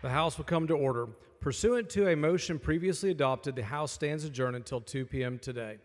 The House will come to order. Pursuant to a motion previously adopted, the House stands adjourned until 2 p.m. today.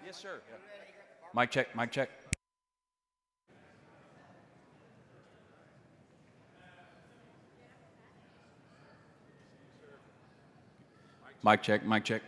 Yes, sir. Yeah. Mic check, mic check. Mic check, mic check.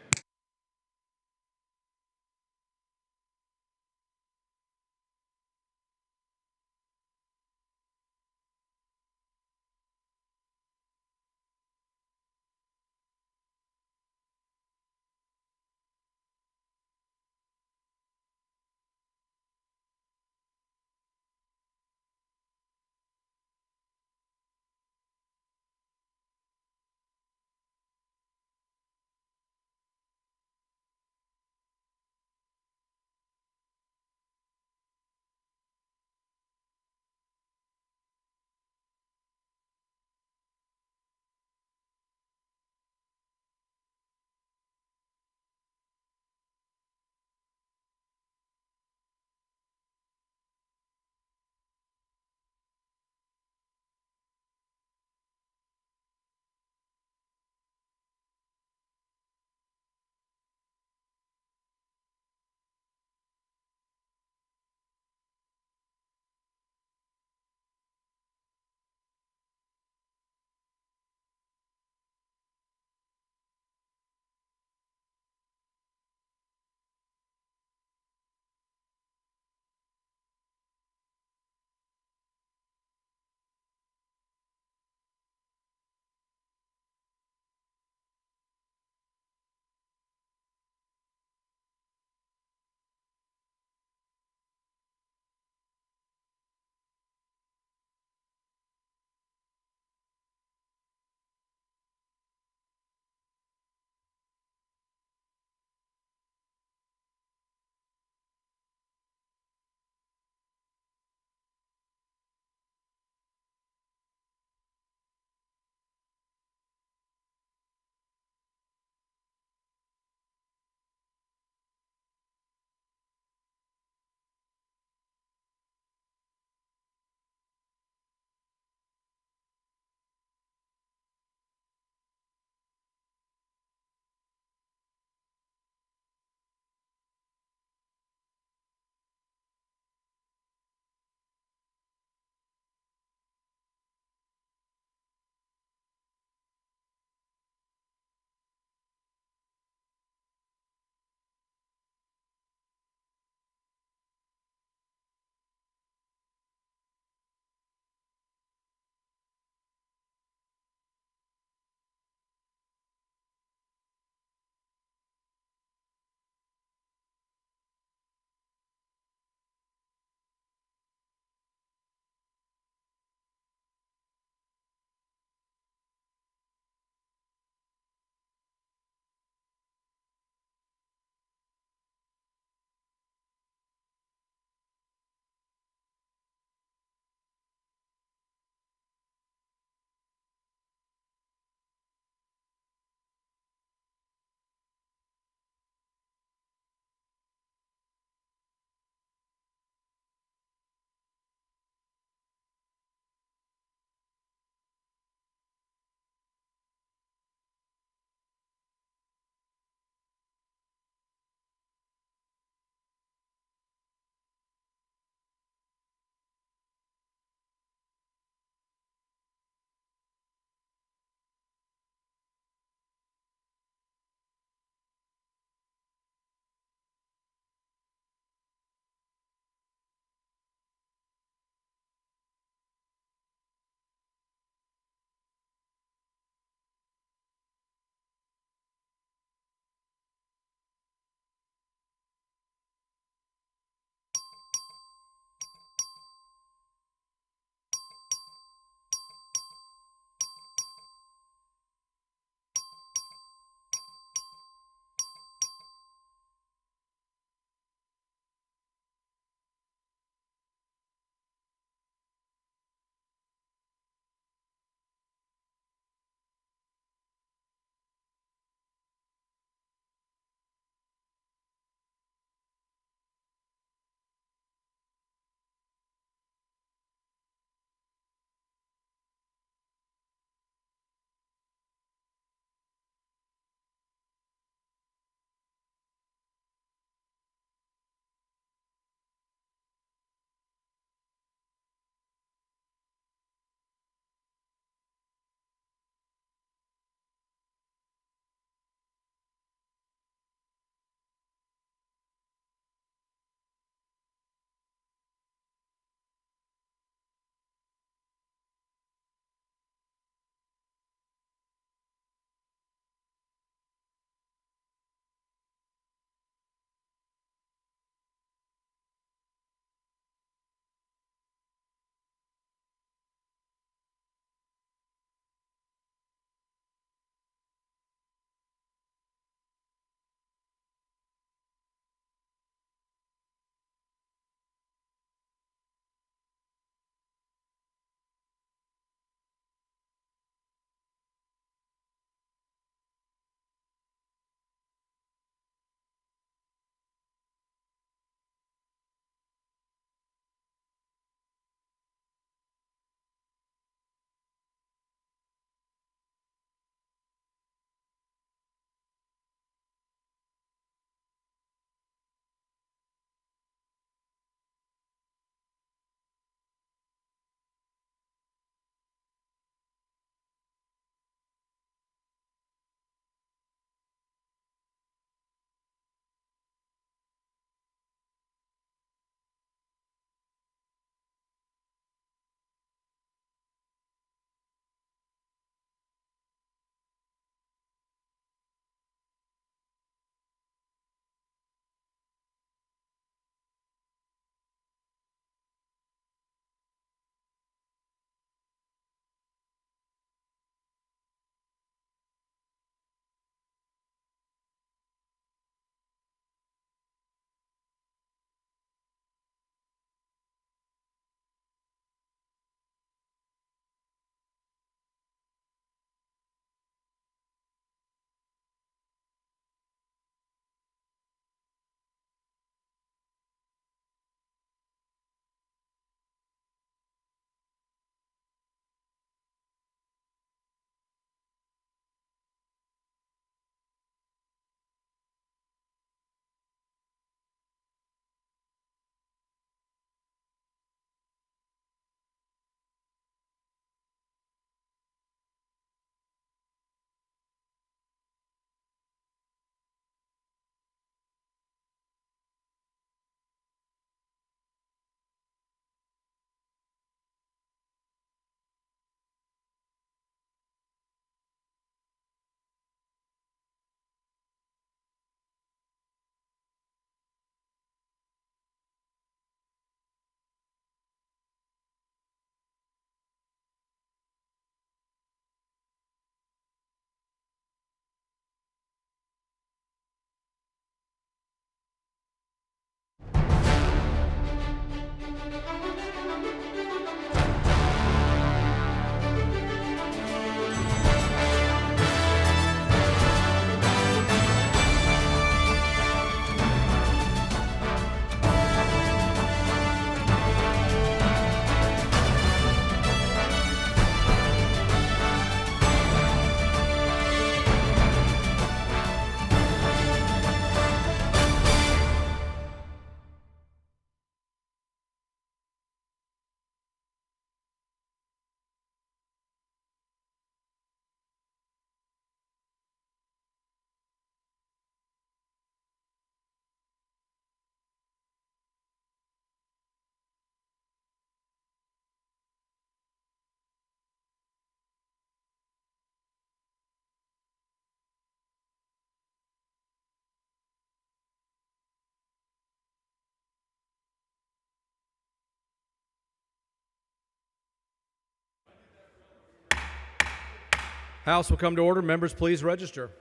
House will come to order. Members, please register.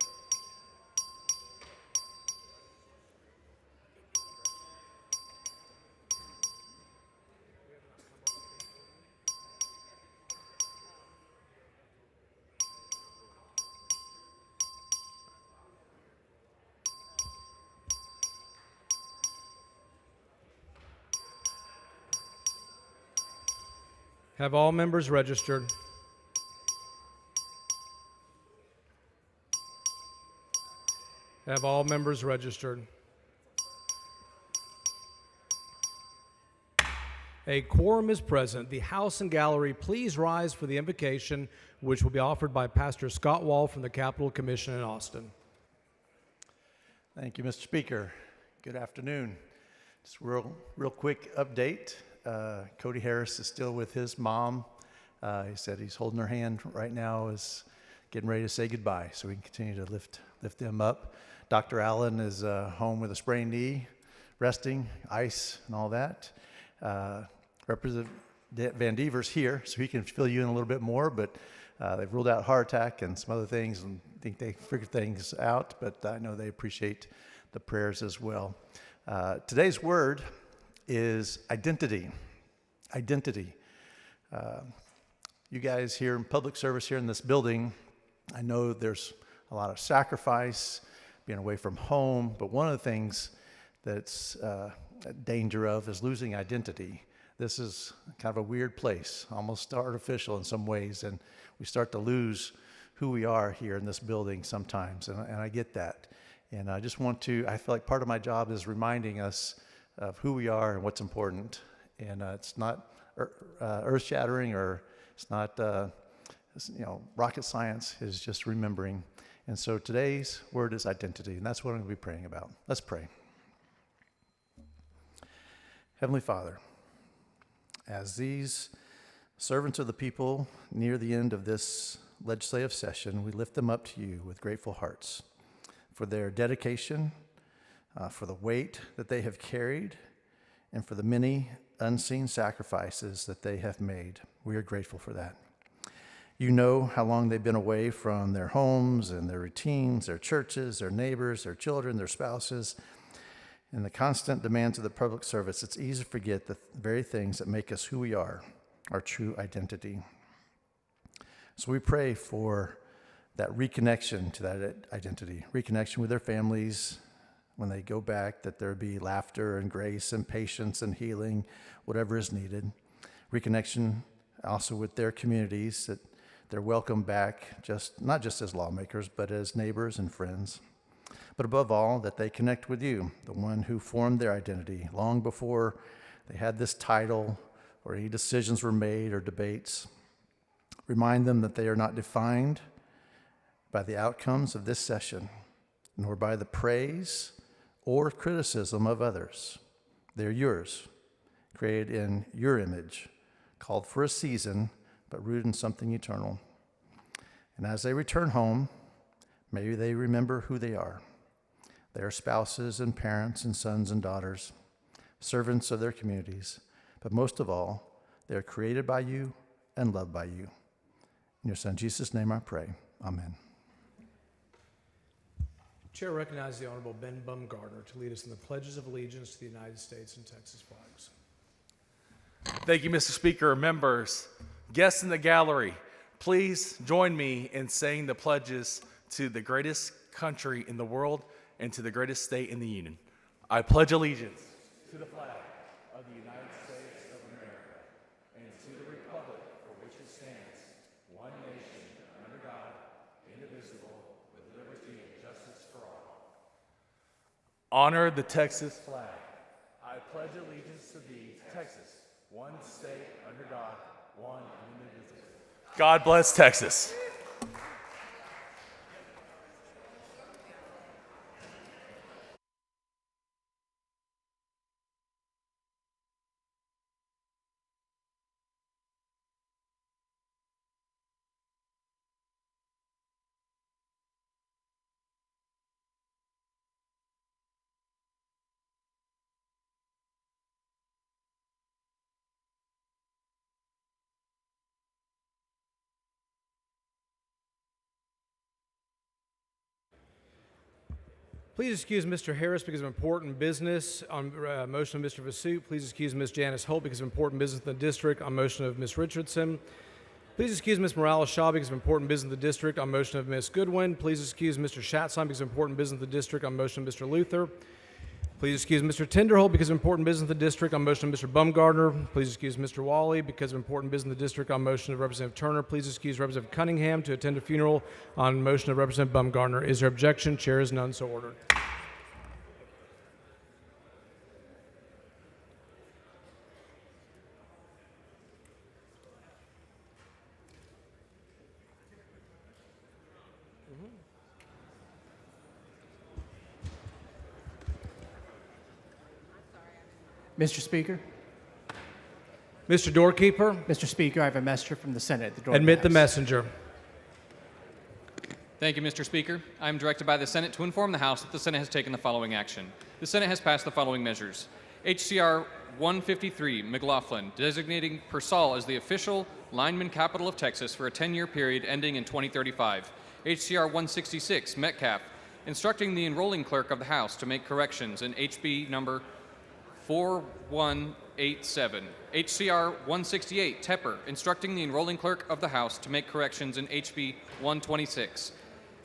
Have all members registered? Have all members registered? A quorum is present. The House and Gallery, please rise for the invocation, which will be offered by Pastor Scott Wall from the Capitol Commission in Austin. Thank you, Mr. Speaker. Good afternoon. Just real quick update. Cody Harris is still with his mom. He said he's holding her hand right now, is getting ready to say goodbye, so we can continue to lift them up. Dr. Allen is home with a sprained knee, resting, ice, and all that. Representative Van Dever's here, so he can fill you in a little bit more, but they've ruled out heart attack and some other things, and think they figured things out, but I know they appreciate the prayers as well. Today's word is identity. Identity. You guys here in public service here in this building, I know there's a lot of sacrifice, being away from home, but one of the things that's a danger of is losing identity. This is kind of a weird place, almost artificial in some ways, and we start to lose who we are here in this building sometimes, and I get that. And I just want to, I feel like part of my job is reminding us of who we are and what's important. And it's not earth-shattering, or it's not rocket science. It's just remembering. And so today's word is identity, and that's what I'm going to be praying about. Let's pray. Heavenly Father, as these servants of the people near the end of this legislative session, we lift them up to you with grateful hearts for their dedication, for the weight that they have carried, and for the many unseen sacrifices that they have made. We are grateful for that. You know how long they've been away from their homes and their routines, their churches, their neighbors, their children, their spouses, and the constant demands of the public service. It's easy to forget the very things that make us who we are, our true identity. So we pray for that reconnection to that identity, reconnection with their families when they go back, that there be laughter and grace and patience and healing, whatever is needed. Reconnection also with their communities, that they're welcome back, not just as lawmakers, but as neighbors and friends. But above all, that they connect with you, the one who formed their identity long before they had this title or any decisions were made or debates. Remind them that they are not defined by the outcomes of this session, nor by the praise or criticism of others. They're yours, created in your image, called for a season, but rooted in something eternal. And as they return home, maybe they remember who they are. They are spouses and parents and sons and daughters, servants of their communities, but most of all, they are created by you and loved by you. In your Son Jesus' name I pray. Amen. Chair recognizes the Honorable Ben Bumgarner to lead us in the pledges of allegiance to the United States and Texas flags. Thank you, Mr. Speaker. Members, guests in the gallery, please join me in saying the pledges to the greatest country in the world and to the greatest state in the Union. I pledge allegiance to the flag of the United States of America and to the republic for which it stands, one nation, under God, indivisible, with liberty and justice for all. Honor the Texas flag. I pledge allegiance to thee, Texas, one state, under God, one and indivisible. God bless Texas. Please excuse Mr. Harris because of important business on motion of Mr. Vasut. Please excuse Ms. Janice Holt because of important business in the district on motion of Ms. Richardson. Please excuse Ms. Morales-Shaw because of important business in the district on motion of Ms. Goodwin. Please excuse Mr. Shatson because of important business in the district on motion of Mr. Luther. Please excuse Mr. Tinderholt because of important business in the district on motion of Mr. Bumgardner. Please excuse Mr. Wally because of important business in the district on motion of Representative Turner. Please excuse Representative Cunningham to attend a funeral on motion of Representative Bumgardner. Is there objection? Chair is none, so ordered. Mr. Speaker, Mr. Doorkeeper, Mr. Speaker, I have a messenger from the Senate at the door. admit the perhaps. messenger. Thank you, Mr. Speaker. I am directed by the Senate to inform the House that the Senate has taken the following action. The Senate has passed the following measures. HCR 153, McLaughlin, designating Pearsall as the official lineman capital of Texas for a 10-year period ending in 2035. HCR 166, Metcalf, instructing the enrolling clerk of the House to make corrections in HB number 4187. HCR 168, Tepper, instructing the enrolling clerk of the House to make corrections in HB 126.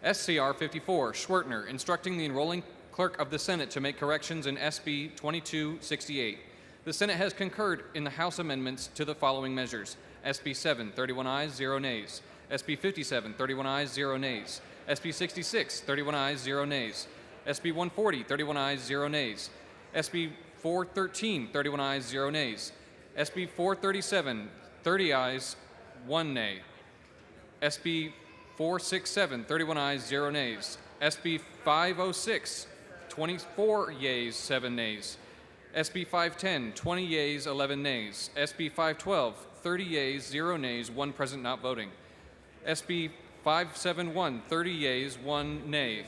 SCR 54, Schwertner, instructing the enrolling clerk of the Senate to make corrections in SB 2268. The Senate has concurred in the House amendments to the following measures. SB 7, 31 ayes, 0 nays. SB 57, 31 ayes, 0 nays. SB 66, 31 ayes, 0 nays. SB 140, 31 ayes, 0 nays. SB 413, 31 ayes, 0 nays. SB 437, 30 ayes, 1 nay. SB 467, 31 ayes, 0 nays. SB 506, 24 yeas, 7 nays. SB 510, 20 yeas, 11 nays. SB 512, 30 yeas, 0 nays, 1 present not voting. SB 571, 30 yeas, 1 nay.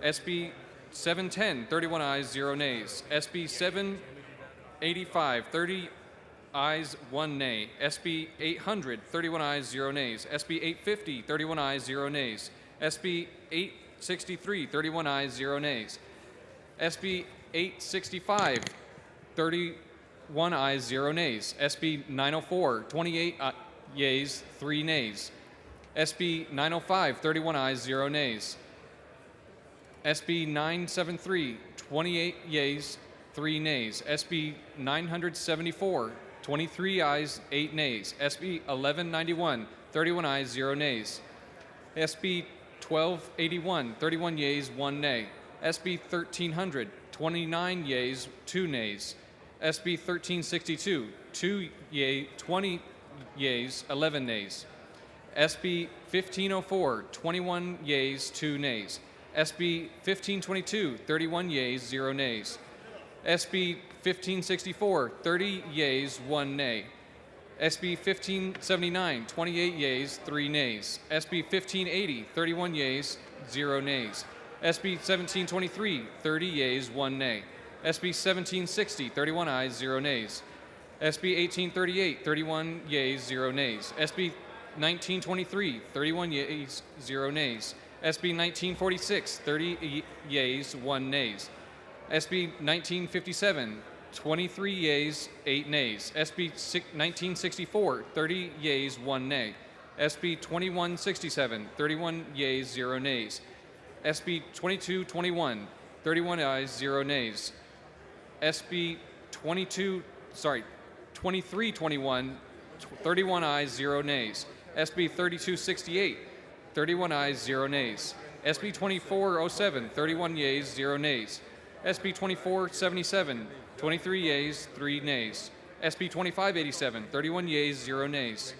SB 710, 31 ayes, 0 nays. SB 785, 30 ayes, 1 nay. SB 800, 31 ayes, 0 nays. SB 850, 31 ayes, 0 nays. SB 863, 31 ayes, 0 nays. SB 865, 31 ayes, 0 nays. SB 904, 28 yeas, 3 nays. SB 905, 31 ayes, 0 nays. SB 973, 28 yeas, 3 nays. SB 974, 23 ayes, 8 nays. SB 1191, 31 ayes, 0 nays. SB 1281, 31 yeas, 1 nay. SB 1300, 29 yeas, 2 nays. SB 1362, 20 yeas, 11 nays. SB 1504, 21 yeas, 2 nays. SB 1522, 31 yeas, 0 nays. SB 1564, 30 yeas, 1 nay. SB 1579, 28 yeas, 3 nays. SB 1580, 31 yeas, 0 nays. SB 1723, 30 yeas, 1 nay. SB 1760, 31 ayes, 0 nays. SB 1838, 31 yeas, 0 nays. SB 1923, 31 yeas, 0 nays. SB 1946, 30 yeas, 1 nays. SB 1957, 23 yeas, 8 nays. SB 1964, 30 yeas, 1 nay. SB 2167, 31 yeas, 0 nays. SB 2221, 31 ayes, 0 nays. SB 2321, 31 ayes, 0 nays. SB 3268, 31 ayes, 0 nays. SB 2407, 31 yeas, 0 nays. SB 2477, 23 yeas, 3 nays. SB 2587, 31 yeas, 0 nays.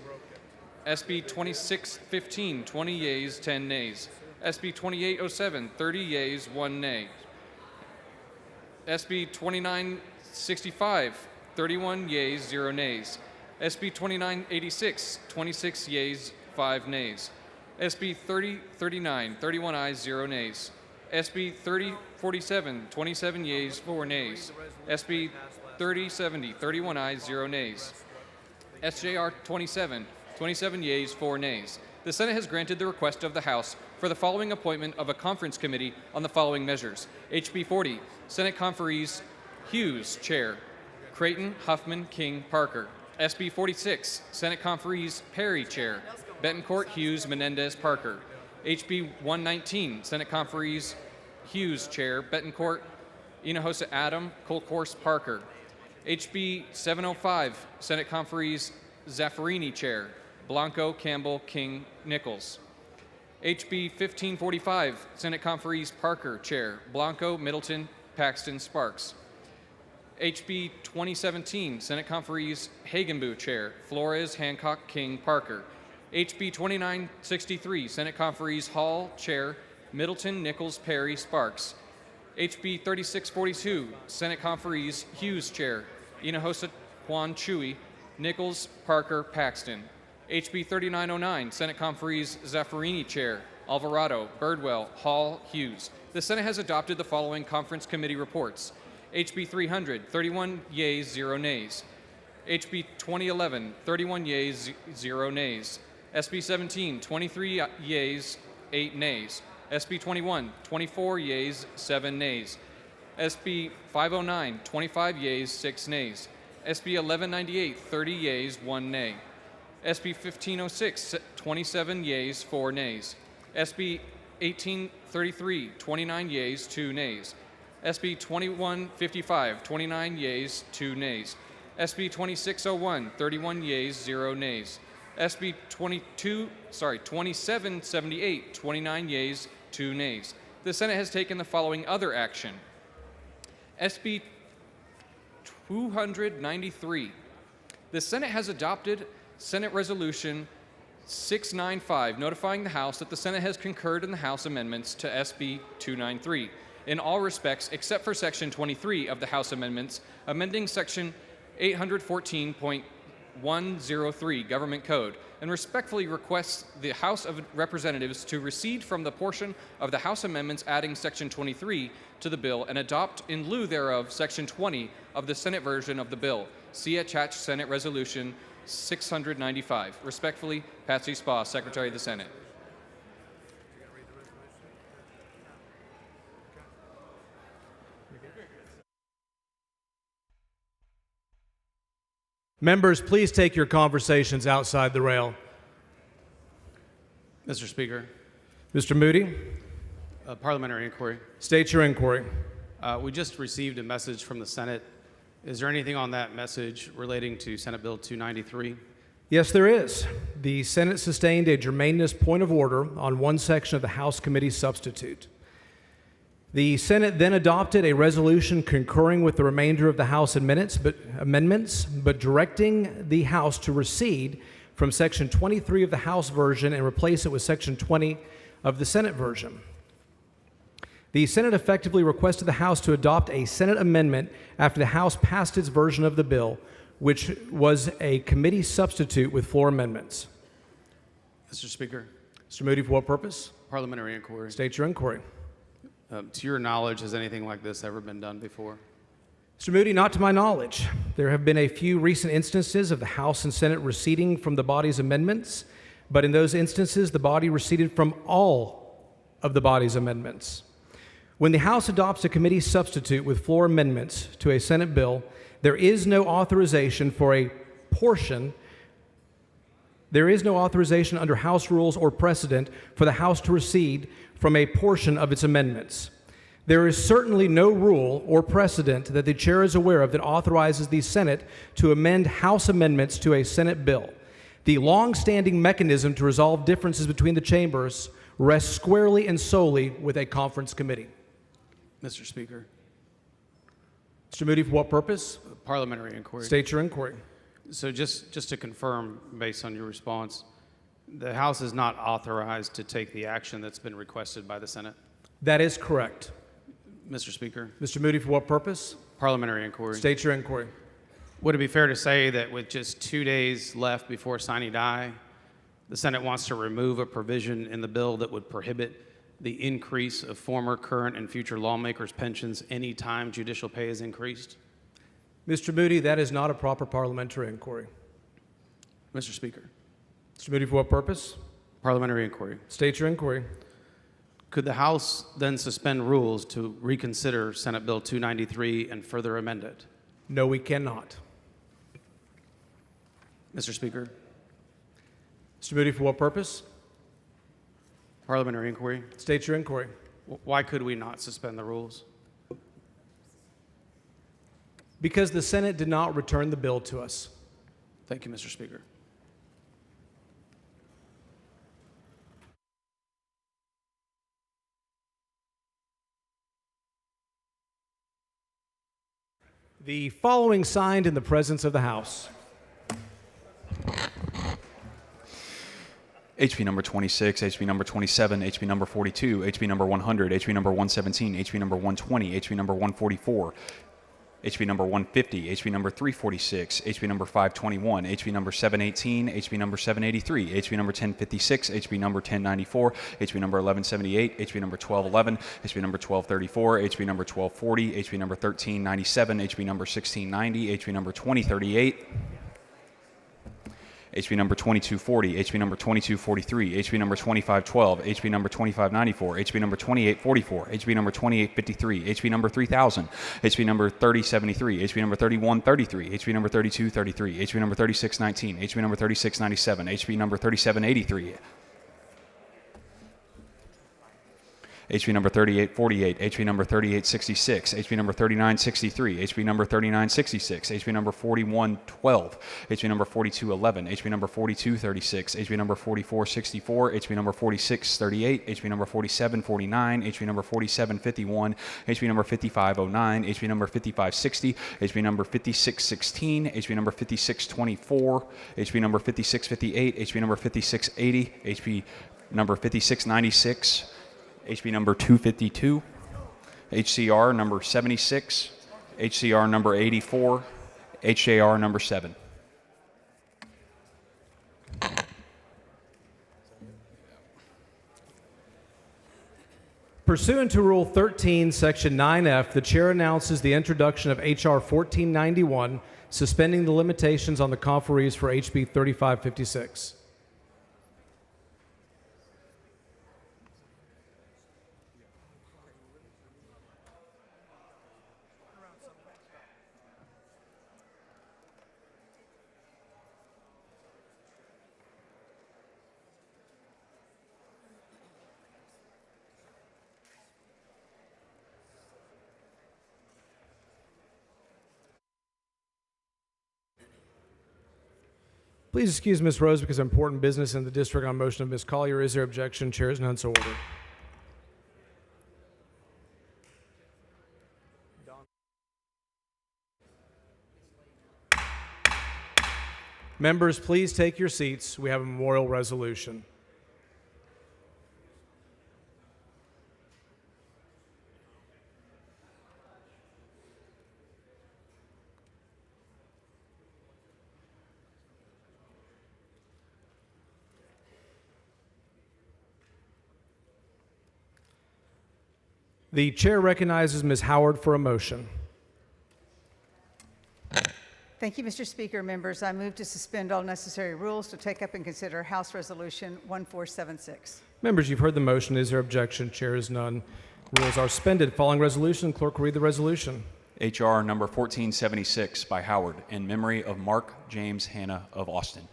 SB 2615, 20 yeas, 10 nays. SB 2807, 30 yeas, 1 nay. SB 2965, 31 yeas, 0 nays. SB 2986, 26 yeas, 5 nays. SB 3039, 31 ayes, 0 nays. SB 3047, 27 yeas, 4 nays. SB 3070, 31 ayes, 0 nays. SJR 27, 27 yeas, 4 nays. The Senate has granted the request of the House for the following appointment of a conference committee on the following measures. HB 40, Senate Conferees Hughes, Chair. Creighton, Huffman, King, Parker. SB 46, Senate Conferees Perry, Chair. Betancourt, Hughes, Menendez, Parker. HB 119, Senate Conferees Hughes, Chair. Betancourt, Hinojosa, Adam, Colcourse, Parker. HB 705, Senate Conferees Zaffarini, Chair. Blanco, Campbell, King, Nichols. HB 1545, Senate Conferees Parker, Chair. Blanco, Middleton, Paxton, Sparks. HB 2017, Senate Conferees Hagenbu, Chair. Flores, Hancock, King, Parker. HB 2963, Senate Conferees Hall, Chair. Middleton, Nichols, Perry, Sparks. HB 3642, Senate Conferees Hughes, Chair. Hinojosa, Juan Chewy, Nichols, Parker, Paxton. HB 3909, Senate Conferees Zaffarini, Chair. Alvarado, Birdwell, Hall, Hughes. The Senate has adopted the following conference committee reports. HB 300, 31 yeas, 0 nays. HB 2011, 31 yeas, 0 nays. SB 17, 23 yeas, 8 nays. SB 21, 24 yeas, 7 nays. SB 509, 25 yeas, 6 nays. SB 1198, 30 yeas, 1 nay. SB 1506, 27 yeas, 4 nays. SB 1833, 29 yeas, 2 nays. SB 2155, 29 yeas, 2 nays. SB 2601, 31 yeas, 0 nays. SB 2778, 29 yeas, 2 nays. The Senate has taken the following other action. SB 293. The Senate has adopted Senate Resolution 695, notifying the House that the Senate has concurred in the House amendments to SB 293 in all respects except for Section 23 of the House amendments, amending Section 814.103 Government Code, and respectfully requests the House of Representatives to recede from the portion of the House amendments adding Section 23 to the bill and adopt in lieu thereof Section 20 of the Senate version of the bill. See attached Senate Resolution 695. Respectfully, Patsy Spa, Secretary of the Senate. Members, please take your conversations outside the rail. Mr. Speaker, Mr. Moody, parliamentary inquiry. state your inquiry. We just received a message from the Senate. Is there anything on that message relating to Senate Bill 293? Yes, there is. The Senate sustained a germaneness point of order on one section of the House committee substitute. The Senate then adopted a resolution concurring with the remainder of the House amendments, but directing the House to recede from Section 23 of the House version and replace it with Section 20 of the Senate version. The Senate effectively requested the House to adopt a Senate amendment after the House passed its version of the bill, which was a committee substitute with floor amendments. Mr. Speaker, Mr. Moody, for what purpose? parliamentary inquiry. State your inquiry. To your knowledge, has anything like this ever been done before? Mr. Moody, not to my knowledge. There have been a few recent instances of the House and Senate receding from the body's amendments, but in those instances, the body receded from all of the body's amendments. When the House adopts a committee substitute with floor amendments to a Senate bill, there is no authorization for a portion. There is no authorization under House rules or precedent for the House to recede from a portion of its amendments. There is certainly no rule or precedent that the chair is aware of that authorizes the Senate to amend House amendments to a Senate bill. The long-standing mechanism to resolve differences between the chambers rests squarely and solely with a conference committee. Mr. Speaker, Mr. Moody, for what purpose? parliamentary inquiry. State your inquiry. So just to confirm, based on your response, the House is not authorized to take the action that's been requested by the Senate? That is correct. Mr. Speaker, Mr. Moody, for what purpose? parliamentary inquiry. State your inquiry. Would it be fair to say that with just 2 days left before sine die, the Senate wants to remove a provision in the bill that would prohibit the increase of former, current, and future lawmakers' pensions any time judicial pay is increased? Mr. Moody, that is not a proper parliamentary inquiry. Mr. Speaker, Mr. Moody, for what purpose? parliamentary inquiry. State your inquiry. Could the House then suspend rules to reconsider Senate Bill 293 and further amend it? No, we cannot. Mr. Speaker, Mr. Moody, for what purpose? parliamentary inquiry. State your inquiry. Why could we not suspend the rules? Because the Senate did not return the bill to us. Thank you, Mr. Speaker. The following signed in the presence of the House. HB number 26, HB number 27, HB number 42, HB number 100, HB number 117, HB number 120, HB number 144, HB number 150, HB number 346, HB number 521, HB number 718, HB number 783, HB number 1056, HB number 1094, HB number 1178, HB number 1211, HB number 1234, HB number 1240, HB number 1397, HB number 1690, HB number 2038, HB number 2240, HB number 2243, HB number 2512, HB number 2594, HB number 2844, HB number 2853, HB number 3000, HB number 3073, HB number 3133, HB number 3233, HB number 3619, HB number 3697, HB number 3783, HB number 3848, HB number 3866, HB number 3963, HB number 3966, HB number 4112, HB number 4211, HB number 4236, HB number 4464, HB number 4638, HB number 4749, HB number 4751, HB number 5509, HB number 5560, HB number 5616, HB number 5624, HB number 5658, HB number 5680, HB number 5696, HB number 252, HCR number 76, HCR number 84, HJR number 7. Pursuant to Rule 13, Section 9F, the Chair announces the introduction of H.R. 1491, suspending the limitations on the conferees for HB 3556. Please excuse Ms. Rose because of important business in the district on motion of Ms. Collier. Is there objection? Chair is none, so ordered. Members, please take your seats. We have a memorial resolution. The chair recognizes Ms. Howard for a motion. Thank you, Mr. Speaker. Members, I move to suspend all necessary rules to take up and consider House Resolution 1476. Members, you've heard the motion. Is there objection? Chair is none. Rules are suspended. Following resolution, clerk will read the resolution. HR number 1476 by Howard in memory of Mark James Hanna of Austin.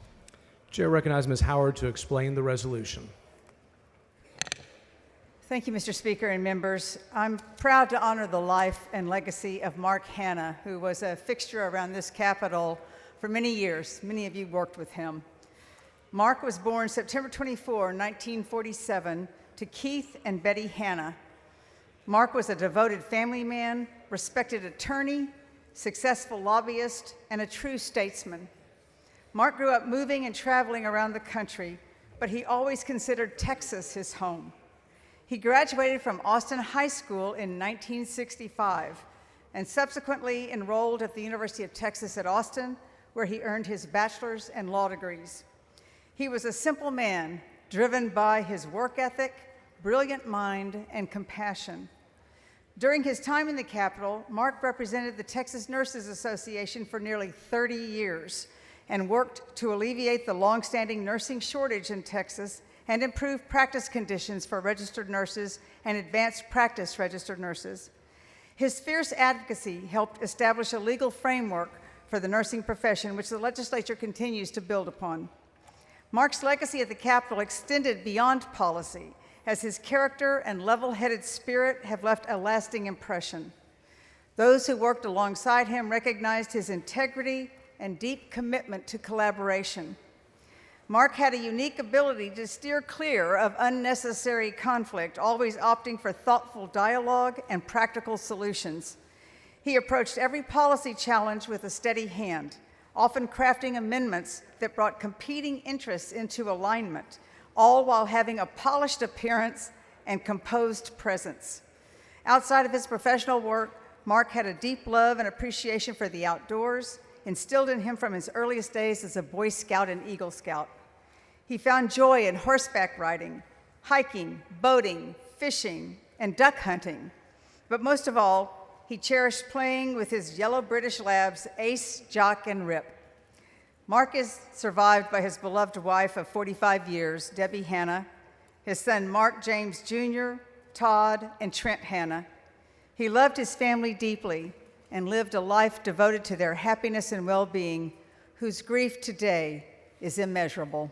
Chair recognizes Ms. Howard to explain the resolution. Thank you, Mr. Speaker and members. I'm proud to honor the life and legacy of Mark Hanna, who was a fixture around this Capitol for many years. Many of you worked with him. Mark was born September 24, 1947, to Keith and Betty Hanna. Mark was a devoted family man, respected attorney, successful lobbyist, and a true statesman. Mark grew up moving and traveling around the country, but he always considered Texas his home. He graduated from Austin High School in 1965 and subsequently enrolled at the University of Texas at Austin, where he earned his bachelor's and law degrees. He was a simple man, driven by his work ethic, brilliant mind, and compassion. During his time in the Capitol, Mark represented the Texas Nurses Association for nearly 30 years and worked to alleviate the longstanding nursing shortage in Texas and improve practice conditions for registered nurses and advanced practice registered nurses. His fierce advocacy helped establish a legal framework for the nursing profession, which the legislature continues to build upon. Mark's legacy at the Capitol extended beyond policy, as his character and level-headed spirit have left a lasting impression. Those who worked alongside him recognized his integrity and deep commitment to collaboration. Mark had a unique ability to steer clear of unnecessary conflict, always opting for thoughtful dialogue and practical solutions. He approached every policy challenge with a steady hand, often crafting amendments that brought competing interests into alignment, all while having a polished appearance and composed presence. Outside of his professional work, Mark had a deep love and appreciation for the outdoors, instilled in him from his earliest days as a Boy Scout and Eagle Scout. He found joy in horseback riding, hiking, boating, fishing, and duck hunting. But most of all, he cherished playing with his yellow British Labs, Ace, Jock, and Rip. Mark is survived by his beloved wife of 45 years, Debbie Hanna, his son Mark James Jr., Todd, and Trent Hanna. He loved his family deeply and lived a life devoted to their happiness and well-being, whose grief today is immeasurable.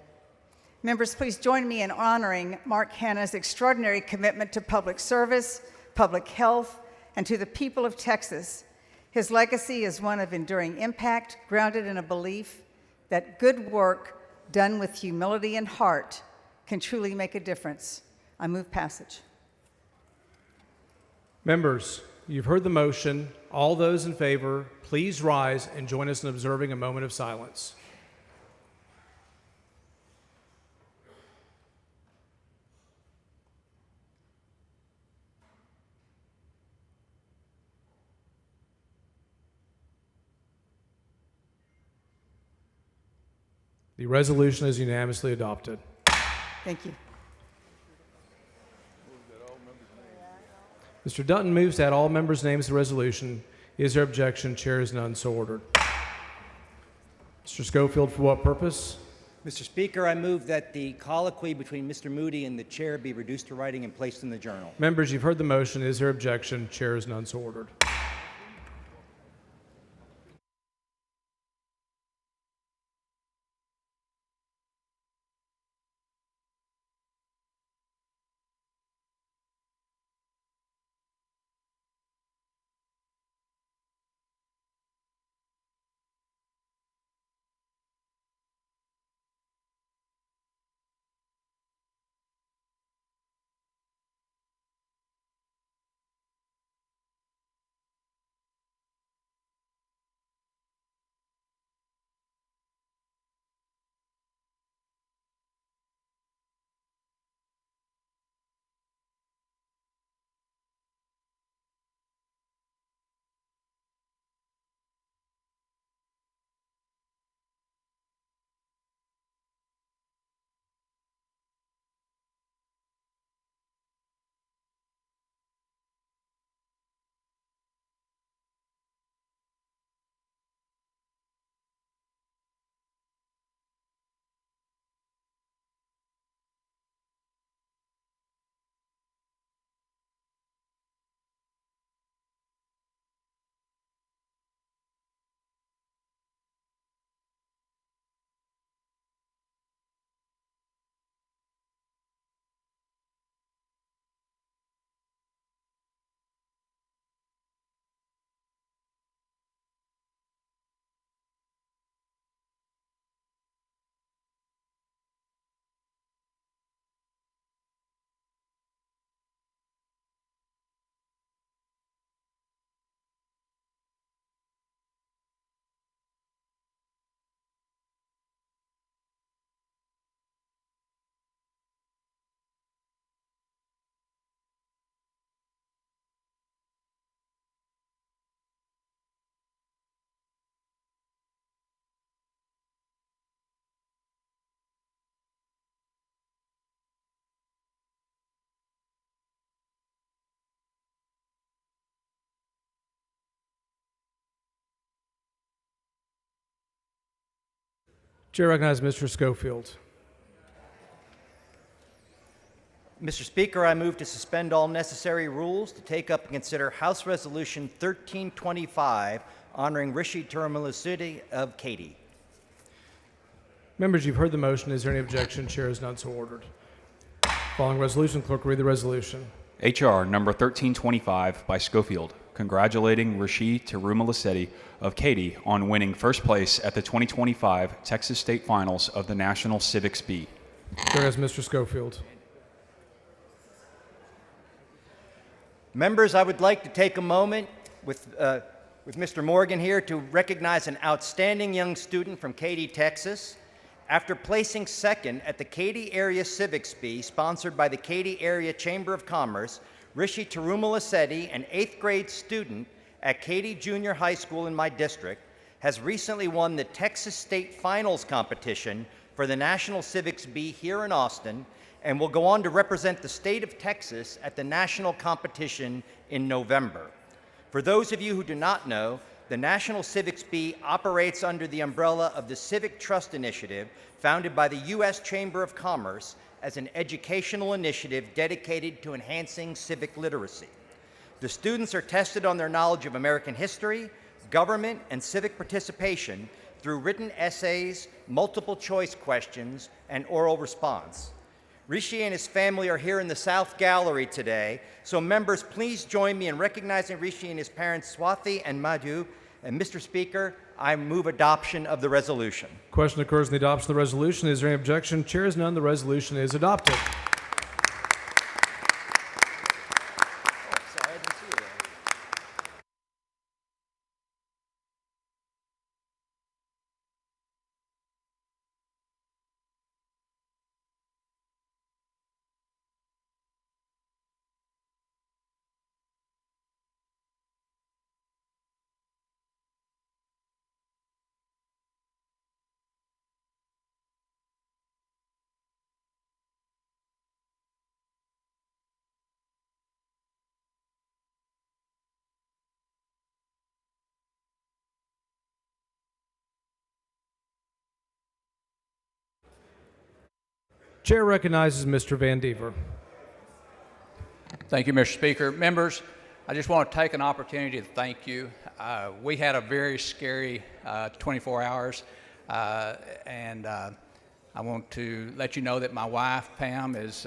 Members, please join me in honoring Mark Hanna's extraordinary commitment to public service, public health, and to the people of Texas. His legacy is one of enduring impact, grounded in a belief that good work done with humility and heart can truly make a difference. I move passage. Members, you've heard the motion. All those in favor, please rise and join us in observing a moment of silence. The resolution is unanimously adopted. Thank you. Mr. Dutton moves to add all members' names to the resolution. Is there objection? Chair is none, so ordered. Mr. Schofield, for what purpose? Mr. Speaker, I move that the colloquy between Mr. Moody and the chair be reduced to writing and placed in the journal. Members, you've heard the motion. Is there objection? Chair is none, so ordered. Chair recognizes Mr. Schofield. Mr. Speaker, I move to suspend all necessary rules to take up and consider House Resolution 1325 honoring Rishi Tiramulasudi of Katy. Members, you've heard the motion. Is there any objection? Chair is none so ordered. Following resolution, clerk will read the resolution. H.R. number 1325 by Schofield, congratulating Rishi Tiramulasedi of Katy on winning first place at the 2025 Texas State Finals of the National Civics Bee. Chair has Mr. Schofield. Members, I would like to take a moment with Mr. Morgan here to recognize an outstanding young student from Katy, Texas. After placing second at the Katy Area Civics Bee, sponsored by the Katy Area Chamber of Commerce, Rishi Tiramulasedi, an 8th grade student at Katy Junior High School in my district, has recently won the Texas State Finals competition for the National Civics Bee here in Austin, and will go on to represent the state of Texas at the national competition in November. For those of you who do not know, the National Civics Bee operates under the umbrella of the Civic Trust Initiative, founded by the U.S. Chamber of Commerce as an educational initiative dedicated to enhancing civic literacy. The students are tested on their knowledge of American history, government, and civic participation through written essays, multiple choice questions, and oral response. Rishi and his family are here in the South Gallery today, so members, please join me in recognizing Rishi and his parents, Swathi and Madhu. And Mr. Speaker, I move adoption of the resolution. Question occurs on the adoption of the resolution. Is there any objection? Chair is none. The resolution is adopted. Chair recognizes Mr. Van Dever. Thank you, Mr. Speaker. Members, I just want to take an opportunity to thank you. We had a very scary 24 hours, and I want to let you know that my wife, Pam, is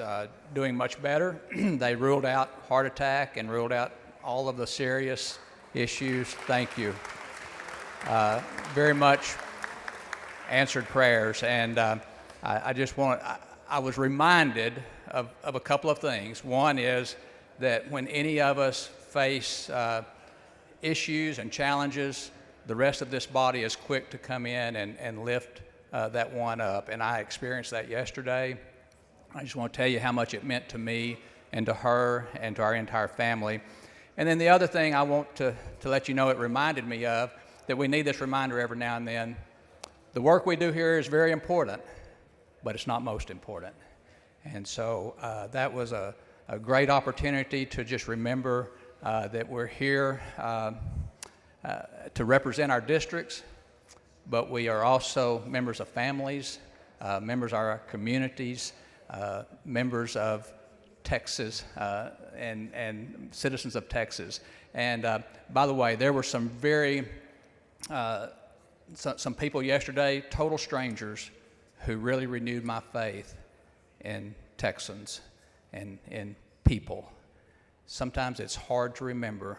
doing much better. They ruled out heart attack and ruled out all of the serious issues. Thank you. Very much answered prayers, and I just want I was reminded of a couple of things. One is that when any of us face issues and challenges, the rest of this body is quick to come in and lift that one up. And I experienced that yesterday. I just want to tell you how much it meant to me and to her and to our entire family. And then the other thing I want to let you know it reminded me of, that we need this reminder every now and then. The work we do here is very important, but it's not most important. And so that was a great opportunity to just remember that we're here to represent our districts, but we are also members of families, members of our communities, members of Texas, and citizens of Texas. And by the way, there were some some people yesterday, total strangers, who really renewed my faith in Texans and in people. Sometimes it's hard to remember,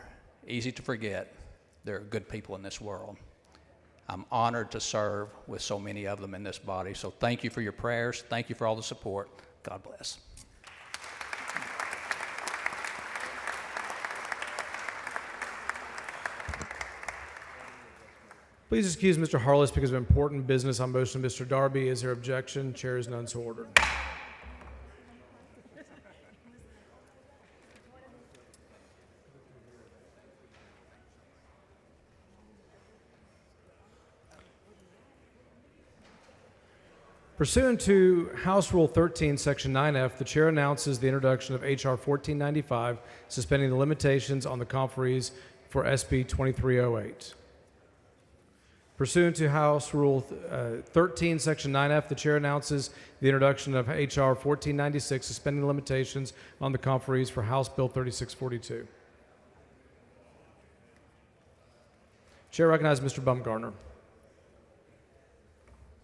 easy to forget, there are good people in this world. I'm honored to serve with so many of them in this body. So thank you for your prayers. Thank you for all the support. God bless. Please excuse Mr. Harless because of important business on motion of Mr. Darby. Is there objection? Chair is none so ordered. Pursuant to House Rule 13, Section 9F, the chair announces the introduction of H.R. 1495, suspending the limitations on the conferees for SB 2308. Pursuant to House Rule 13, Section 9F, the chair announces the introduction of H.R. 1496, suspending limitations on the conferees for House Bill 3642. Chair recognizes Mr. Bumgarner.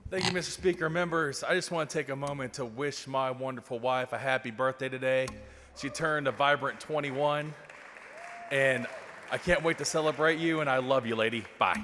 Thank you, Mr. Speaker. Members, I just want to take a moment to wish my wonderful wife a happy birthday today. She turned a vibrant 21, and I can't wait to celebrate you, and I love you, lady. Bye.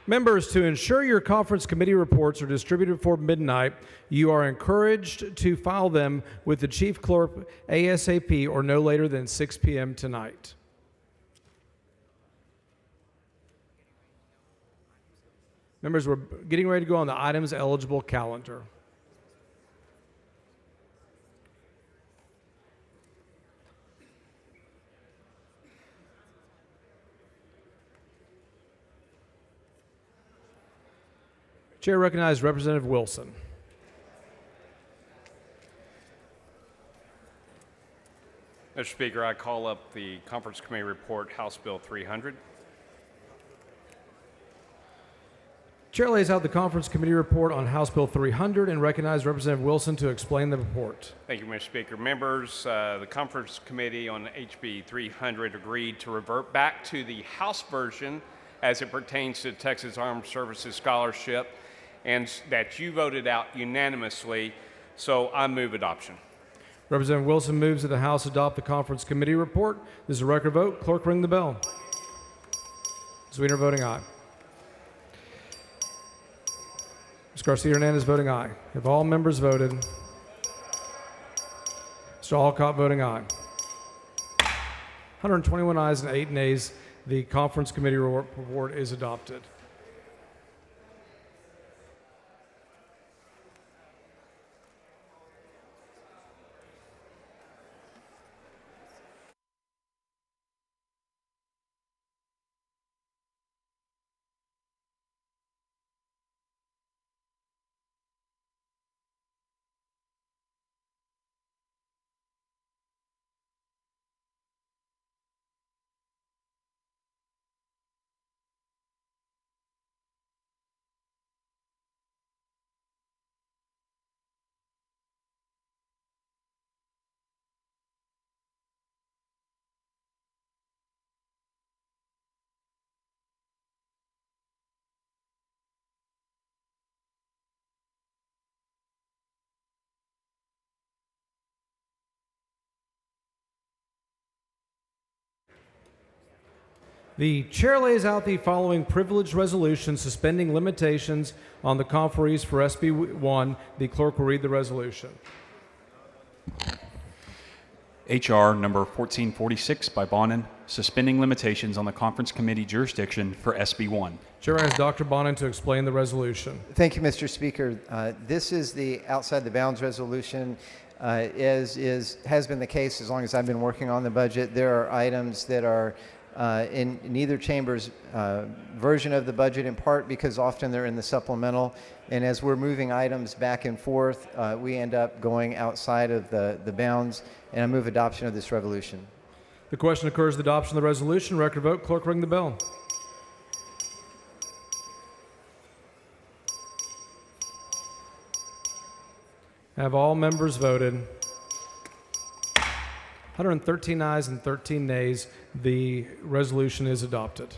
Members, to ensure your conference committee reports are distributed before midnight, you are encouraged to file them with the chief clerk ASAP or no later than 6 p.m. tonight. Members, we're getting ready to go on the items eligible calendar. Chair recognizes Representative Wilson. Mr. Speaker, I call up the Conference Committee report, House Bill 300. Chair lays out the Conference Committee report on House Bill 300 and recognizes Representative Wilson to explain the report. Thank you, Mr. Speaker. Members, the Conference Committee on HB 300 agreed to revert back to the House version as it pertains to Texas Armed Services Scholarship, and that you voted out unanimously, so I move adoption. Representative Wilson moves that the House adopt the Conference Committee report. This is a record vote. Clerk, ring the bell. Sweeter voting aye. Ms. Garcia Hernandez voting aye. Have all members voted? Mr. Alcott voting aye. 121 ayes and 8 nays. The conference committee report is adopted. The chair lays out the following privileged resolution suspending limitations on the conferees for SB 1. The clerk will read the resolution. H.R. number 1446 by Bonin, suspending limitations on the conference committee jurisdiction for SB 1. Chair has Dr. Bonin to explain the resolution. Thank you, Mr. Speaker. This is the outside the bounds resolution. As has been the case as long as I've been working on the budget, there are items that are in neither chamber's version of the budget, in part because often they're in the supplemental. And as we're moving items back and forth, we end up going outside of the bounds. And I move adoption of this resolution. The question occurs, the adoption of the resolution. Record vote. Clerk, ring the bell. Have all members voted? 113 ayes and 13 nays. The resolution is adopted.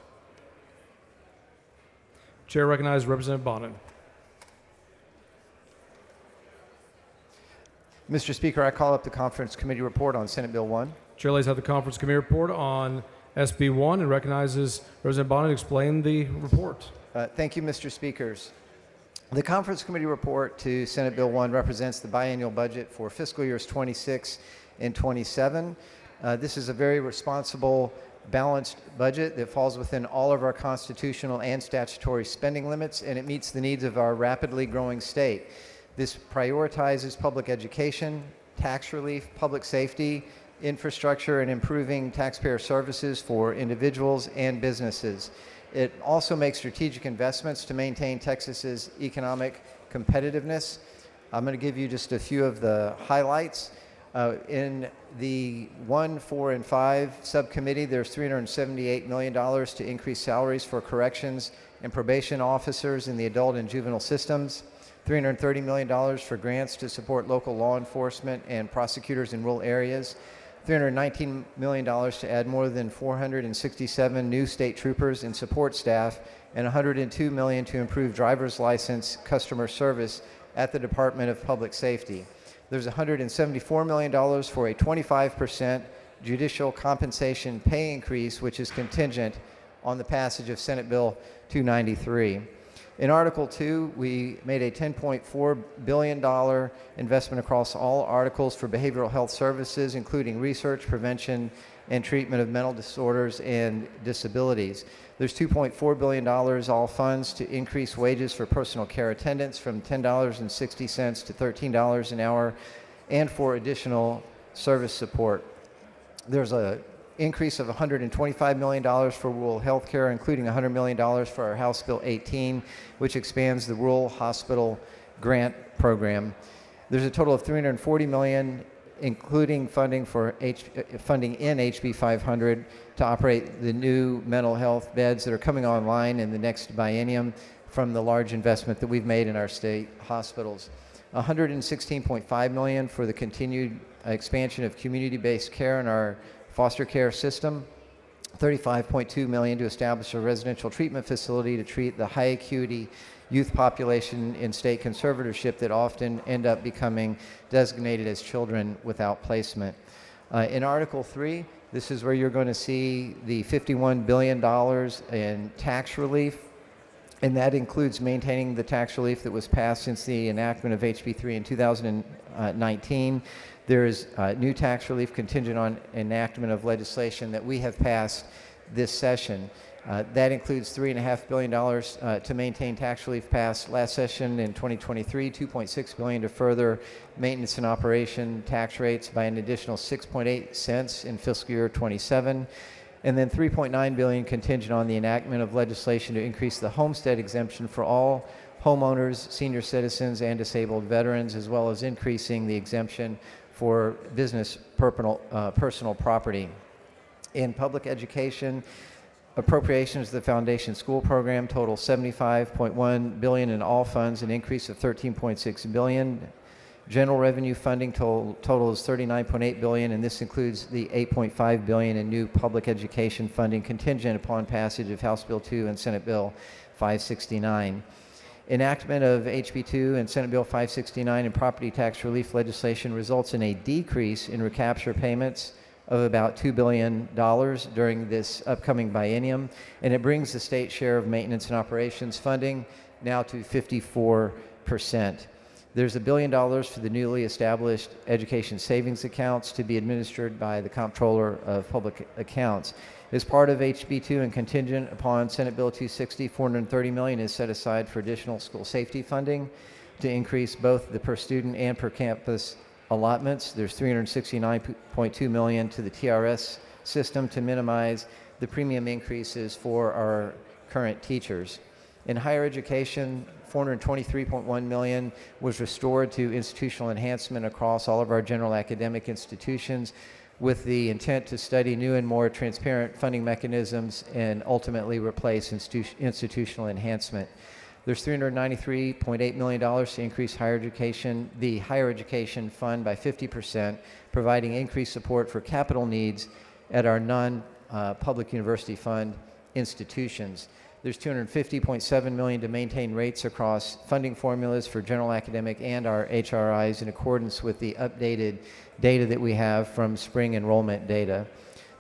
Chair recognizes Representative Bonin. Mr. Speaker, I call up the conference committee report on Senate Bill 1. Chair lays out the conference committee report on SB 1 and recognizes Representative Bonin to explain the report. Thank you, Mr. Speakers. The conference committee report to Senate Bill 1 represents the biennial budget for fiscal years 26 and 27. This is a very responsible, balanced budget that falls within all of our constitutional and statutory spending limits, and it meets the needs of our rapidly growing state. This prioritizes public education, tax relief, public safety, infrastructure, and improving taxpayer services for individuals and businesses. It also makes strategic investments to maintain Texas's economic competitiveness. I'm going to give you just a few of the highlights. In the 1, 4, and 5 subcommittee, there's $378 million to increase salaries for corrections and probation officers in the adult and juvenile systems, $330 million for grants to support local law enforcement and prosecutors in rural areas, $319 million to add more than 467 new state troopers and support staff, and $102 million to improve driver's license customer service at the Department of Public Safety. There's $174 million for a 25% judicial compensation pay increase, which is contingent on the passage of Senate Bill 293. In Article 2, we made a $10.4 billion investment across all articles for behavioral health services, including research, prevention, and treatment of mental disorders and disabilities. There's $2.4 billion, all funds, to increase wages for personal care attendants from $10.60 to $13 an hour, and for additional service support. There's an increase of $125 million for rural health care, including $100 million for our House Bill 18, which expands the Rural Hospital Grant Program. There's a total of $340 million, including funding funding in HB 500 to operate the new mental health beds that are coming online in the next biennium from the large investment that we've made in our state hospitals. $116.5 million for the continued expansion of community-based care in our foster care system, $35.2 million to establish a residential treatment facility to treat the high acuity youth population in state conservatorship that often end up becoming designated as children without placement. In Article 3, this is where you're going to see the $51 billion in tax relief and that includes maintaining the tax relief that was passed since the enactment of HB 3 in 2019. There is new tax relief contingent on enactment of legislation that we have passed this session. That includes $3.5 billion to maintain tax relief passed last session in 2023, $2.6 billion to further maintenance and operation tax rates by an additional 6.8 cents in fiscal year 27, and then $3.9 billion contingent on the enactment of legislation to increase the homestead exemption for all homeowners, senior citizens, and disabled veterans, as well as increasing the exemption for business personal property. In public education, appropriations to the Foundation School Program total $75.1 billion in all funds, an increase of $13.6 billion. General revenue funding total is $39.8 billion, and this includes the $8.5 billion in new public education funding contingent upon passage of House Bill 2 and Senate Bill 569. Enactment of HB 2 and Senate Bill 569 and property tax relief legislation results in a decrease in recapture payments of about $2 billion during this upcoming biennium, and it brings the state share of maintenance and operations funding now to 54%. There's $1 billion for the newly established education savings accounts to be administered by the Comptroller of Public Accounts. As part of HB 2 and contingent upon Senate Bill 260, $430 million is set aside for additional school safety funding to increase both the per student and per campus allotments. There's $369.2 million to the TRS system to minimize the premium increases for our current teachers. In higher education, $423.1 million was restored to institutional enhancement across all of our general academic institutions with the intent to study new and more transparent funding mechanisms and ultimately replace institutional enhancement. There's $393.8 million to increase the higher education fund by 50%, providing increased support for capital needs at our non-public university fund institutions. There's $250.7 million to maintain rates across funding formulas for general academic and our HRIs in accordance with the updated data that we have from spring enrollment data.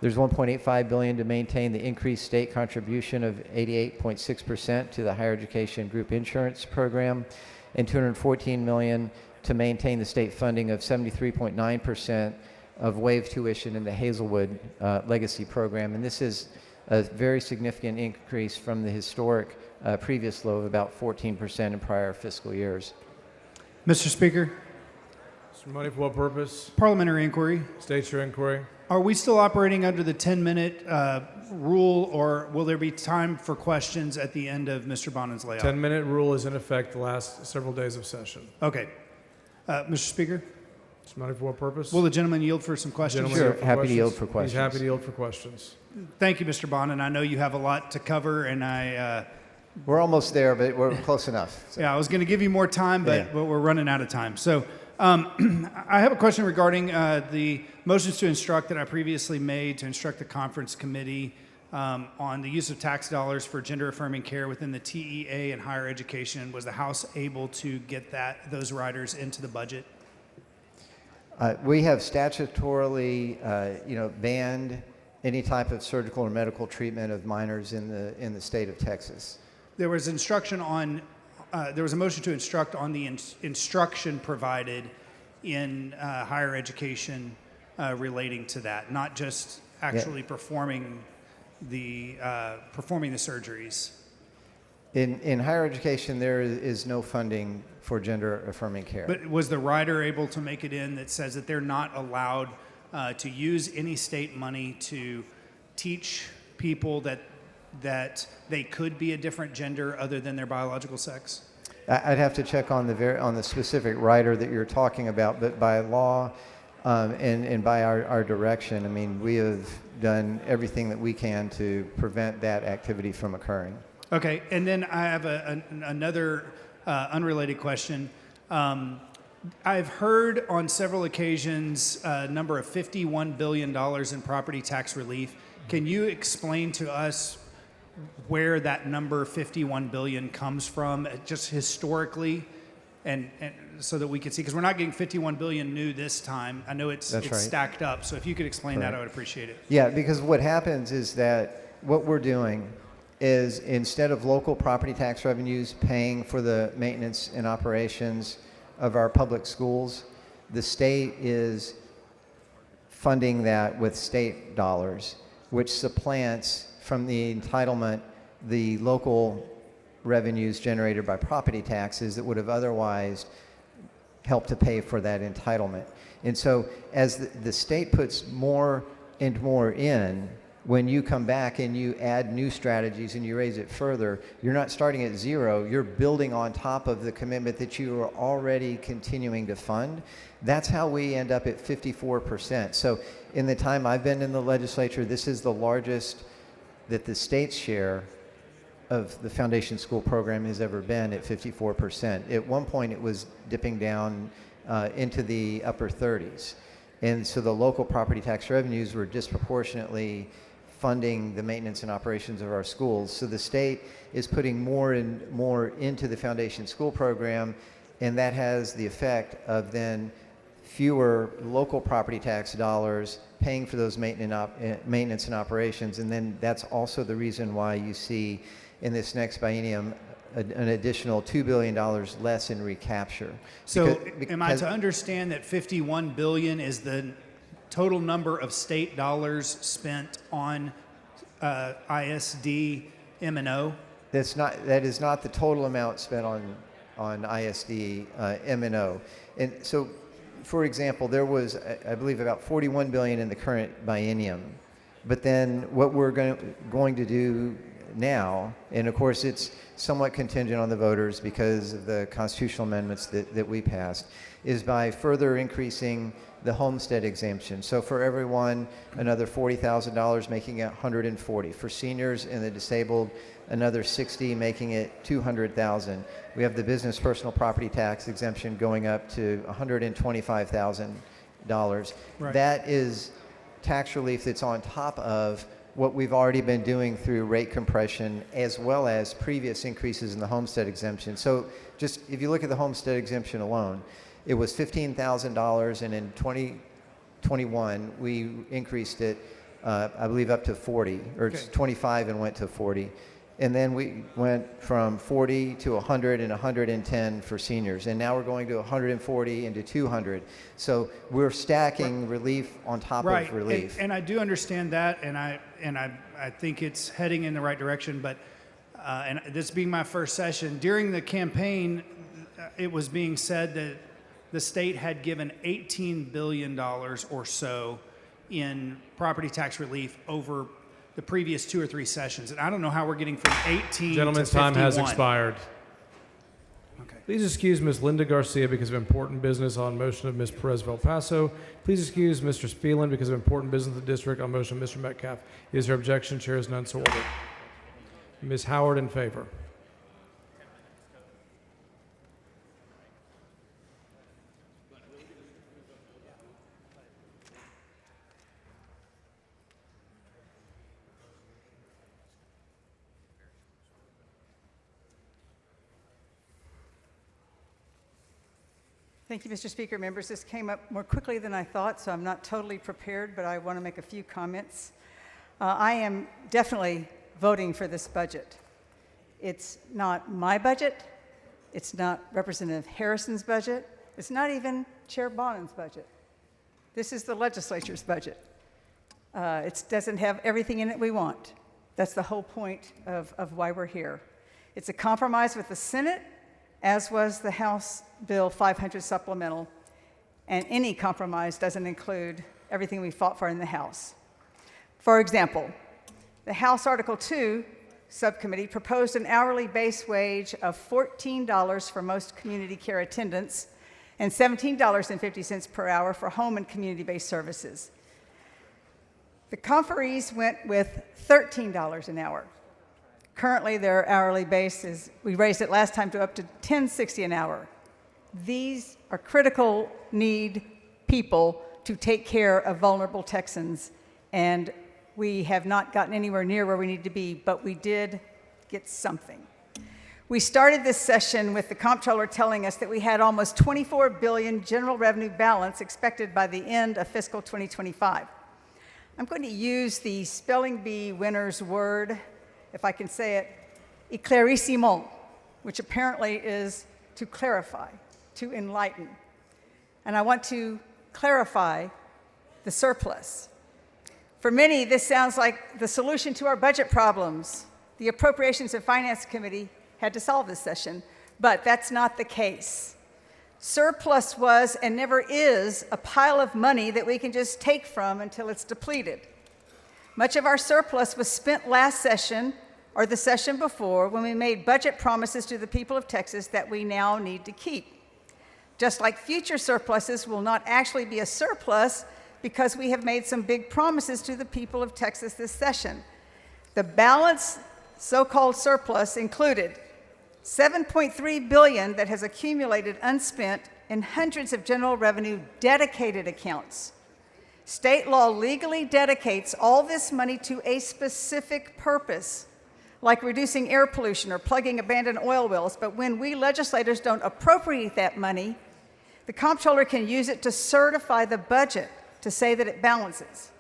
There's $1.85 billion to maintain the increased state contribution of 88.6% to the higher education group insurance program, and $214 million to maintain the state funding of 73.9% of waived tuition in the Hazelwood Legacy program. And this is a very significant increase from the historic previous low of about 14% in prior fiscal years. Mr. Speaker, Mr. Money, for what purpose? parliamentary inquiry. State your inquiry. Are we still operating under the 10-minute rule, or will there be time for questions at the end of Mr. Bonin's layout? 10-minute rule is in effect the last several days of session. Okay. Mr. Speaker, Mr. Money, for what purpose? will the gentleman yield for some questions? Gentleman Sure, yield for happy to questions? yield for questions. He's happy to yield for questions. Thank you, Mr. Bonin. I know you have a lot to cover, and We're almost there, but we're close enough. So. I was going to give you more time, but, Yeah. but we're running out of time. So I have a question regarding the motions to instruct that I previously made to instruct the conference committee on the use of tax dollars for gender-affirming care within the TEA and higher education. Was the House able to get those riders into the budget? We have statutorily, banned any type of surgical or medical treatment of minors in the state of Texas. There was instruction on. There was a motion to instruct on the instruction provided in higher education relating to that, not just actually performing the surgeries. In higher education, there is no funding for gender-affirming care. But was the rider able to make it in that says that they're not allowed to use any state money to teach people that they could be a different gender other than their biological sex? I'd have to check on the specific rider that you're talking about, but by law and by our direction, I mean, we have done everything that we can to prevent that activity from occurring. Okay, and then I have another unrelated question. I've heard on several occasions a number of $51 billion in property tax relief. Can you explain to us where that number 51 billion comes from, just historically, and so that we can see, because we're not getting 51 billion new this time. I know it's right. stacked up, so if you could explain that, Correct. I would appreciate it. Yeah, because what happens is that what we're doing is instead of local property tax revenues paying for the maintenance and operations of our public schools, the state is funding that with state dollars, which supplants from the entitlement the local revenues generated by property taxes that would have otherwise helped to pay for that entitlement. And so as the state puts more and more in, when you come back and you add new strategies and you raise it further, you're not starting at zero, you're building on top of the commitment that you are already continuing to fund. That's how we end up at 54%. So in the time I've been in the legislature, this is the largest that the state's share of the foundation school program has ever been, at 54%. At one point it was dipping down into the upper 30s. And so the local property tax revenues were disproportionately funding the maintenance and operations of our schools. So the state is putting more and more into the foundation school program, and that has the effect of then fewer local property tax dollars paying for those maintenance and operations. And then that's also the reason why you see in this next biennium an additional $2 billion less in recapture. So am I to understand that 51 billion is the total number of state dollars spent on ISD M&O? That is not the total amount spent on ISD M&O. And so, for example, there was, I believe, about 41 billion in the current biennium. But then what we're going to do now, and of course it's somewhat contingent on the voters because of the constitutional amendments that we passed, is by further increasing the homestead exemption. So for everyone, another $40,000, making it $140,000. For seniors and the disabled, another $60,000, making it $200,000. We have the business personal property tax exemption going up to $125,000. Right. That is tax relief that's on top of what we've already been doing through rate compression, as well as previous increases in the homestead exemption. So just if you look at the homestead exemption alone, it was $15,000, and in 2021 we increased it, I believe, up to 40, or it's 25 and went to 40. And then we went from 40 to 100 and 110 for seniors. And now we're going to 140 and to 200. So we're stacking relief on top of relief. And I do understand that, and I think it's heading in the right direction. But and this being my first session, during the campaign, it was being said that the state had given $18 billion or so in property tax relief over the previous 2 or 3 sessions. And I don't know how we're getting from 18 Gentleman's to 51. time has expired. Okay. Please excuse Ms. Linda Garcia because of important business on motion of Ms. Perez of El Paso. Please excuse Mr. Sphelan because of important business of the district on motion of Mr. Metcalf. Is there objection? Chair is none, so ordered. Ms. Howard, in favor. Thank you, Mr. Speaker. Members, this came up more quickly than I thought, so I'm not totally prepared, but I want to make a few comments. I am definitely voting for this budget. It's not my budget. It's not Representative Harrison's budget. It's not even Chair Bonin's budget. This is the legislature's budget. It doesn't have everything in it we want. That's the whole point of why we're here. It's a compromise with the Senate, as was the House Bill 500 supplemental, and any compromise doesn't include everything we fought for in the House. For example, the House Article 2 subcommittee proposed an hourly base wage of $14 for most community care attendants and $17.50 per hour for home and community-based services. The conferees went with $13 an hour. Currently, their hourly base is, we raised it last time to up to $10.60 an hour. These are critical need people to take care of vulnerable Texans, and we have not gotten anywhere near where we need to be, but we did get something. We started this session with the comptroller telling us that we had almost $24 billion general revenue balance expected by the end of fiscal 2025. I'm going to use the spelling bee winner's word if I can say it, éclaircissement, which apparently is to clarify, to enlighten. And I want to clarify the surplus. For many, this sounds like the solution to our budget problems. The Appropriations and Finance Committee had to solve this session, but that's not the case. Surplus was and never is a pile of money that we can just take from until it's depleted. Much of our surplus was spent last session or the session before when we made budget promises to the people of Texas that we now need to keep. Just like future surpluses will not actually be a surplus because we have made some big promises to the people of Texas this session. The balanced so-called surplus included $7.3 billion that has accumulated unspent in hundreds of general revenue dedicated accounts. State law legally dedicates all this money to a specific purpose, like reducing air pollution or plugging abandoned oil wells, but when we legislators don't appropriate that money, the comptroller can use it to certify the budget to say that it balances.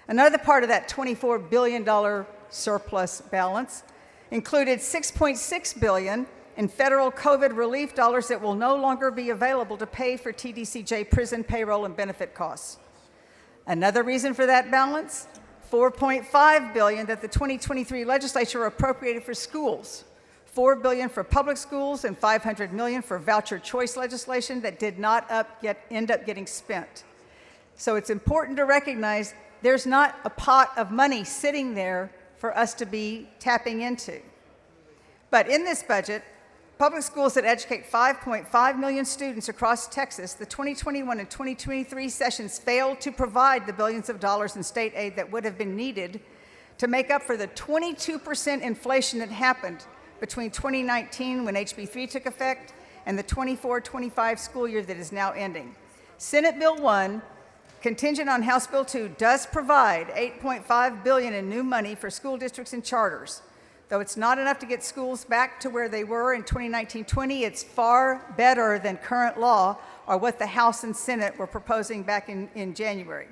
Another part of that $24 billion surplus balance included $6.6 billion in federal COVID relief dollars that will no longer be available to pay for TDCJ prison payroll and benefit costs. Another reason for that balance, $4.5 billion that the 2023 legislature appropriated for schools, $4 billion for public schools and $500 million for voucher choice legislation that did not end up getting spent. So it's important to recognize there's not a pot of money sitting there for us to be tapping into. But in this budget, public schools that educate 5.5 million students across Texas, the 2021 and 2023 sessions failed to provide the billions of dollars in state aid that would have been needed to make up for the 22% inflation that happened between 2019, when HB 3 took effect, and the 24-25 school year that is now ending. Senate Bill 1, contingent on House Bill 2, does provide $8.5 billion in new money for school districts and charters. Though it's not enough to get schools back to where they were in 2019-20, it's far better than current law or what the House and Senate were proposing back in January.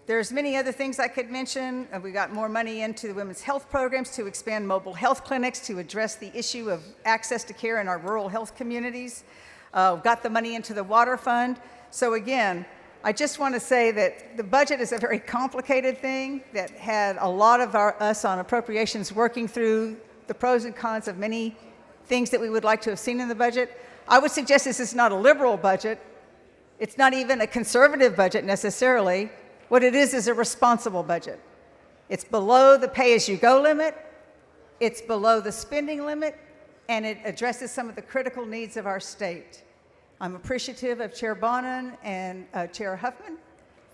There's many other things I could mention. We got more money into the women's health programs to expand mobile health clinics to address the issue of access to care in our rural health communities. Got the money into the water fund. So again, I just want to say that the budget is a very complicated thing that had a lot of us on appropriations working through the pros and cons of many things that we would like to have seen in the budget. I would suggest this is not a liberal budget. It's not even a conservative budget necessarily. What it is a responsible budget. It's below the pay-as-you-go limit, it's below the spending limit, and it addresses some of the critical needs of our state. I'm appreciative of Chair Bonin and Chair Huffman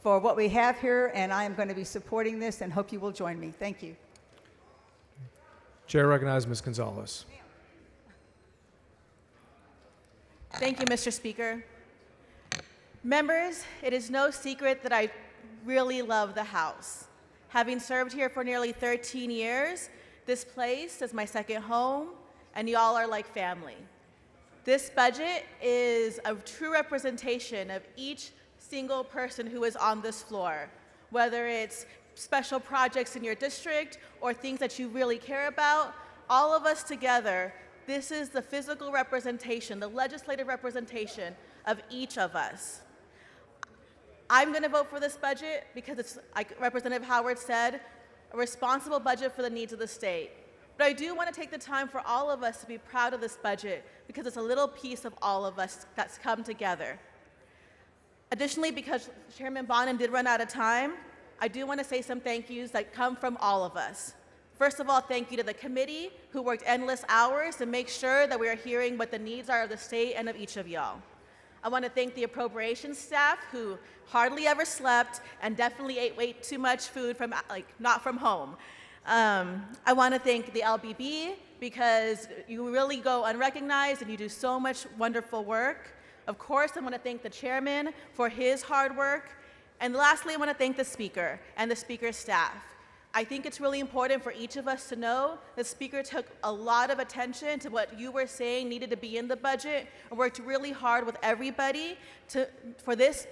for what we have here, and I am going to be supporting this and hope you will join me. Thank you. Chair recognizes Ms. Gonzalez. Thank you, Mr. Speaker. Members, it is no secret that I really love the House. Having served here for nearly 13 years, this place is my second home, and y'all are like family. This budget is a true representation of each single person who is on this floor, whether it's special projects in your district or things that you really care about. All of us together, this is the physical representation, the legislative representation of each of us. I'm going to vote for this budget because it's, like Representative Howard said, a responsible budget for the needs of the state. But I do want to take the time for all of us to be proud of this budget because it's a little piece of all of us that's come together. Additionally, because Chairman Bonin did run out of time, I do want to say some thank yous that come from all of us. First of all, thank you to the committee who worked endless hours to make sure that we are hearing what the needs are of the state and of each of y'all. I want to thank the appropriations staff who hardly ever slept and definitely ate way too much food from, not from home. I want to thank the LBB because you really go unrecognized and you do so much wonderful work. Of course, I want to thank the chairman for his hard work. And lastly, I want to thank the speaker and the speaker's staff. I think it's really important for each of us to know the speaker took a lot of attention to what you were saying needed to be in the budget and worked really hard with everybody for this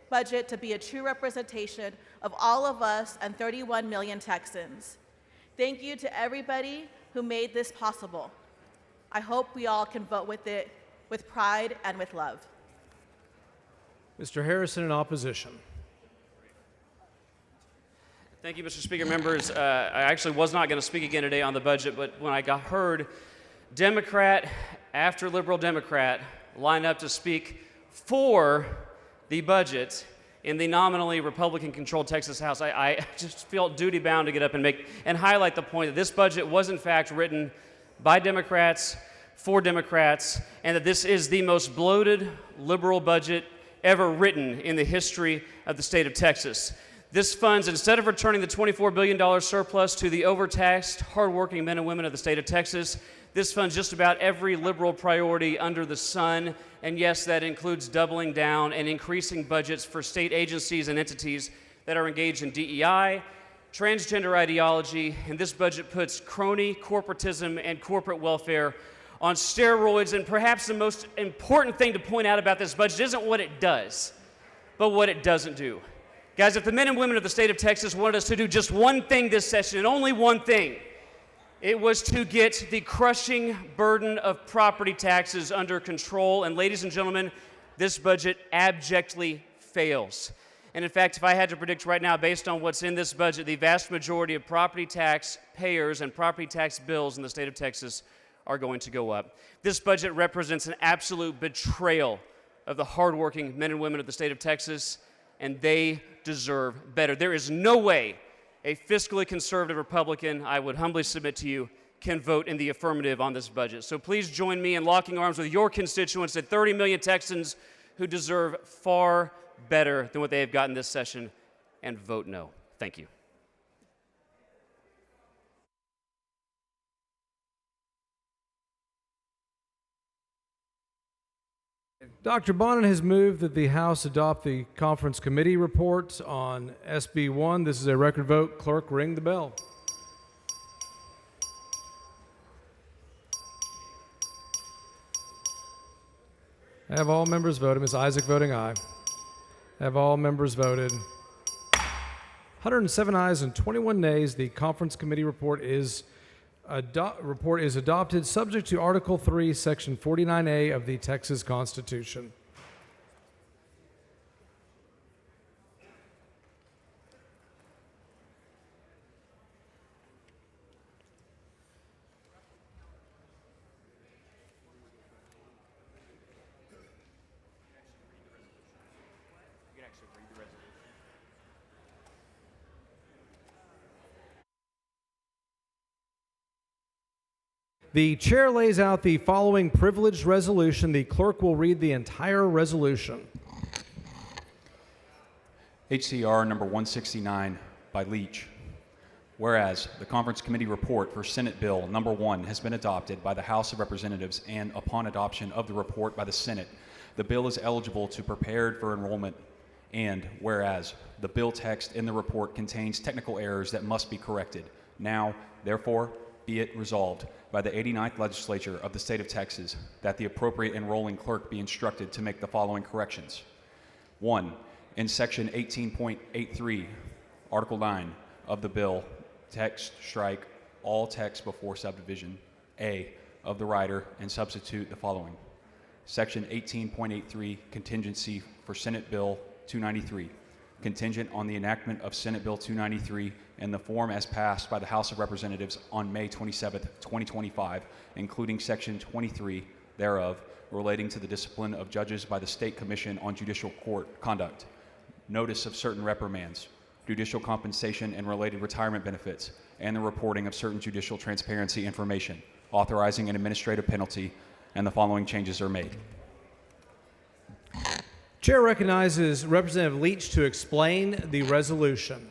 budget to be a true representation of all of us and 31 million Texans. Thank you to everybody who made this possible. I hope we all can vote with it with pride and with love. Mr. Harrison in opposition. Thank you, Mr. Speaker. Members, I actually was not going to speak again today on the budget, but when I heard Democrat after liberal Democrat line up to speak for the budget in the nominally Republican-controlled Texas House, I just felt duty-bound to get up and highlight the point that this budget was in fact written by Democrats for Democrats, and that this is the most bloated liberal budget ever written in the history of the state of Texas. This funds, instead of returning the $24 billion surplus to the overtaxed, hardworking men and women of the state of Texas, this funds just about every liberal priority under the sun. And yes, that includes doubling down and increasing budgets for state agencies and entities that are engaged in DEI, transgender ideology, and this budget puts crony, corporatism, and corporate welfare on steroids. And perhaps the most important thing to point out about this budget isn't what it does, but what it doesn't do. Guys, if the men and women of the state of Texas wanted us to do just one thing this session, and only one thing, it was to get the crushing burden of property taxes under control. And ladies and gentlemen, this budget abjectly fails. And in fact, if I had to predict right now, based on what's in this budget, the vast majority of property tax payers and property tax bills in the state of Texas are going to go up. This budget represents an absolute betrayal of the hardworking men and women of the state of Texas, and they deserve better. There is no way a fiscally conservative Republican, I would humbly submit to you, can vote in the affirmative on this budget. So please join me in locking arms with your constituents at 30 million Texans who deserve far better than what they have gotten this session, and vote no. Thank you. Dr. Bonin has moved that the House adopt the conference committee report on SB 1. This is a record vote. Clerk, ring the bell. Have all members voted? Ms. Isaac voting aye. Have all members voted? 107 ayes and 21 nays. The conference committee report is adopted, subject to Article 3, Section 49A of the Texas Constitution. The chair lays out the following privileged resolution. The clerk will read the entire resolution. HCR number 169 by Leach. Whereas the conference committee report for Senate Bill number 1 has been adopted by the House of Representatives, and upon adoption of the report by the Senate, the bill is eligible to prepared for enrollment. And whereas the bill text in the report contains technical errors that must be corrected. Now, therefore, be it resolved by the 89th Legislature of the State of Texas that the appropriate enrolling clerk be instructed to make the following corrections. 1. In Section 18.83, Article 9 of the bill, text strike all text before subdivision A of the rider and substitute the following. Section 18.83, contingency for Senate Bill 293. Contingent on the enactment of Senate Bill 293 in the form as passed by the House of Representatives on May 27, 2025, including Section 23 thereof, relating to the discipline of judges by the State Commission on Judicial Court Conduct, notice of certain reprimands, judicial compensation and related retirement benefits, and the reporting of certain judicial transparency information, authorizing an administrative penalty, and the following changes are made. Chair recognizes Representative Leach to explain the resolution.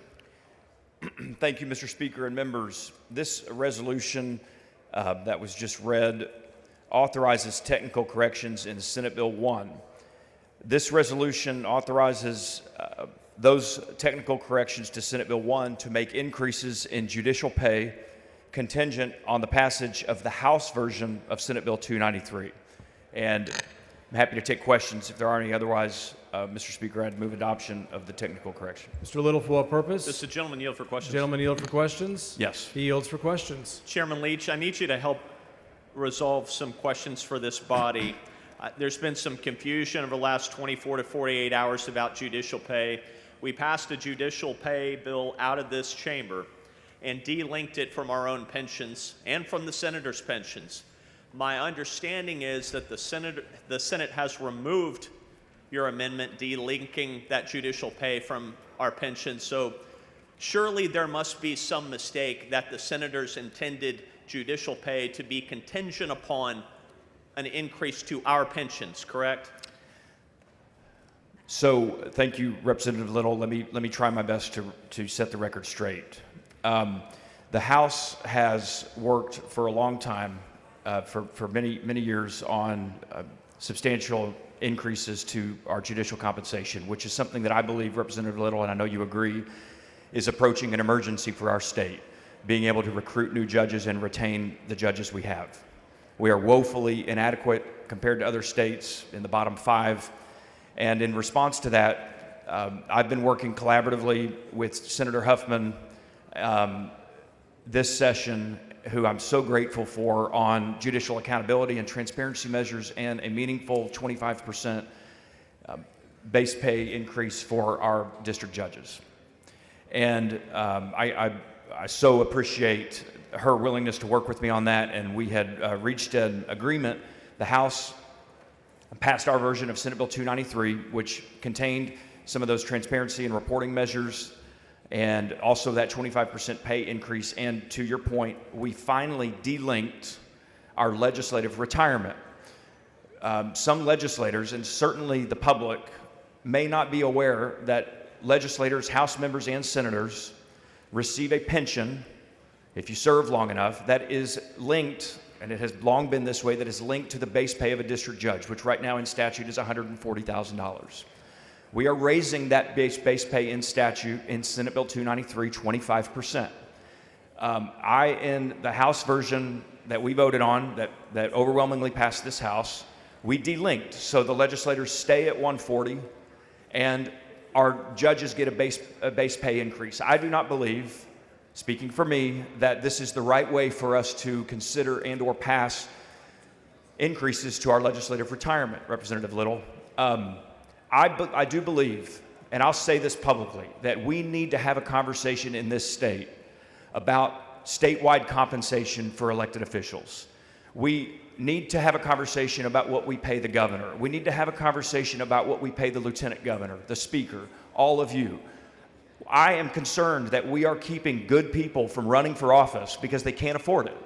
Thank you, Mr. Speaker and members. This resolution that was just read authorizes technical corrections in Senate Bill 1. This resolution authorizes those technical corrections to Senate Bill 1 to make increases in judicial pay contingent on the passage of the House version of Senate Bill 293. And I'm happy to take questions if there are any. Otherwise, Mr. Speaker, I'd move adoption of the technical correction. Mr. Little, for what purpose? Does the gentleman yield for questions? Gentleman yield for questions? Yes. He yields for questions. Chairman Leach, I need you to help resolve some questions for this body. There's been some confusion over the last 24 to 48 hours about judicial pay. We passed a judicial pay bill out of this chamber and delinked it from our own pensions and from the senators' pensions. My understanding is that the Senate has removed your amendment delinking that judicial pay from our pensions. So surely there must be some mistake that the senators intended judicial pay to be contingent upon an increase to our pensions, correct? So thank you, Representative Little. Let me try my best to set the record straight. The House has worked for a long time, for many years, on substantial increases to our judicial compensation, which is something that I believe, Representative Little, and I know you agree, is approaching an emergency for our state, being able to recruit new judges and retain the judges we have. We are woefully inadequate compared to other states in the bottom 5. And in response to that, I've been working collaboratively with Senator Huffman this session, who I'm so grateful for, on judicial accountability and transparency measures and a meaningful 25% base pay increase for our district judges. And I so appreciate her willingness to work with me on that, and we had reached an agreement. The House passed our version of Senate Bill 293, which contained some of those transparency and reporting measures, and also that 25% pay increase. And to your point, we finally delinked our legislative retirement. Some legislators, and certainly the public, may not be aware that legislators, House members, and senators receive a pension, if you serve long enough, that is linked, and it has long been this way, that is linked to the base pay of a district judge, which right now in statute is $140,000. We are raising that base pay in statute in Senate Bill 293, 25%. In the House version that we voted on, that overwhelmingly passed this House, we delinked, so the legislators stay at 140, and our judges get a base pay increase. I do not believe, speaking for me, that this is the right way for us to consider and or pass increases to our legislative retirement, Representative Little. I do believe, and I'll say this publicly, that we need to have a conversation in this state about statewide compensation for elected officials. We need to have a conversation about what we pay the governor. We need to have a conversation about what we pay the lieutenant governor, the speaker, all of you. I am concerned that we are keeping good people from running for office because they can't afford it.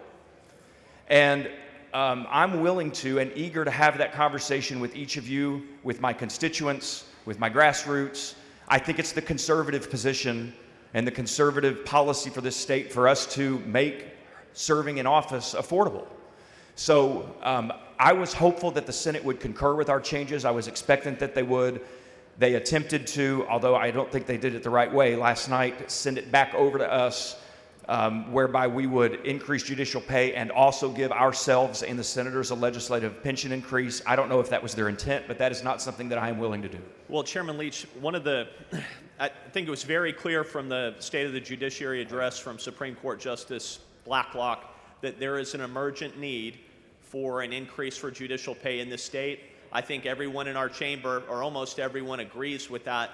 And I'm willing to and eager to have that conversation with each of you, with my constituents, with my grassroots. I think it's the conservative position and the conservative policy for this state for us to make serving in office affordable. So I was hopeful that the Senate would concur with our changes. I was expectant that they would. They attempted to, although I don't think they did it the right way last night, send it back over to us, whereby we would increase judicial pay and also give ourselves and the senators a legislative pension increase. I don't know if that was their intent, but that is not something that I am willing to do. Well, Chairman Leach, I think it was very clear from the State of the Judiciary address from Supreme Court Justice Blacklock that there is an emergent need for an increase for judicial pay in this state. I think everyone in our chamber, or almost everyone, agrees with that.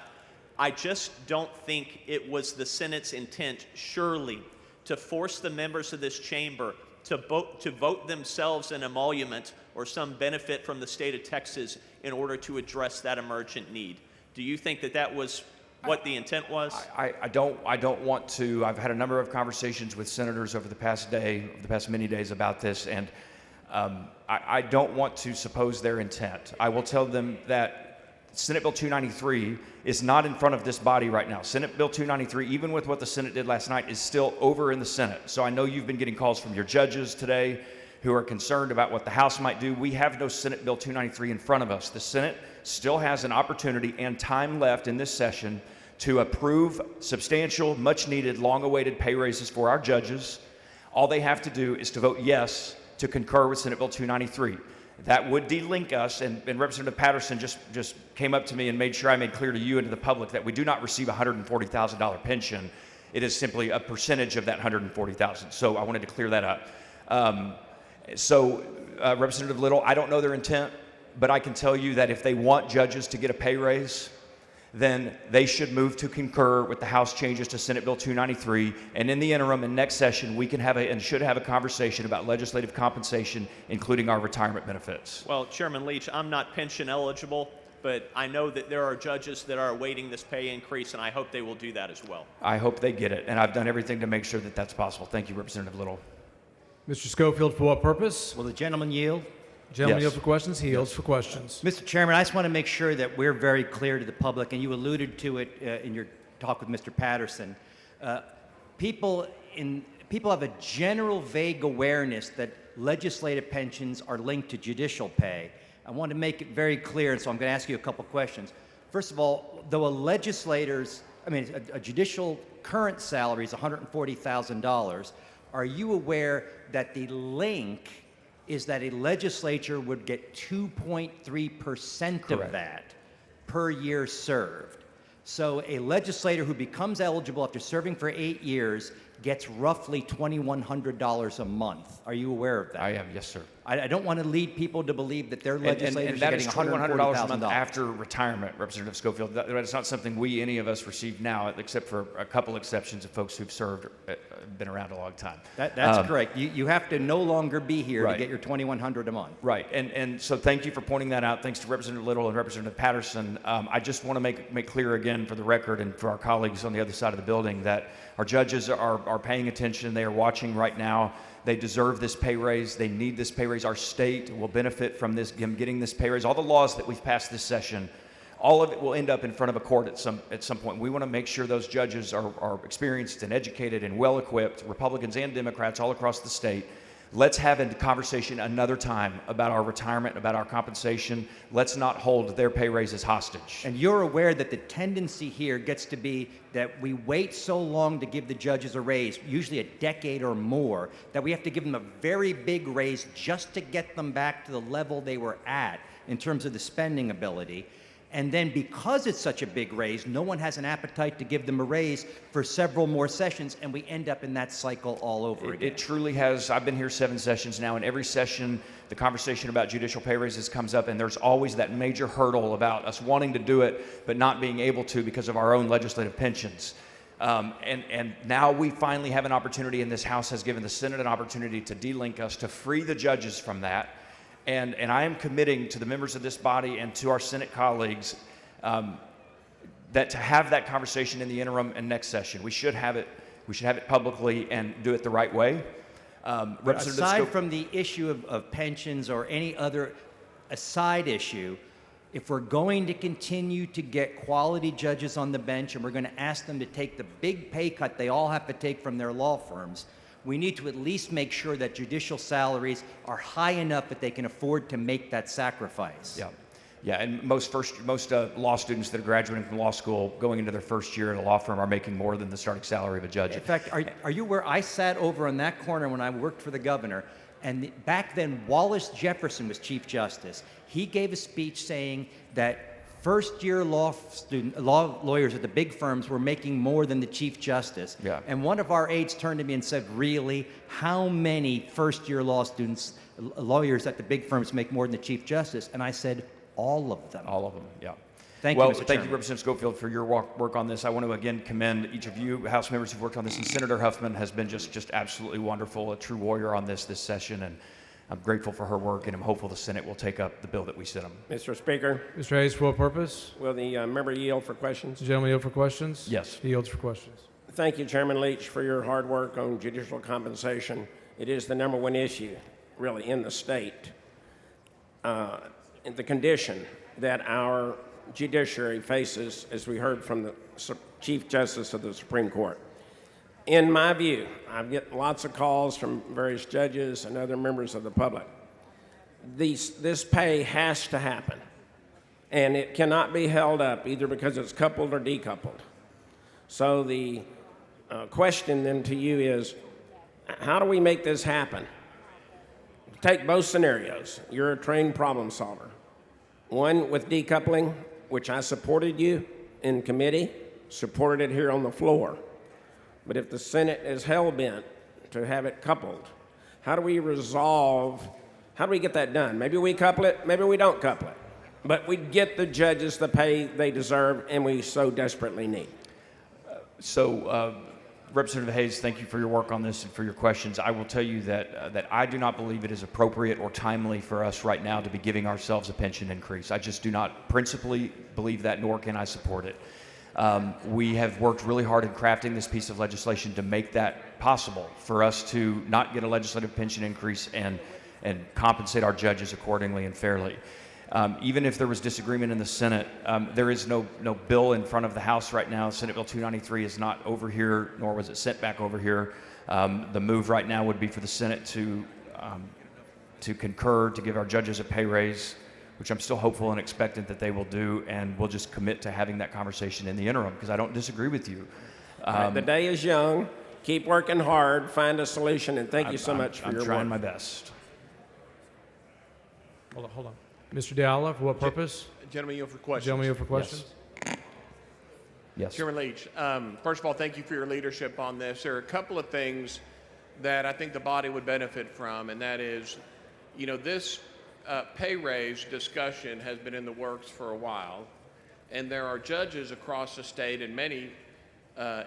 I just don't think it was the Senate's intent, surely, to force the members of this chamber to vote themselves an emolument or some benefit from the state of Texas in order to address that emergent need. Do you think that that was what the intent was? I don't want to. I've had a number of conversations with senators over the past many days about this, and I don't want to suppose their intent. I will tell them that Senate Bill 293 is not in front of this body right now. Senate Bill 293, even with what the Senate did last night, is still over in the Senate. So I know you've been getting calls from your judges today who are concerned about what the House might do. We have no Senate Bill 293 in front of us. The Senate still has an opportunity and time left in this session to approve substantial, much-needed, long-awaited pay raises for our judges. All they have to do is to vote yes to concur with Senate Bill 293. That would delink us, and Representative Patterson just came up to me and made sure I made clear to you and to the public that we do not receive a $140,000 pension. It is simply a percentage of that $140,000. So I wanted to clear that up. Representative Little, I don't know their intent, but I can tell you that if they want judges to get a pay raise, then they should move to concur with the House changes to Senate Bill 293. And in the interim, in next session, we can have and should have a conversation about legislative compensation, including our retirement benefits. Well, Chairman Leach, I'm not pension eligible, but I know that there are judges that are awaiting this pay increase, and I hope they will do that as well. I hope they get it, and I've done everything to make sure that that's possible. Thank you, Representative Little. Mr. Schofield, for what purpose? Will the gentleman yield? Gentleman Yes. yield for questions. He yields for questions. Mr. Chairman, I just want to make sure that we're very clear to the public, and you alluded to it in your talk with Mr. Patterson. People have a general vague awareness that legislative pensions are linked to judicial pay. I want to make it very clear, and so I'm going to ask you a couple questions. First of all, though a judicial current salary is $140,000, are you aware that the link is that a legislature would get 2.3% of that per year served? So a legislator who becomes eligible after serving for 8 years gets roughly $2,100 a month. Are you aware of that? I am, yes, sir. I don't want to lead people to believe that their legislators and that are is getting $2,100 a month $140,000 after retirement, Representative Schofield. That's not something any of us receive now, except for a couple exceptions of folks who've served, been around a long time. That's correct. You have to no longer be here Right. to get your $2,100 a month. Right, and so thank you for pointing that out. Thanks to Representative Little and Representative Patterson. I just want to make clear again for the record and for our colleagues on the other side of the building that our judges are paying attention. They are watching right now. They deserve this pay raise. They need this pay raise. Our state will benefit from getting this pay raise. All the laws that we've passed this session, all of it will end up in front of a court at some point. We want to make sure those judges are experienced and educated and well-equipped, Republicans and Democrats all across the state. Let's have a conversation another time about our retirement, about our compensation. Let's not hold their pay raises hostage. And you're aware that the tendency here gets to be that we wait so long to give the judges a raise, usually a decade or more, that we have to give them a very big raise just to get them back to the level they were at in terms of the spending ability. And then because it's such a big raise, no one has an appetite to give them a raise for several more sessions, and we end up in that cycle all over again. It truly has. I've been here 7 sessions now, and every session the conversation about judicial pay raises comes up, and there's always that major hurdle about us wanting to do it but not being able to because of our own legislative pensions. And now we finally have an opportunity, and this House has given the Senate an opportunity to delink us, to free the judges from that. And I am committing to the members of this body and to our Senate colleagues that to have that conversation in the interim and next session. We should have it publicly and do it the right way. Aside from the issue of pensions or any other side issue, if we're going to continue to get quality judges on the bench and we're going to ask them to take the big pay cut they all have to take from their law firms, we need to at least make sure that judicial salaries are high enough that they can afford to make that sacrifice. Yeah, and most law students that are graduating from law school going into their first year at a law firm are making more than the starting salary of a judge. In fact, are you aware, I sat over on that corner when I worked for the governor, and back then Wallace Jefferson was Chief Justice. He gave a speech saying that first-year lawyers at the big firms were making more than the Chief Justice. Yeah. And one of our aides turned to me and said, really, how many first-year lawyers at the big firms make more than the Chief Justice? And I said, all of them. All of them, yeah. Thank you, Mr. Thank Chairman. you, Representative Schofield, for your work on this. I want to again commend each of you House members who've worked on this, and Senator Huffman has been just absolutely wonderful, a true warrior on this session, and I'm grateful for her work, and I'm hopeful the Senate will take up the bill that we sent them. Mr. Speaker. Mr. Hayes, for what purpose? Will the member yield for questions? The gentleman yield for questions? Yes. He yields for questions. Thank you, Chairman Leach, for your hard work on judicial compensation. It is the #1 issue, really, in the state. The condition that our judiciary faces, as we heard from the Chief Justice of the Supreme Court. In my view, I've get lots of calls from various judges and other members of the public. This pay has to happen, and it cannot be held up either because it's coupled or decoupled. So the question then to you is, how do we make this happen? take both scenarios. You're a trained problem solver. One with decoupling, which I supported you in committee, supported it here on the floor. But if the Senate is hell-bent to have it coupled, how do we get that done? Maybe we couple it, maybe we don't couple it. But we get the judges the pay they deserve and we so desperately need. Representative Hayes, thank you for your work on this and for your questions. I will tell you that I do not believe it is appropriate or timely for us right now to be giving ourselves a pension increase. I just do not principally believe that, nor can I support it. We have worked really hard in crafting this piece of legislation to make that possible for us to not get a legislative pension increase and compensate our judges accordingly and fairly. Even if there was disagreement in the Senate, there is no bill in front of the House right now. Senate Bill 293 is not over here, nor was it sent back over here. The move right now would be for the Senate to concur, to give our judges a pay raise, which I'm still hopeful and expectant that they will do, and we'll just commit to having that conversation in the interim, because I don't disagree with you. The day is young. Keep working hard. Find a solution, and thank you so much for your work. I'm trying my best. Hold on. Mr. Diallo, for what purpose? Gentleman, yield for questions. Gentleman, yield for questions. Yes. Chairman Leach, first of all, thank you for your leadership on this. There are a couple of things that I think the body would benefit from, and that is, this pay raise discussion has been in the works for a while, and there are judges across the state and many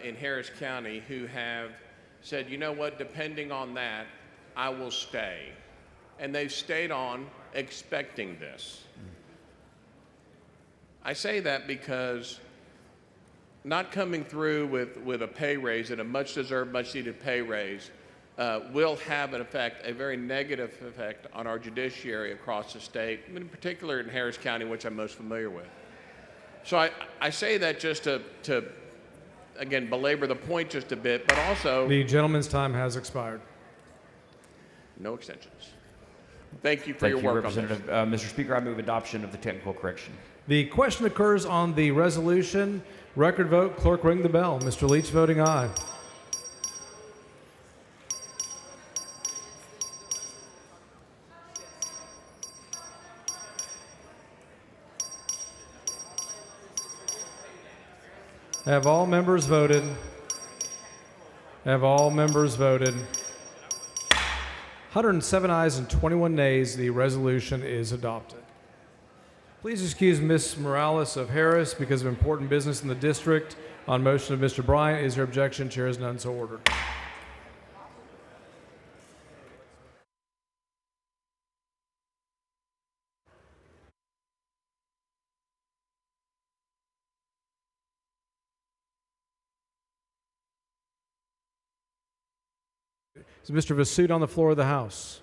in Harris County who have said, you know what, depending on that, I will stay. And they've stayed on expecting this. I say that because not coming through with a pay raise and a much-deserved, much-needed pay raise will have an effect, a very negative effect on our judiciary across the state, in particular in Harris County, which I'm most familiar with. So I say that just to again, belabor the point just a bit, but also... The gentleman's time has expired. No extensions. Thank you for your work on this. Representative. Mr. Speaker, I move adoption of the technical correction. The question occurs on the resolution. Record vote. Clerk, ring the bell. Mr. Leach voting aye. Have all members voted? Have all members voted? 107 ayes and 21 nays. The resolution is adopted. Please excuse Ms. Morales of Harris because of important business in the district. On motion of Mr. Bryant, is there objection? Chair is none, so ordered. Is Mr. Vasut on the floor of the House?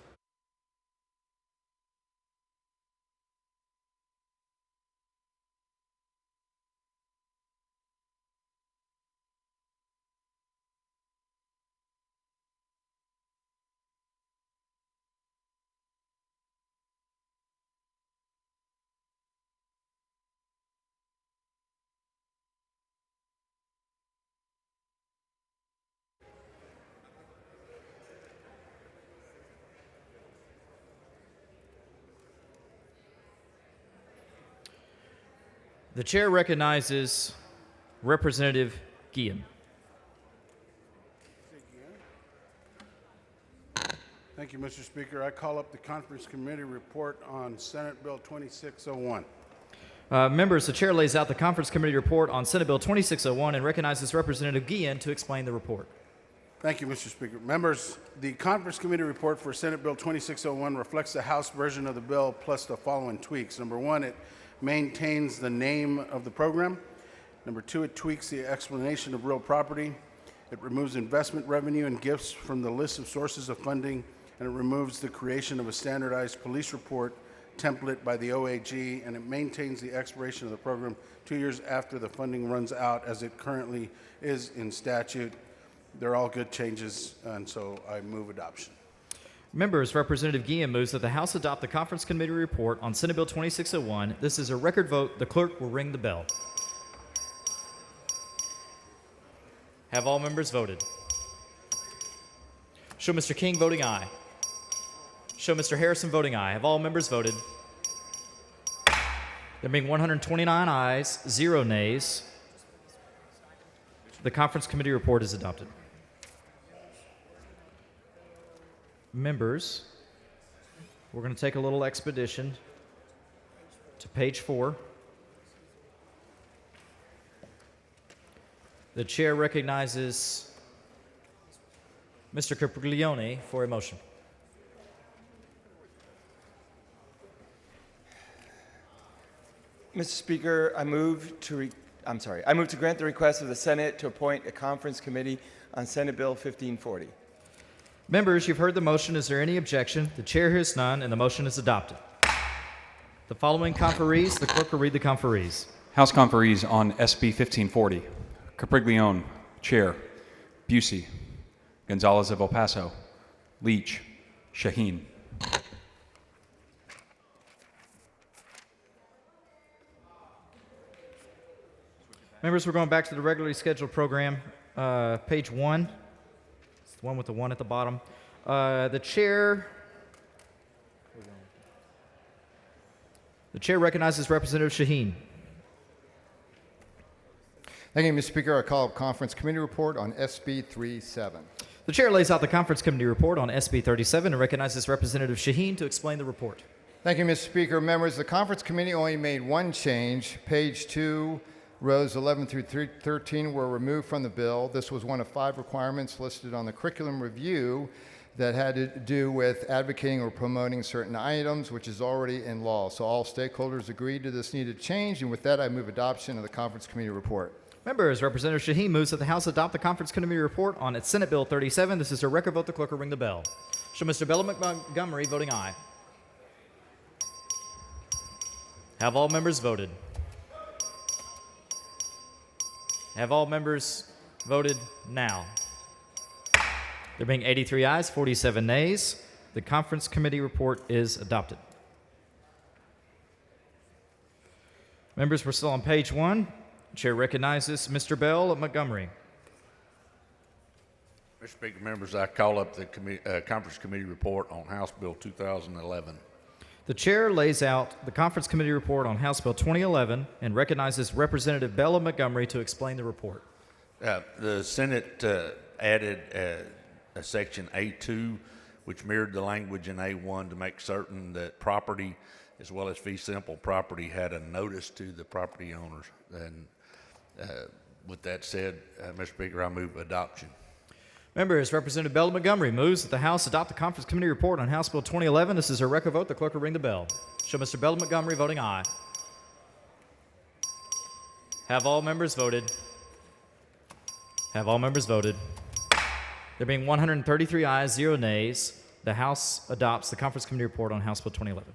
The chair recognizes Representative Guillen. Thank you, Mr. Speaker. I call up the Conference Committee report on Senate Bill 2601. Members, the chair lays out the Conference Committee report on Senate Bill 2601 and recognizes Representative Guillen to explain the report. Thank you, Mr. Speaker. Members, the Conference Committee report for Senate Bill 2601 reflects the House version of the bill plus the following tweaks. Number one, it maintains the name of the program. Number two, it tweaks the explanation of real property. It removes investment revenue and gifts from the list of sources of funding, and it removes the creation of a standardized police report template by the OAG, and it maintains the expiration of the program 2 years after the funding runs out, as it currently is in statute. They're all good changes, and so I move adoption. Members, Representative Guillen moves that the House adopt the Conference Committee report on Senate Bill 2601. This is a record vote. The clerk will ring the bell. Have all members voted? Show Mr. King voting aye. Show Mr. Harrison voting aye. Have all members voted? There being 129 ayes, 0 nays, the conference committee report is adopted. Members, we're going to take a little expedition to page 4. The chair recognizes Mr. Capriglione for a motion. Mr. Speaker, I move to grant the request of the Senate to appoint a conference committee on Senate Bill 1540. Members, you've heard the motion. Is there any objection? The chair hears none, and the motion is adopted. The following conferees, the clerk will read the conferees. House conferees on SB 1540. Capriglione, Chair. Busey. Gonzalez of El Paso. Leach. Shaheen. Members, we're going back to the regularly scheduled program. Page 1. It's the one with the 1 at the bottom. The chair recognizes Representative Shaheen. Thank you, Mr. Speaker. I call up Conference Committee Report on SB 37. The chair lays out the conference committee report on SB 37 and recognizes Representative Shaheen to explain the report. Thank you, Mr. Speaker. Members, the conference committee only made one change. Page 2, rows 11 through 13 were removed from the bill. This was one of 5 requirements listed on the curriculum review that had to do with advocating or promoting certain items, which is already in law. So all stakeholders agreed to this needed change, and with that, I move adoption of the conference committee report. Members, Representative Shaheen moves that the House adopt the conference committee report on its Senate Bill 37. This is a record vote. The clerk will ring the bell. Show Mr. Bella Montgomery voting aye. Have all members voted? Have all members voted now? There being 83 ayes, 47 nays, the conference committee report is adopted. Members, we're still on page 1. Chair recognizes Mr. Bell of Montgomery. Mr. Speaker, members, I call up the conference committee report on House Bill 2011. The chair lays out the conference committee report on House Bill 2011 and recognizes Representative Bell of Montgomery to explain the report. The Senate added a section A2, which mirrored the language in A1 to make certain that property, as well as fee simple property, had a notice to the property owners. And with that said, Mr. Speaker, I move adoption. Members, Representative Bell of Montgomery moves that the House adopt the conference committee report on House Bill 2011. This is a record vote. The clerk will ring the bell. Show Mr. Bell of Montgomery voting aye. Have all members voted? Have all members voted? There being 133 ayes, 0 nays, the House adopts the conference committee report on House Bill 2011.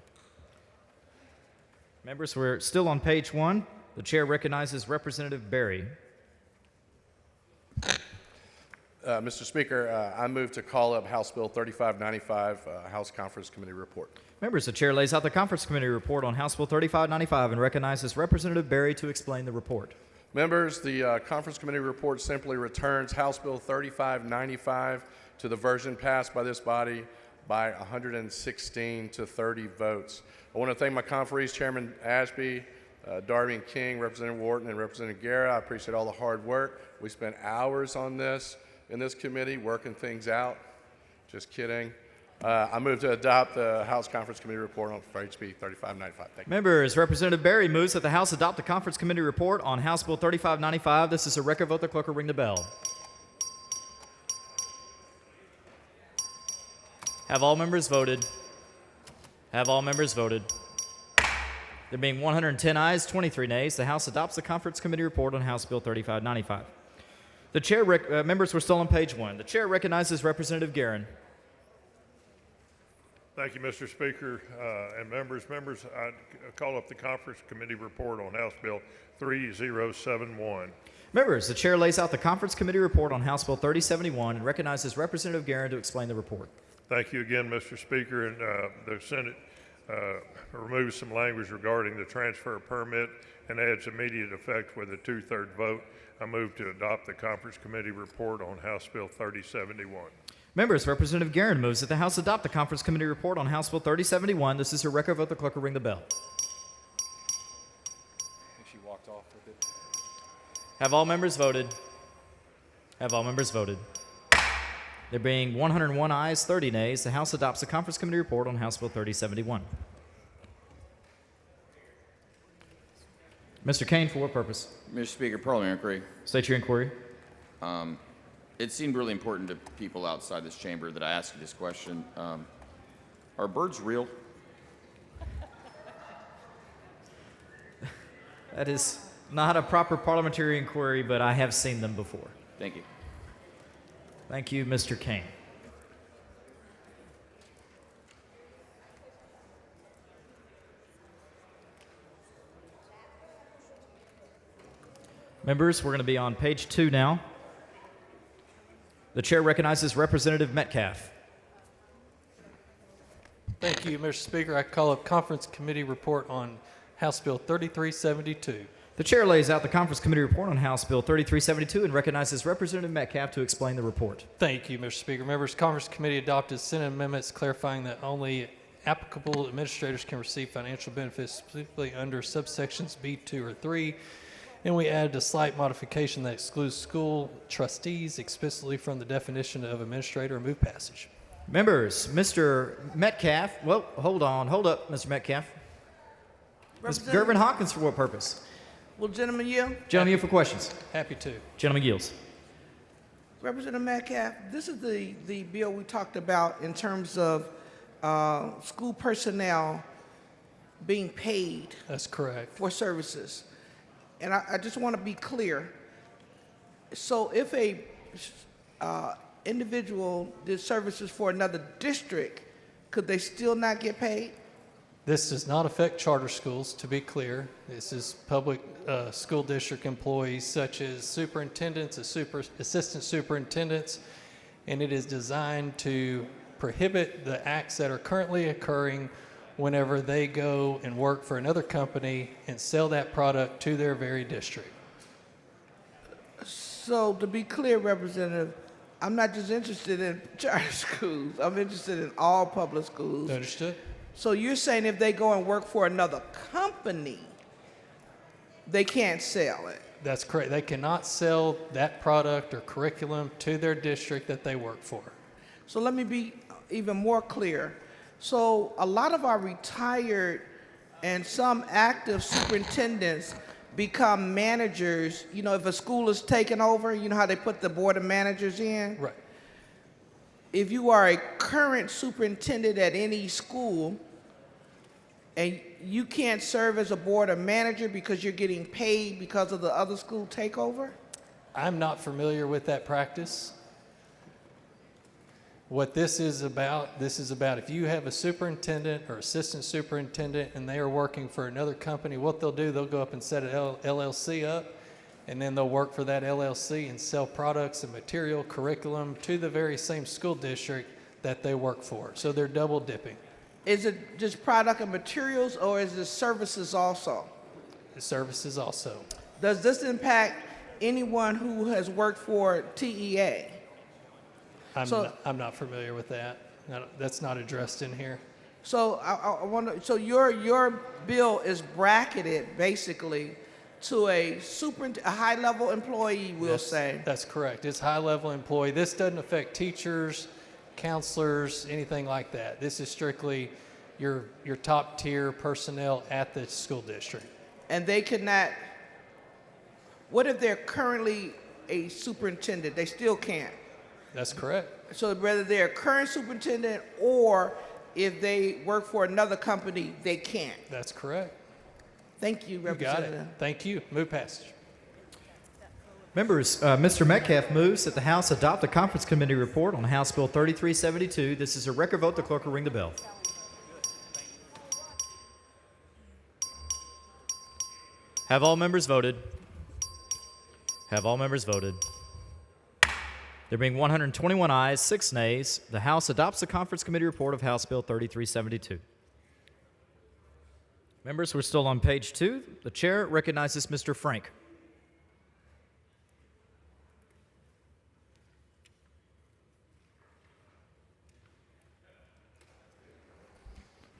Members, we're still on page 1. The chair recognizes Representative Berry. Mr. Speaker, I move to call up House Bill 3595, House Conference Committee report. Members, the chair lays out the conference committee report on House Bill 3595 and recognizes Representative Berry to explain the report. Members, the Conference Committee report simply returns House Bill 3595 to the version passed by this body by 116 to 30 votes. I want to thank my conferees, Chairman Ashby, Darby and King, Representative Wharton, and Representative Guerra. I appreciate all the hard work. We spent hours on this in this committee, working things out. Just kidding. I move to adopt the House Conference Committee report on HB 3595. Thank you. Members, Representative Berry moves that the House adopt the conference committee report on House Bill 3595. This is a record vote. The clerk will ring the bell. Have all members voted? Have all members voted? There being 110 ayes, 23 nays, the House adopts the conference committee report on House Bill 3595. The chair, members, we're still on page 1. The chair recognizes Representative Guerin. Thank you, Mr. Speaker and members. Members, I call up the conference committee report on House Bill 3071. Members, the chair lays out the conference committee report on House Bill 3071 and recognizes Representative Guerin to explain the report. Thank you again, Mr. Speaker. And the Senate removes some language regarding the transfer permit and adds immediate effect with a 2/3 vote. I move to adopt the conference committee report on House Bill 3071. Members, Representative Guerin moves that the House adopt the Conference Committee report on House Bill 3071. This is a record vote. The clerk will ring the bell. She walked off with it. Have all members voted? Have all members voted? There being 101 ayes, 30 nays, the House adopts the Conference Committee report on House Bill 3071. Mr. Kane, for what purpose? Mr. Speaker, parliamentary inquiry. State your inquiry. It seemed really important to people outside this chamber that I ask you this question. Are birds real? That is not a proper parliamentary inquiry, but I have seen them before. Thank you. Thank you, Mr. Kane. Members, we're going to be on page 2 now. The chair recognizes Representative Metcalf. Thank you, Mr. Speaker. I call up Conference Committee report on House Bill 3372. The chair lays out the Conference Committee report on House Bill 3372 and recognizes Representative Metcalf to explain the report. Thank you, Mr. Speaker. Members, Conference Committee adopted Senate amendments clarifying that only applicable administrators can receive financial benefits specifically under subsections B2 or 3. And we added a slight modification that excludes school trustees explicitly from the definition of administrator. Move passage. Members, Mr. Metcalf, well, hold up, Mr. Metcalf. Ms. Gervin Hawkins, for what purpose? Will gentleman yield? Gentleman yield for questions. Happy to. Gentleman yields. Representative Metcalf, this is the bill we talked about in terms of school personnel being paid. That's correct. For services. And I just want to be clear. So if a individual did services for another district, could they still not get paid? This does not affect charter schools, to be clear. This is public school district employees such as superintendents, assistant superintendents, and it is designed to prohibit the acts that are currently occurring whenever they go and work for another company and sell that product to their very district. So to be clear, Representative, I'm not just interested in charter schools. I'm interested in all public schools. Understood. So you're saying if they go and work for another company, they can't sell it? That's correct. They cannot sell that product or curriculum to their district that they work for. So let me be even more clear. So a lot of our retired and some active superintendents become managers. You know, if a school is taken over, you know how they put the board of managers in? Right. If you are a current superintendent at any school and you can't serve as a board of manager because you're getting paid because of the other school takeover? I'm not familiar with that practice. What this is about if you have a superintendent or assistant superintendent and they are working for another company, what they'll do, they'll go up and set an LLC up, and then they'll work for that LLC and sell products and material, curriculum to the very same school district that they work for. So they're double dipping. Is it just product and materials, or is it services also? The services also. Does this impact anyone who has worked for TEA? I'm not familiar with that. No, that's not addressed in here. So I wonder. So your bill is bracketed basically to a high-level employee, we'll say. That's correct. It's high-level employee. This doesn't affect teachers, counselors, anything like that. This is strictly your top-tier personnel at the school district. And they cannot. What if they're currently a superintendent? They still can't. That's correct. So whether they're a current superintendent or if they work for another company, they can't. That's correct. Thank you, Representative. You got it. Thank you. Move passage. Members, Mr. Metcalf moves that the House adopt the Conference Committee report on House Bill 3372. This is a record vote. The clerk will ring the bell. Have all members voted? Have all members voted? There being 121 ayes, 6 nays, the House adopts the Conference Committee report of House Bill 3372. Members, we're still on page 2. The chair recognizes Mr. Frank.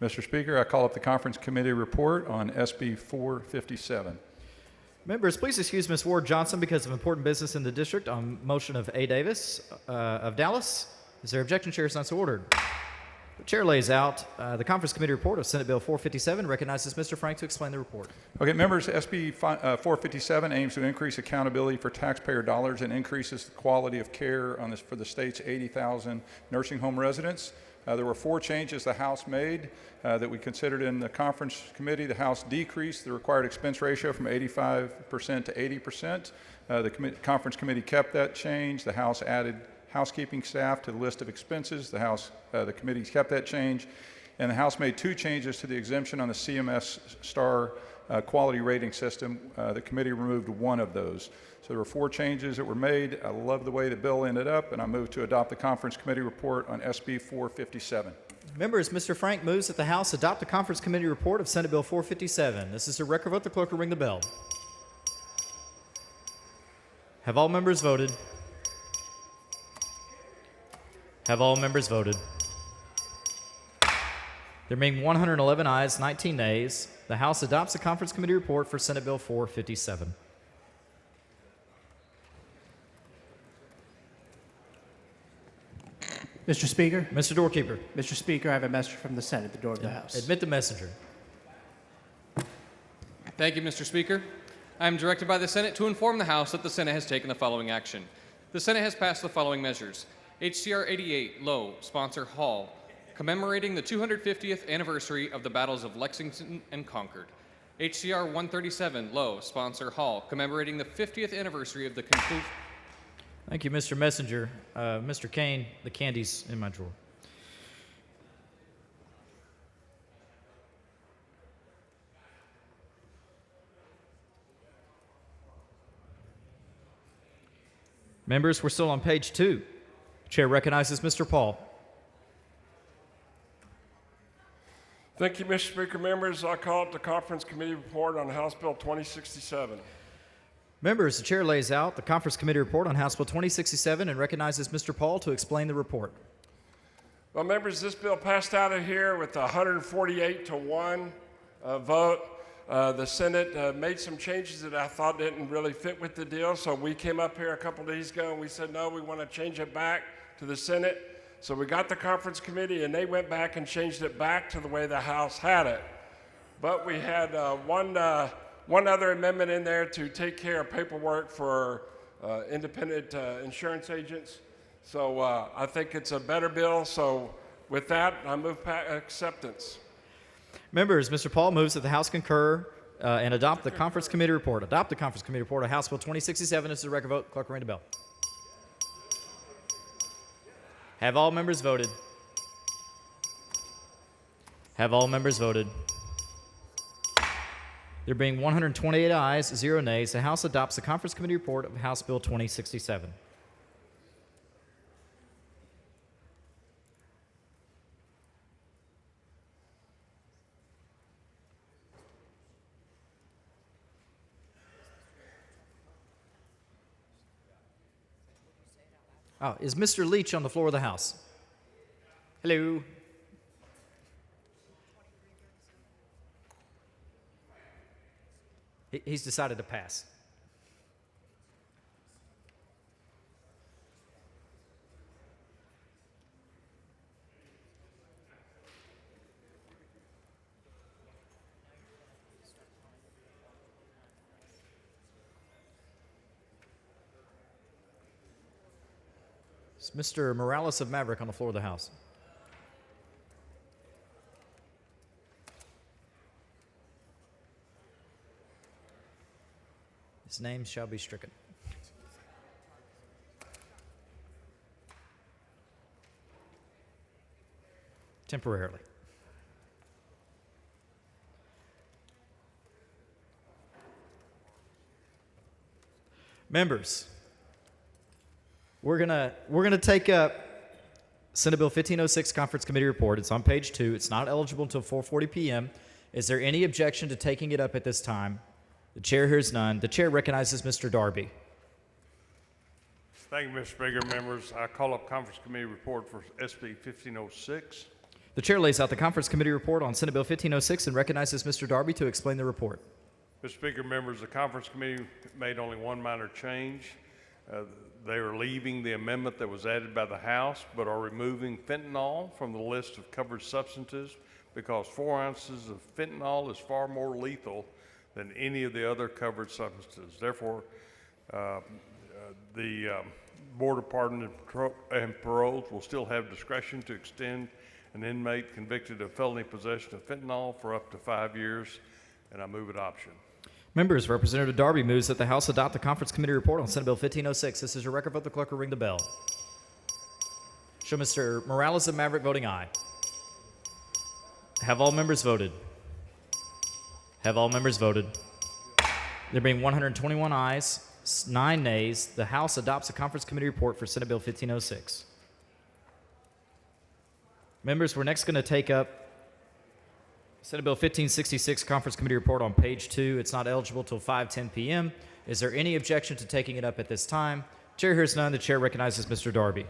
Mr. Speaker, I call up the Conference Committee report on SB 457. Members, please excuse Ms. Ward Johnson because of important business in the district on motion of A. Davis of Dallas. Is there objection? Chair is not so ordered. The chair lays out the Conference Committee report of Senate Bill 457. Recognizes Mr. Frank to explain the report. Okay, members, SB 457 aims to increase accountability for taxpayer dollars and increases the quality of care for the state's 80,000 nursing home residents. There were 4 changes the House made that we considered in the Conference Committee. The House decreased the required expense ratio from 85% to 80%. The Conference Committee kept that change. The House added housekeeping staff to the list of expenses. The committee kept that change. And the House made 2 changes to the exemption on the CMS STAR quality rating system. The committee removed 1 of those. So there were 4 changes that were made. I love the way the bill ended up, and I move to adopt the Conference Committee report on SB 457. Members, Mr. Frank moves that the House adopt the Conference Committee report of Senate Bill 457. This is a record vote. The clerk will ring the bell. Have all members voted? Have all members voted? There being 111 ayes, 19 nays, the House adopts the Conference Committee report for Senate Bill 457. Mr. Speaker. Mr. Doorkeeper. Mr. Speaker, I have a message from the Senate at the door of the House. Admit the messenger. Thank you, Mr. Speaker. I am directed by the Senate to inform the House that the Senate has taken the following action. The Senate has passed the following measures. HCR 88, Low, sponsor Hall, commemorating the 250th anniversary of the battles of Lexington and Concord. HCR 137, Low, sponsor Hall, commemorating the 50th anniversary of the conclusion. Thank you, Mr. Messenger. Mr. Kane, the candy's in my drawer. Members, we're still on page 2. Chair recognizes Mr. Paul. Thank you, Mr. Speaker. Members, I call up the Conference Committee report on House Bill 2067. Members, the chair lays out the Conference Committee report on House Bill 2067 and recognizes Mr. Paul to explain the report. Well, members, this bill passed out of here with a 148 to 1 vote. The Senate made some changes that I thought didn't really fit with the deal, so we came up here a couple days ago and we said, no, we want to change it back to the Senate. So we got the Conference Committee and they went back and changed it back to the way the House had it. But we had one other amendment in there to take care of paperwork for independent insurance agents. So I think it's a better bill. So with that, I move acceptance. Members, Mr. Paul moves that the House concur and adopt the Conference Committee report. Adopt the Conference Committee report of House Bill 2067. This is a record vote. Clerk will ring the bell. Have all members voted? Have all members voted? There being 128 ayes, 0 nays, the House adopts the Conference Committee report of House Bill 2067. Oh, is Mr. Leach on the floor of the House? Hello. He's decided to pass. It's Mr. Morales of Maverick on the floor of the House. His name shall be stricken. Temporarily. Members, we're gonna take up Senate Bill 1506 Conference Committee report. It's on page 2. It's not eligible until 4:40 p.m. Is there any objection to taking it up at this time? The chair hears none. The chair recognizes Mr. Darby. Thank you, Mr. Speaker. Members, I call up Conference Committee report for SB 1506. The chair lays out the conference committee report on Senate Bill 1506 and recognizes Mr. Darby to explain the report. Mr. Speaker, members, the conference committee made only one minor change. They are leaving the amendment that was added by the House, but are removing fentanyl from the list of covered substances because 4 ounces of fentanyl is far more lethal than any of the other covered substances. Therefore, the Board of Pardon and Paroles will still have discretion to extend an inmate convicted of felony possession of fentanyl for up to 5 years, and I move adoption. Members, Representative Darby moves that the House adopt the conference committee report on Senate Bill 1506. This is your record vote. The clerk will ring the bell. Show Mr. Morales of Maverick voting aye. Have all members voted? Have all members voted? There being 121 ayes, 9 nays, the House adopts the conference committee report for Senate Bill 1506. Members, we're next going to take up Senate Bill 1566 conference committee report on page 2. It's not eligible till 5:10 p.m. Is there any objection to taking it up at this time? Chair hears none. The chair recognizes Mr. Darby.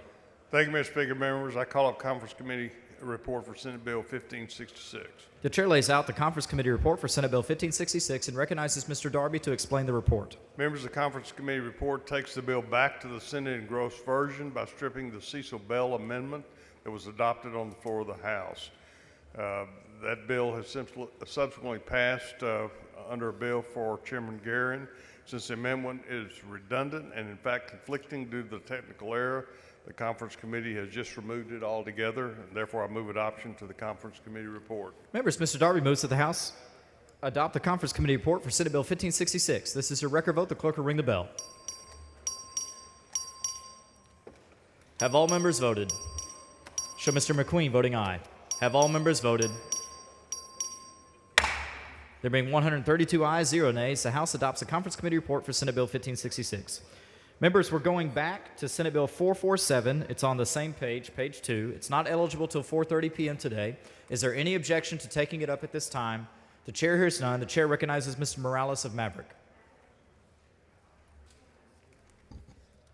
Thank you, Mr. Speaker. Members, I call up conference committee report for Senate Bill 1566. The chair lays out the conference committee report for Senate Bill 1566 and recognizes Mr. Darby to explain the report. Members, the conference committee report takes the bill back to the Senate in gross version by stripping the Cecil Bell amendment that was adopted on the floor of the House. That bill has subsequently passed under a bill for Chairman Guerin. Since the amendment is redundant and in fact conflicting due to the technical error, the conference committee has just removed it altogether, and therefore I move adoption to the conference committee report. Members, Mr. Darby moves that the House adopt the conference committee report for Senate Bill 1566. This is your record vote. The clerk will ring the bell. Have all members voted? Show Mr. McQueen voting aye. Have all members voted? There being 132 ayes, 0 nays, the House adopts the conference committee report for Senate Bill 1566. Members, we're going back to Senate Bill 447. It's on the same page, page 2. It's not eligible till 4:30 p.m. today. Is there any objection to taking it up at this time? The chair hears none. The chair recognizes Mr. Morales of Maverick.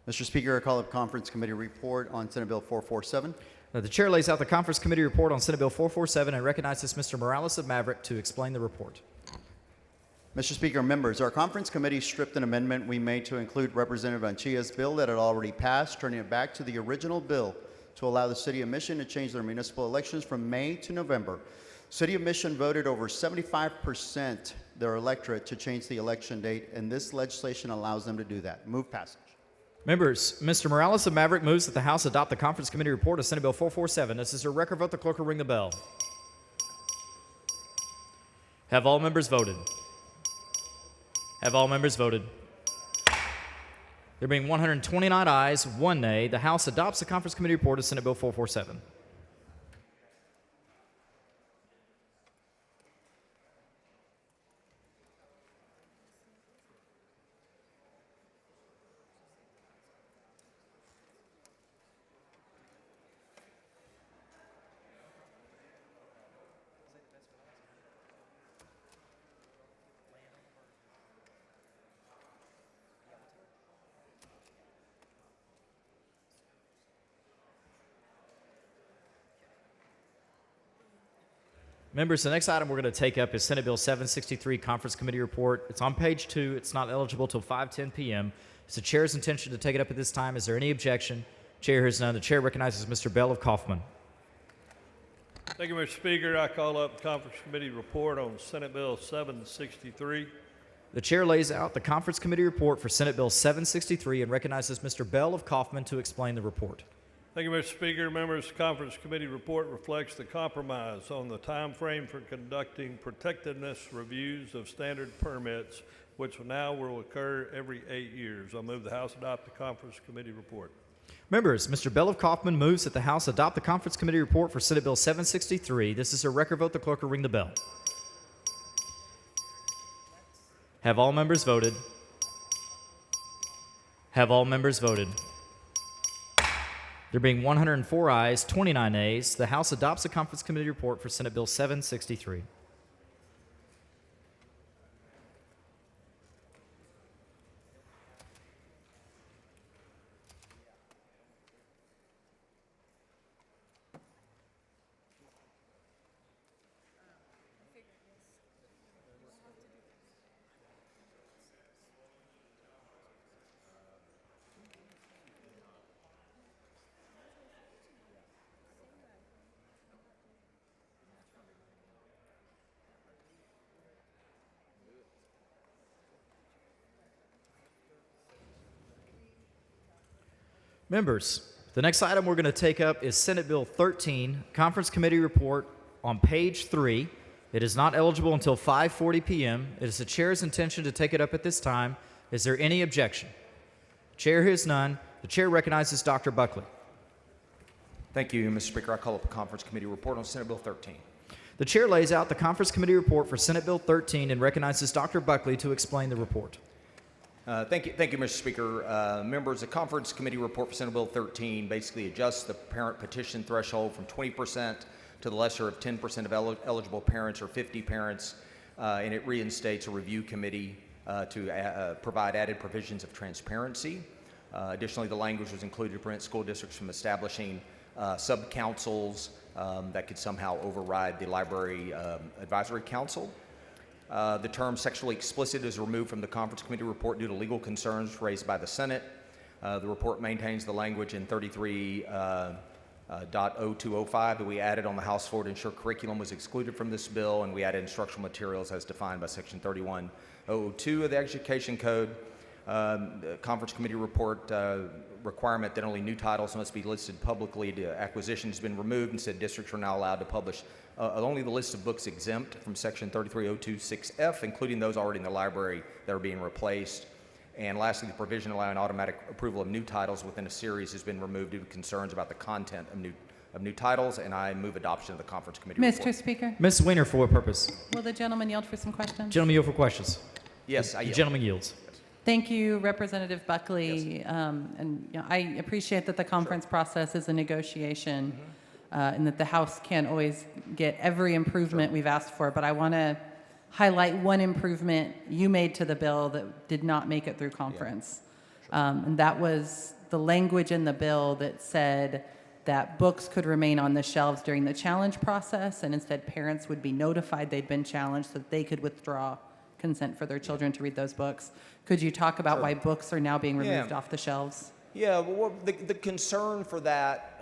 Mr. Speaker, I call up conference committee report on Senate Bill 447. The chair lays out the conference committee report on Senate Bill 447 and recognizes Mr. Morales of Maverick to explain the report. Mr. Speaker, members, our conference committee stripped an amendment we made to include Representative Anchia's bill that had already passed, turning it back to the original bill to allow the City of Mission to change their municipal elections from May to November. City of Mission voted over 75% their electorate to change the election date, and this legislation allows them to do that. Move passage. Members, Mr. Morales of Maverick moves that the House adopt the conference committee report of Senate Bill 447. This is your record vote. The clerk will ring the bell. Have all members voted? Have all members voted? There being 129 ayes, 1 nay, the House adopts the conference committee report of Senate Bill 447. Members, the next item we're going to take up is Senate Bill 763 Conference Committee Report. It's on page 2. It's not eligible till 5:10 p.m. It's the chair's intention to take it up at this time. Is there any objection? Chair hears none. The chair recognizes Mr. Bell of Kaufman. Thank you, Mr. Speaker. I call up Conference Committee report on Senate Bill 763. The chair lays out the Conference Committee report for Senate Bill 763 and recognizes Mr. Bell of Kaufman to explain the report. Thank you, Mr. Speaker. Members, the Conference Committee report reflects the compromise on the time frame for conducting protectiveness reviews of standard permits, which now will occur every 8 years. I move the House adopt the Conference Committee report. Members, Mr. Bell of Kaufman moves that the House adopt the Conference Committee report for Senate Bill 763. This is a record vote. The clerk will ring the bell. Have all members voted? Have all members voted? There being 104 ayes, 29 nays, the House adopts the Conference Committee report for Senate Bill 763. Members, the next item we're going to take up is Senate Bill 13, Conference Committee Report on page 3. It is not eligible until 5:40 p.m. It is the chair's intention to take it up at this time. Is there any objection? Chair hears none. The chair recognizes Dr. Buckley. Thank you, Mr. Speaker. I call up a Conference Committee report on Senate Bill 13. The chair lays out the Conference Committee report for Senate Bill 13 and recognizes Dr. Buckley to explain the report. Thank you, Mr. Speaker. Members, the Conference Committee report for Senate Bill 13 basically adjusts the parent petition threshold from 20% to the lesser of 10% of eligible parents or 50 parents, and it reinstates a review committee to provide added provisions of transparency. Additionally, the language was included to prevent school districts from establishing sub-councils that could somehow override the Library Advisory Council. The term sexually explicit is removed from the Conference Committee report due to legal concerns raised by the Senate. The report maintains the language in 33.0205 that we added on the House floor to ensure curriculum was excluded from this bill, and we added instructional materials as defined by Section 31.002 of the Education Code. The Conference Committee report requirement that only new titles must be listed publicly to acquisition has been removed. Instead, districts are now allowed to publish only the list of books exempt from Section 33.026F, including those already in the library that are being replaced. And lastly, the provision allowing automatic approval of new titles within a series has been removed due to concerns about the content of new titles, and I move adoption of the Conference Committee report. Mr. Speaker, Ms. Weiner, for what purpose? will the gentleman yield for some questions? Gentleman yield for questions. Yes, I The yield. gentleman yields. Thank you, Representative Buckley. And I appreciate that the conference process is a negotiation and that the House can't always get every improvement we've asked for, but I want to highlight one improvement you made to the bill that did not make it through conference. And that was the language in the bill that said that books could remain on the shelves during the challenge process, and instead parents would be notified they'd been challenged so that they could withdraw consent for their children to read those books. Could you talk about why books are now being removed off the shelves? Yeah, well, the concern for that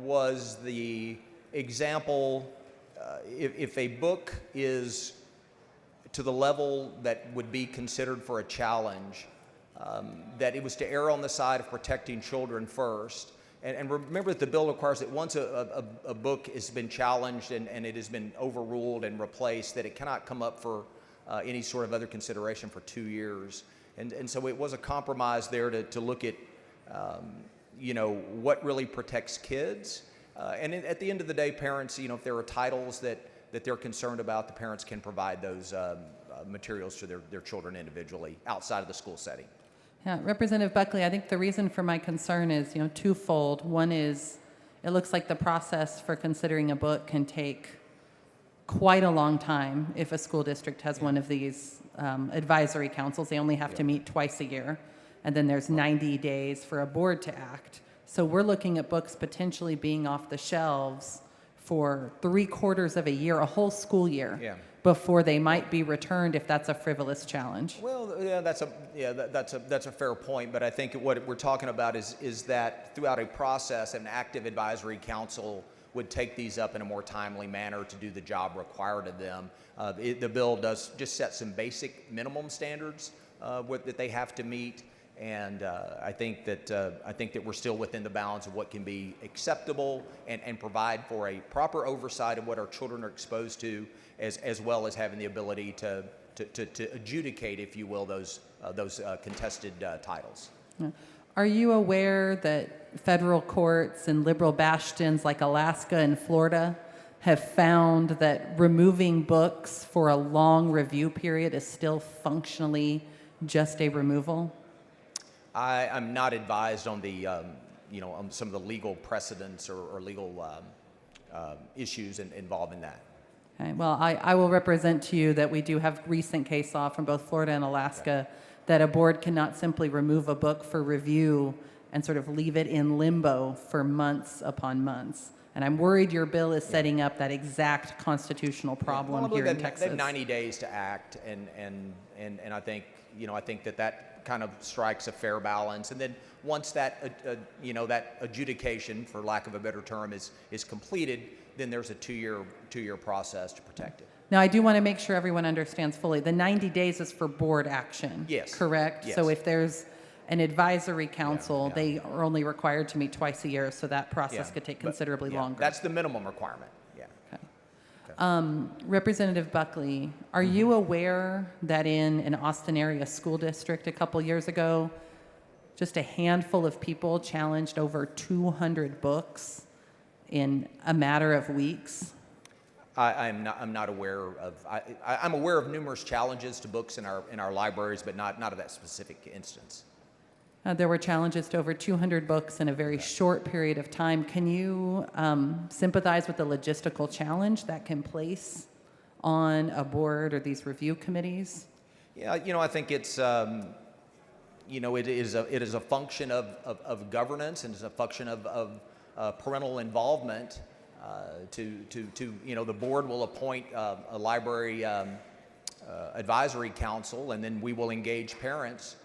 was the example, if a book is to the level that would be considered for a challenge, that it was to err on the side of protecting children first. And remember that the bill requires that once a book has been challenged and it has been overruled and replaced, that it cannot come up for any sort of other consideration for 2 years. And so it was a compromise there to look at, what really protects kids. And at the end of the day, parents, if there are titles that they're concerned about, the parents can provide those materials to their children individually outside of the school setting. Yeah, Representative Buckley, I think the reason for my concern is, twofold. One is it looks like the process for considering a book can take quite a long time if a school district has one of these advisory councils. They only have to meet twice a year, and then there's 90 days for a board to act. So we're looking at books potentially being off the shelves for 3/4 of a year, a whole school year, before they might be returned if that's a frivolous challenge. Well, yeah, that's a fair point, but I think what we're talking about is that throughout a process, an active advisory council would take these up in a more timely manner to do the job required of them. The bill does just set some basic minimum standards that they have to meet, and I think that we're still within the bounds of what can be acceptable and provide for a proper oversight of what our children are exposed to, as well as having the ability to adjudicate, if you will, those contested titles. Yeah. Are you aware that federal courts in liberal bastions like Alaska and Florida have found that removing books for a long review period is still functionally just a removal? I'm not advised on the, on some of the legal precedents or legal issues involved in that. Okay, well, I will represent to you that we do have recent case law from both Florida and Alaska that a board cannot simply remove a book for review and sort of leave it in limbo for months upon months. And I'm worried your bill is setting up that exact constitutional problem here in Texas. They have 90 days to act, and I think I think that kind of strikes a fair balance. And then once that that adjudication, for lack of a better term, is completed, then there's a two-year process to protect it. Now, I do want to make sure everyone understands fully. The 90 days is for board action. Yes. Correct? Yes. So if there's An advisory council, they are only required to meet twice a year, so that process Yeah, could take but- considerably yeah, longer. That's the minimum requirement, yeah. Representative Buckley, are you aware that in an Austin area school district a couple years ago, just a handful of people challenged over 200 books in a matter of weeks? I'm not aware of, I'm aware of numerous challenges to books in our libraries, but not of that specific instance. There were challenges to over 200 books in a very short period of time. Can you sympathize with the logistical challenge that can place on a board or these review committees? Yeah, I think it's, it is a function of governance, and it's a function of parental involvement. The board will appoint a library advisory council, and then we will engage parents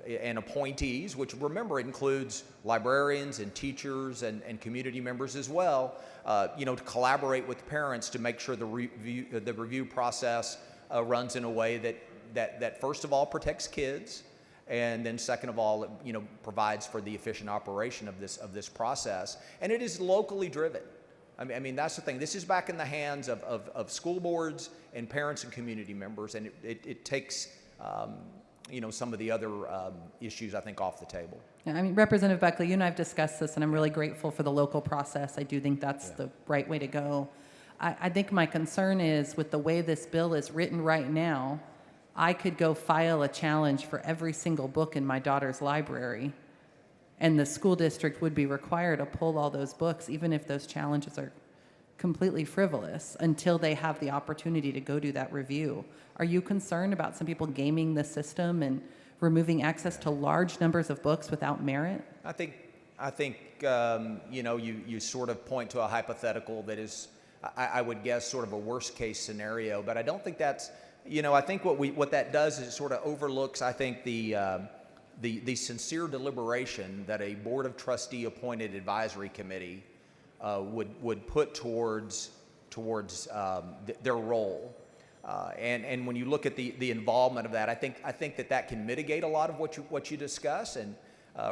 and appointees, which, remember, includes librarians and teachers and community members as well, to collaborate with parents to make sure the review process runs in a way that first of all protects kids, and then second of all, provides for the efficient operation of this process. And it is locally driven. I mean, that's the thing. This is back in the hands of school boards and parents and community members, and it takes some of the other issues, I think, off the table. Yeah, I mean, Representative Buckley, you and I have discussed this, and I'm really grateful for the local process. I do think that's the right way to go. I think my concern is with the way this bill is written right now, I could go file a challenge for every single book in my daughter's library, and the school district would be required to pull all those books, even if those challenges are completely frivolous, until they have the opportunity to go do that review. Are you concerned about some people gaming the system and removing access to large numbers of books without merit? I think you sort of point to a hypothetical that is, I would guess, sort of a worst case scenario, but I don't think that's, I think what that does is it sort of overlooks, I think, the sincere deliberation that a board of trustee appointed advisory committee would put towards their role. And when you look at the involvement of that, I think that can mitigate a lot of what you discuss, and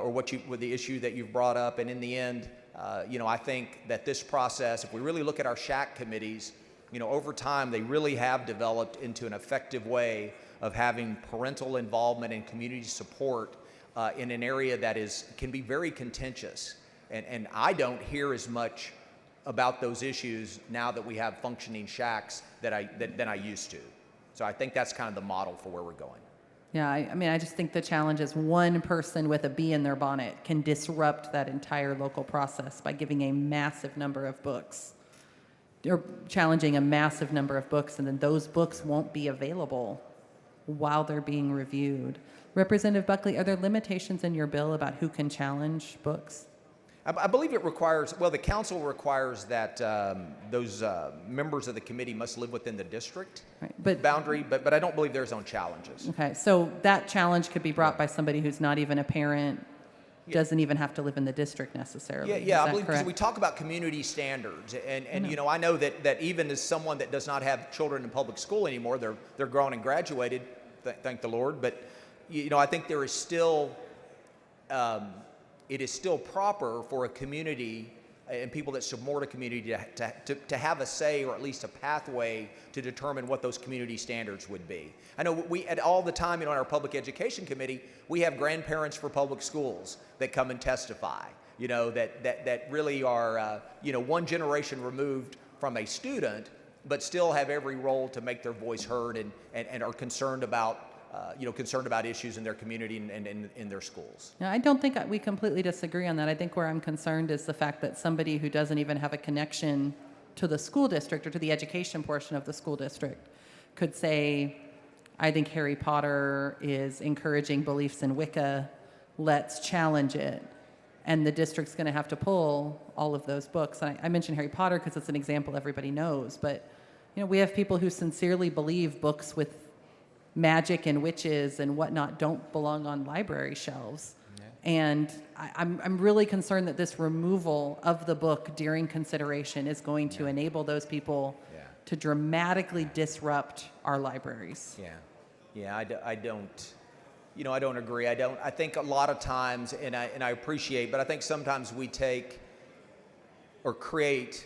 with the issue that you've brought up. And in the end, I think that this process, if we really look at our SHAC committees, over time they really have developed into an effective way of having parental involvement and community support in an area that can be very contentious. And I don't hear as much about those issues now that we have functioning SHACs than I used to. So I think that's kind of the model for where we're going. Yeah, I just think the challenge is one person with a bee in their bonnet can disrupt that entire local process by giving a massive number of books, or challenging a massive number of books, and then those books won't be available while they're being reviewed. Representative Buckley, are there limitations in your bill about who can challenge books? I believe it requires, the council requires that those members of the committee must live within the district boundary, but I don't believe there's own challenges. Okay, so that challenge could be brought by somebody who's not even a parent, doesn't even have to live in the district necessarily. Yeah, I believe, because we talk about community standards, and I know that even as someone that does not have children in public school anymore, they're grown and graduated, thank the Lord, but I think there is still, it is still proper for a community and people that support a community to have a say, or at least a pathway to determine what those community standards would be. I know all the time, in our public education committee, we have grandparents for public schools that come and testify, that really are, one generation removed from a student, but still have every role to make their voice heard, and are concerned about issues in their community and in their schools. Yeah, I don't think we completely disagree on that. I think where I'm concerned is the fact that somebody who doesn't even have a connection to the school district or to the education portion of the school district could say, I think Harry Potter is encouraging beliefs in Wicca, let's challenge it. And the district's going to have to pull all of those books. And I mentioned Harry Potter because it's an example everybody knows, but we have people who sincerely believe books with magic and witches and whatnot don't belong on library shelves. Yeah. And I'm really concerned that this removal of the book during consideration is going to enable those people to dramatically disrupt our libraries. Yeah, I don't. I don't agree. I think a lot of times, and I appreciate, but I think sometimes we take or create,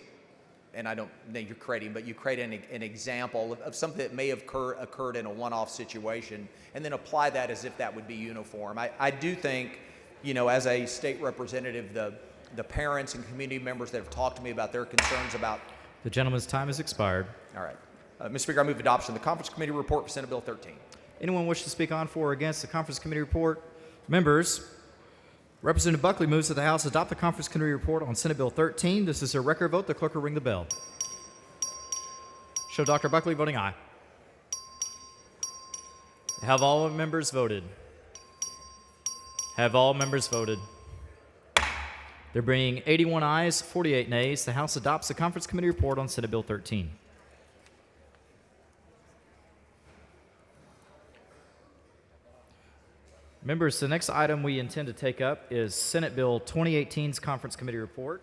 and I don't know you're creating, but you create an example of something that may have occurred in a one-off situation, and then apply that as if that would be uniform. I do think, as a state representative, the parents and community members that have talked to me about their concerns about. The gentleman's time has expired. All right. Mr. Speaker, I move adoption of the Conference Committee report for Senate Bill 13. Anyone wish to speak on for or against the Conference Committee report? Members, Representative Buckley moves that the House adopt the Conference Committee report on Senate Bill 13. This is a record vote. The clerk will ring the bell. Show Dr. Buckley voting aye. Have all members voted? Have all members voted? There being 81 ayes, 48 nays, the House adopts the Conference Committee report on Senate Bill 13. Members, the next item we intend to take up is Senate Bill 2018's Conference Committee report.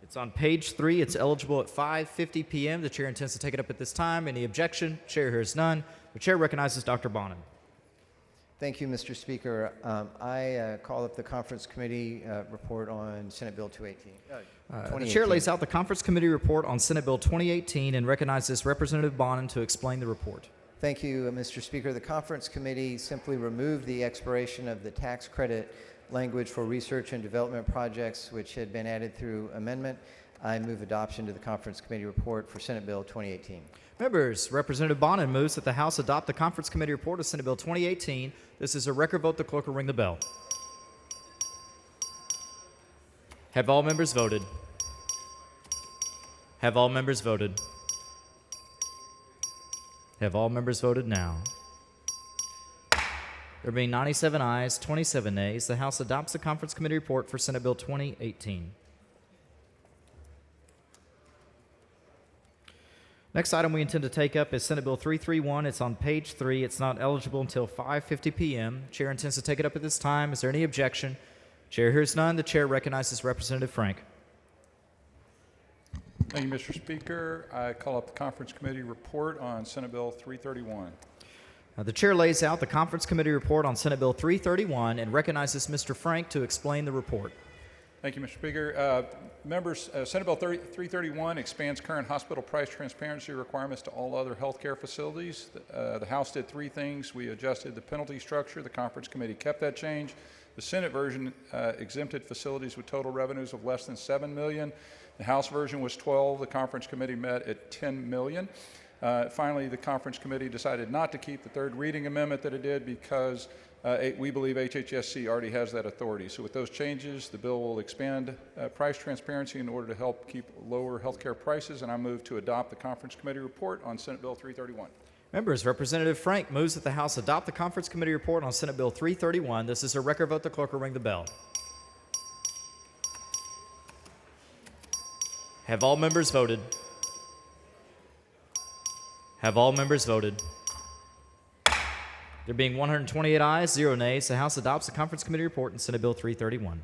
It's on page 3. It's eligible at 5:50 p.m. The chair intends to take it up at this time. Any objection? Chair hears none. The chair recognizes Dr. Bonin. Thank you, Mr. Speaker. I call up the Conference Committee report on Senate Bill 218. The chair lays out the Conference Committee report on Senate Bill 2018 and recognizes Representative Bonin to explain the report. Thank you, Mr. Speaker. The Conference Committee simply removed the expiration of the tax credit language for research and development projects, which had been added through amendment. I move adoption to the Conference Committee report for Senate Bill 2018. Members, Representative Bonin moves that the House adopt the Conference Committee report of Senate Bill 2018. This is a record vote. The clerk will ring the bell. Have all members voted? Have all members voted? Have all members voted now? There being 97 ayes, 27 nays, the House adopts the Conference Committee report for Senate Bill 2018. Next item we intend to take up is Senate Bill 331. It's on page 3. It's not eligible until 5:50 p.m. Chair intends to take it up at this time. Is there any objection? Chair hears none. The chair recognizes Representative Frank. Thank you, Mr. Speaker. I call up the Conference Committee report on Senate Bill 331. The chair lays out the Conference Committee report on Senate Bill 331 and recognizes Mr. Frank to explain the report. Thank you, Mr. Speaker. Members, Senate Bill 331 expands current hospital price transparency requirements to all other healthcare facilities. The House did 3 things. We adjusted the penalty structure. The Conference Committee kept that change. The Senate version exempted facilities with total revenues of less than $7 million. The House version was 12. The Conference Committee met at $10 million. Finally, the Conference Committee decided not to keep the third reading amendment that it did because we believe HHSC already has that authority. So with those changes, the bill will expand price transparency in order to help keep lower healthcare prices, and I move to adopt the Conference Committee report on Senate Bill 331. Members, Representative Frank moves that the House adopt the Conference Committee report on Senate Bill 331. This is a record vote. The clerk will ring the bell. Have all members voted? Have all members voted? There being 128 ayes, 0 nays, the House adopts the Conference Committee report in Senate Bill 331.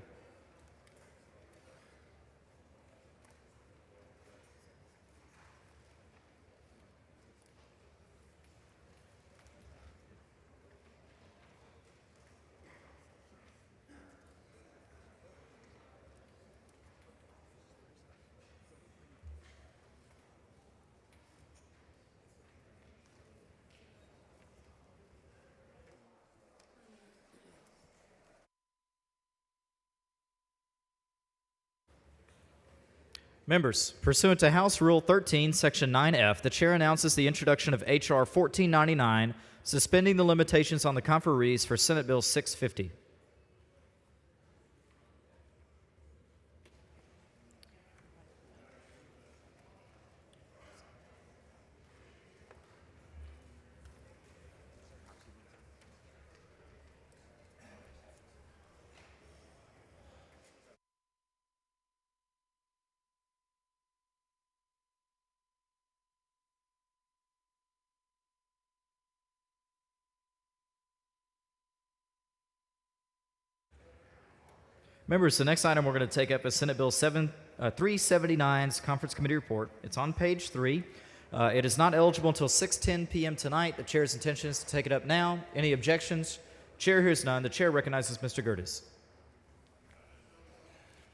Members, pursuant to House Rule 13, Section 9F, the chair announces the introduction of H.R. 1499, suspending the limitations on the conferees for Senate Bill 650. Members, the next item we're going to take up is Senate Bill 379's Conference Committee report. It's on page 3. It is not eligible until 6:10 p.m. tonight. The chair's intention is to take it up now. Any objections? Chair hears none. The chair recognizes Mr. Gertis.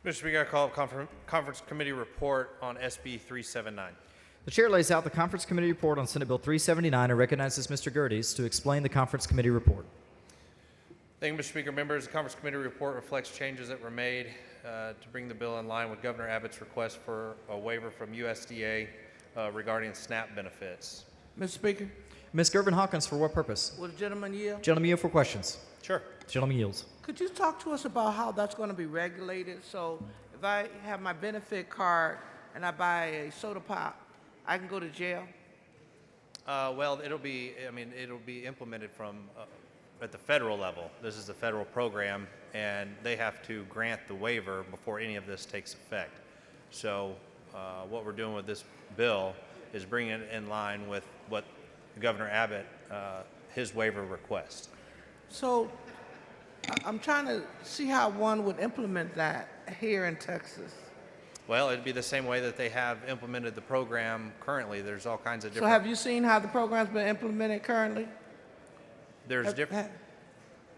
Mr. Speaker, I call up Conference Committee report on SB 379. The chair lays out the Conference Committee report on Senate Bill 379 and recognizes Mr. Gertis to explain the Conference Committee report. Thank you, Mr. Speaker. Members, the Conference Committee report reflects changes that were made to bring the bill in line with Governor Abbott's request for a waiver from USDA regarding SNAP benefits. Mr. Speaker, Ms. Gervin Hawkins, for what purpose? will the gentleman yield? Gentleman yield for questions. Sure. Gentleman yields. Could you talk to us about how that's going to be regulated? So if I have my benefit card and I buy a soda pop, I can go to jail? Well, it'll be implemented from at the federal level. This is a federal program, and they have to grant the waiver before any of this takes effect. So what we're doing with this bill is bringing it in line with what Governor Abbott, his waiver request. So I'm trying to see how one would implement that here in Texas. Well, it'd be the same way that they have implemented the program currently. There's all kinds of So different. have you seen how the program's been implemented currently? There's different.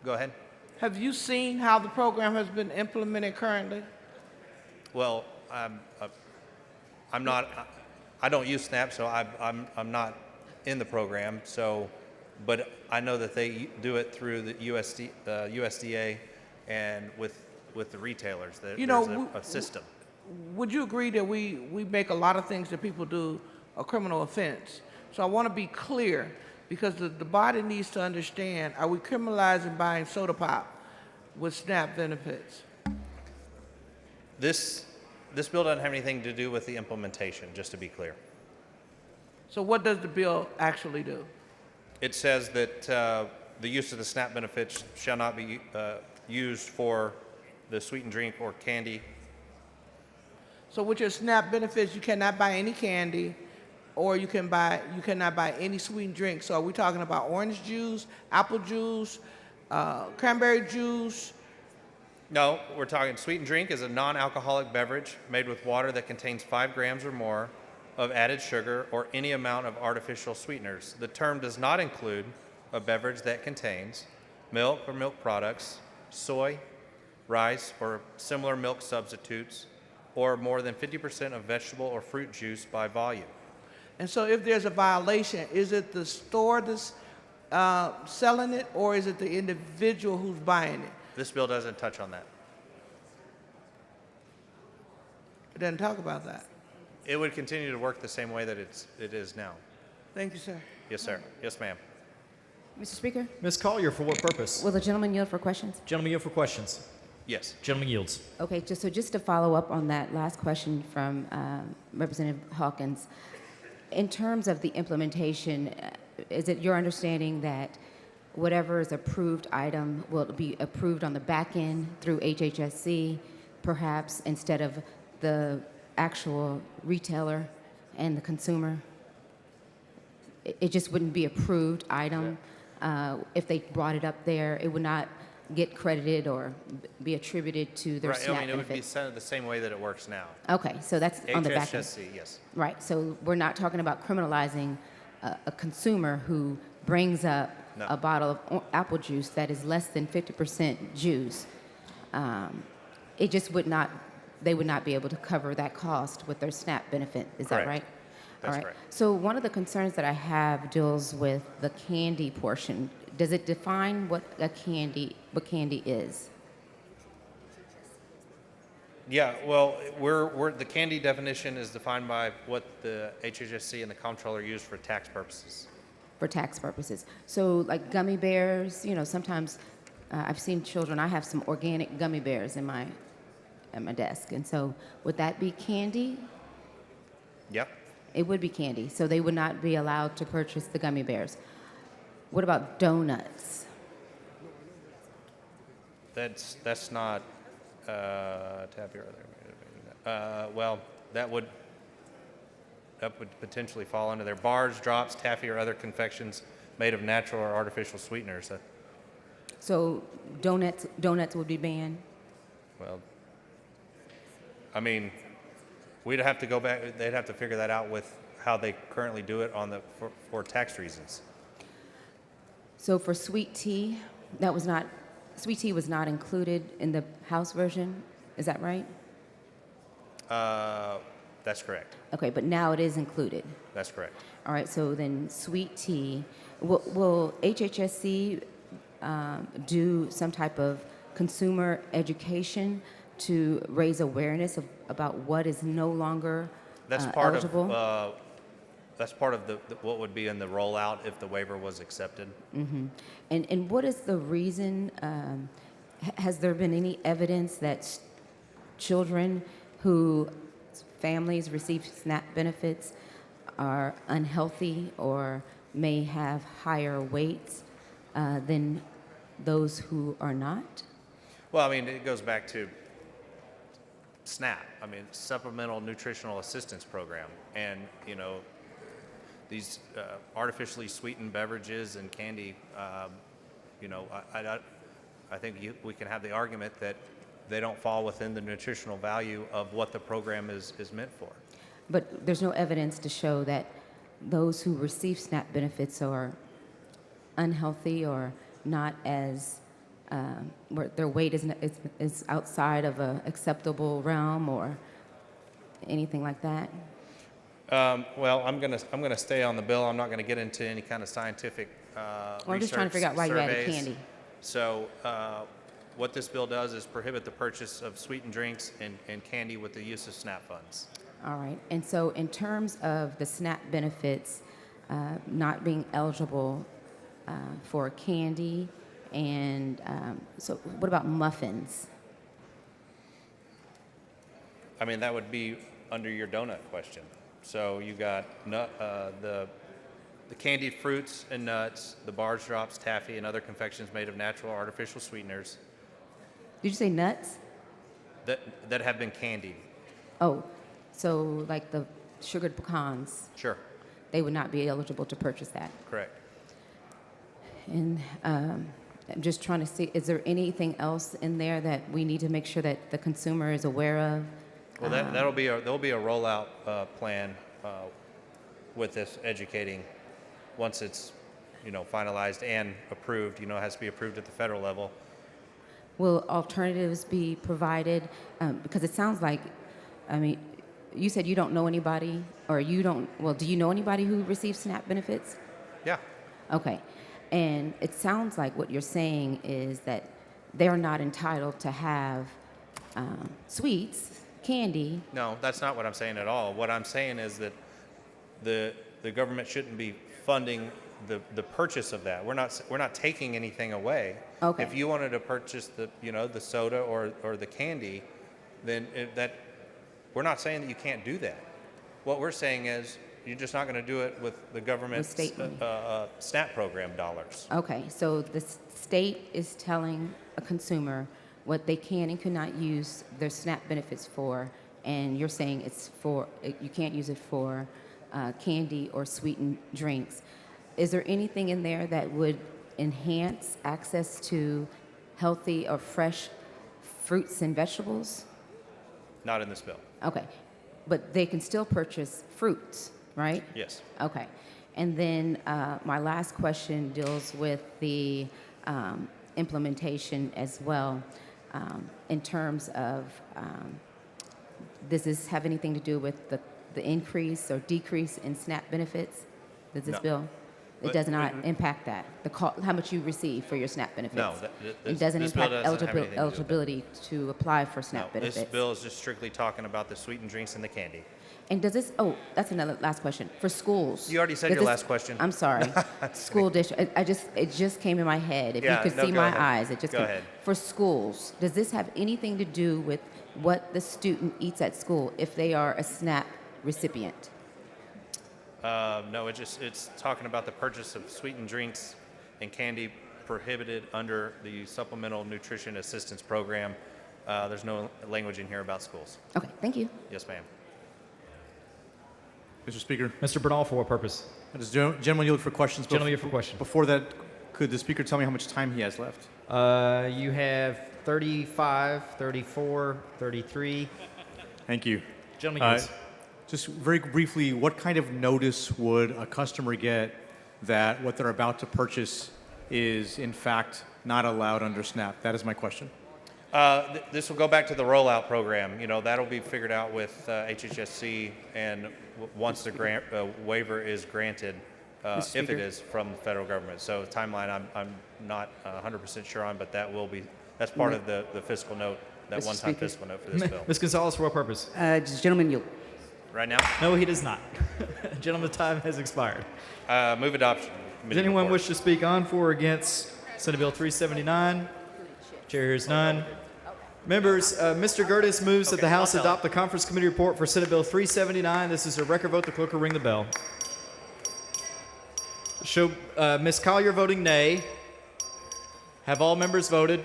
Go ahead. Have you seen how the program has been implemented currently? Well, I'm not. I don't use SNAP, so I'm not in the program. So, but I know that they do it through the USDA and with the retailers. That You know, there's a system. Would you agree that we make a lot of things that people do a criminal offense? So I want to be clear, because the body needs to understand, are we criminalizing buying soda pop with SNAP benefits? This bill doesn't have anything to do with the implementation, just to be clear. So what does the bill actually do? It says that the use of the SNAP benefits shall not be used for the sweetened drink or candy. So with your SNAP benefits, you cannot buy any candy, or you cannot buy any sweetened drink. So are we talking about orange juice, apple juice, cranberry juice? No, we're talking sweetened drink is a non-alcoholic beverage made with water that contains 5 grams or more of added sugar or any amount of artificial sweeteners. The term does not include a beverage that contains milk or milk products, soy, rice, or similar milk substitutes, or more than 50% of vegetable or fruit juice by volume. And so if there's a violation, is it the store that's selling it, or is it the individual who's buying it? This bill doesn't touch on that. It doesn't talk about that. It would continue to work the same way that it is now. Thank you, sir. Yes, sir. Yes, ma'am. Mr. Speaker, Ms. Collier, for what purpose? will the gentleman yield for questions? Gentleman yield for questions. Yes. Gentleman yields. Okay, just to follow up on that last question from Representative Hawkins, in terms of the implementation, is it your understanding that whatever is approved item will be approved on the back end through HHSC, perhaps instead of the actual retailer and the consumer? It just wouldn't be approved item. If they brought it up there, it would not get credited or be attributed to their Right. SNAP I mean, it would be benefits. sent the same way that it works now. Okay, so that's on the back end. HHSC, yes. Right, so we're not talking about criminalizing a consumer who brings up No. a bottle of apple juice that is less than 50% juice. It just would not, they would not be able to cover that cost with their SNAP benefit. Is that Correct. right? That's All right. correct. So one of the concerns that I have deals with the candy portion. Does it define what candy is? Yeah, well, the candy definition is defined by what the HHSC and the comptroller use for tax purposes. For tax purposes. So like gummy bears, sometimes I've seen children, I have some organic gummy bears at my desk. And so would that be candy? Yep. It would be candy. So they would not be allowed to purchase the gummy bears. What about donuts? That's not taffy or other. Well, that would potentially fall under there. Bars, drops, taffy, or other confections made of natural or artificial sweeteners. So donuts would be banned? Well, I mean, we'd have to go back. They'd have to figure that out with how they currently do it for tax reasons. So for sweet tea, That was not, sweet tea was not included in the House version, is that right? That's correct. Okay, but now it is included. That's correct. All right, so then sweet tea, will HHSC do some type of consumer education to raise awareness about what is no longer That's part eligible? of that's part of what would be in the rollout if the waiver was accepted. Mm-hmm. And what is the reason? Has there been any evidence that children who families receive SNAP benefits are unhealthy or may have higher weights than those who are not? Well, I mean, it goes back to SNAP. I mean, Supplemental Nutritional Assistance Program, and you know, these artificially sweetened beverages and candy. You know, I think we can have the argument that they don't fall within the nutritional value of what the program is meant for. But there's no evidence to show that those who receive SNAP benefits are unhealthy or not as where their weight is outside of an acceptable realm or anything like that. Well, I'm gonna stay on the bill. I'm not gonna get into any kind of scientific I'm just trying to figure out why you added candy. So what this bill does is prohibit the purchase of sweetened drinks and candy with the use of SNAP funds. All right. And so in terms of the SNAP benefits not being eligible for candy, and so what about muffins? I mean, that would be under your donut question. So you got the candied fruits and nuts, the bars, drops, taffy, and other confections made of natural or artificial sweeteners Did you say nuts? that have been candied. Oh, so like the sugared pecans, Sure, they would not be eligible to purchase that. correct. And I'm just trying to see, is there anything else in there that we need to make sure that the consumer is aware of? Well, there'll be a rollout plan with this educating once it's finalized and approved. It has to be approved at the federal level. Will alternatives be provided? Because it sounds like, I mean, you said you don't know anybody, or you don't, well, do you know anybody who receives SNAP benefits? Yeah. Okay. And it sounds like what you're saying is that they're not entitled to have sweets, candy. No, that's not what I'm saying at all. What I'm saying is that the government shouldn't be funding the purchase of that. We're not taking anything away. Okay. If you wanted to purchase the soda or the candy, then we're not saying that you can't do that. What we're saying is you're just not going to do it with the government's state money. SNAP program dollars. Okay, so the state is telling a consumer what they can and cannot use their SNAP benefits for, and you're saying you can't use it for candy or sweetened drinks. Is there anything in there that would enhance access to healthy or fresh fruits and vegetables? Not in this bill. Okay, but they can still purchase fruits, right? Yes. Okay. And then my last question deals with the implementation as well. In terms of, does this have anything to do with the increase or decrease in SNAP benefits? Does this No. bill? It But does not impact that, how much you receive for your SNAP benefits? No, It doesn't this bill impact doesn't have anything to do with that. eligibility to apply for SNAP No, benefits? this bill is just strictly talking about the sweetened drinks and the candy. And does this, that's another last question. For schools. You already said does your last question. I'm sorry. School district, it just came in my head. If Yeah, you could no, see go my ahead. eyes, it just Go came. ahead. For schools, does this have anything to do with what the student eats at school if they are a SNAP recipient? No, it's talking about the purchase of sweetened drinks and candy prohibited under the Supplemental Nutrition Assistance Program. There's no language in here about schools. Okay, thank you. Yes, ma'am. Mr. Speaker. Mr. Bernal, for what purpose? Does gentleman yield for questions? Gentleman yield for question. Before that, could the speaker tell me how much time he has left? You have 35, 34, 33. Thank you. Gentleman yields. Just very briefly, what kind of notice would a customer get that what they're about to purchase is in fact not allowed under SNAP? That is my question. This will go back to the rollout program. You know, that'll be figured out with HHSC, and once the grant waiver is granted, if it is from the federal government. So timeline, I'm not 100% sure on, but that's part of the fiscal note, that Mr. one-time Speaker? fiscal note for this bill. Ms. Gonzalez, for what purpose? Does the gentleman yield? Right now? No, he does not. Gentleman's time has expired. Move adoption. Does anyone wish to speak on, for, or against Senate Bill 379? Chair hears none. Members, Mr. Gertis moves that the House adopt the conference committee report for Senate Bill 379. This is a record vote. The clerk will ring the bell. Show Ms. Collier voting nay. Have all members voted?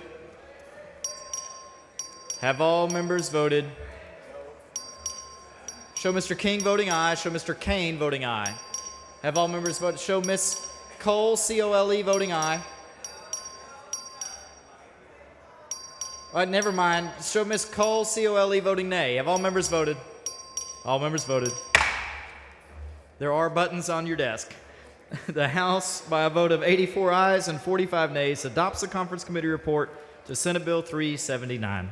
Have all members voted? Show Mr. King voting aye. Show Mr. Kane voting aye. Have all members voted? Show Ms. Cole, C-O-L-E, voting aye. All right, never mind. Show Ms. Cole, C-O-L-E, voting nay. Have all members voted? All members voted. There are buttons on your desk. The House, by a vote of 84 ayes and 45 nays, adopts the conference committee report to Senate Bill 379.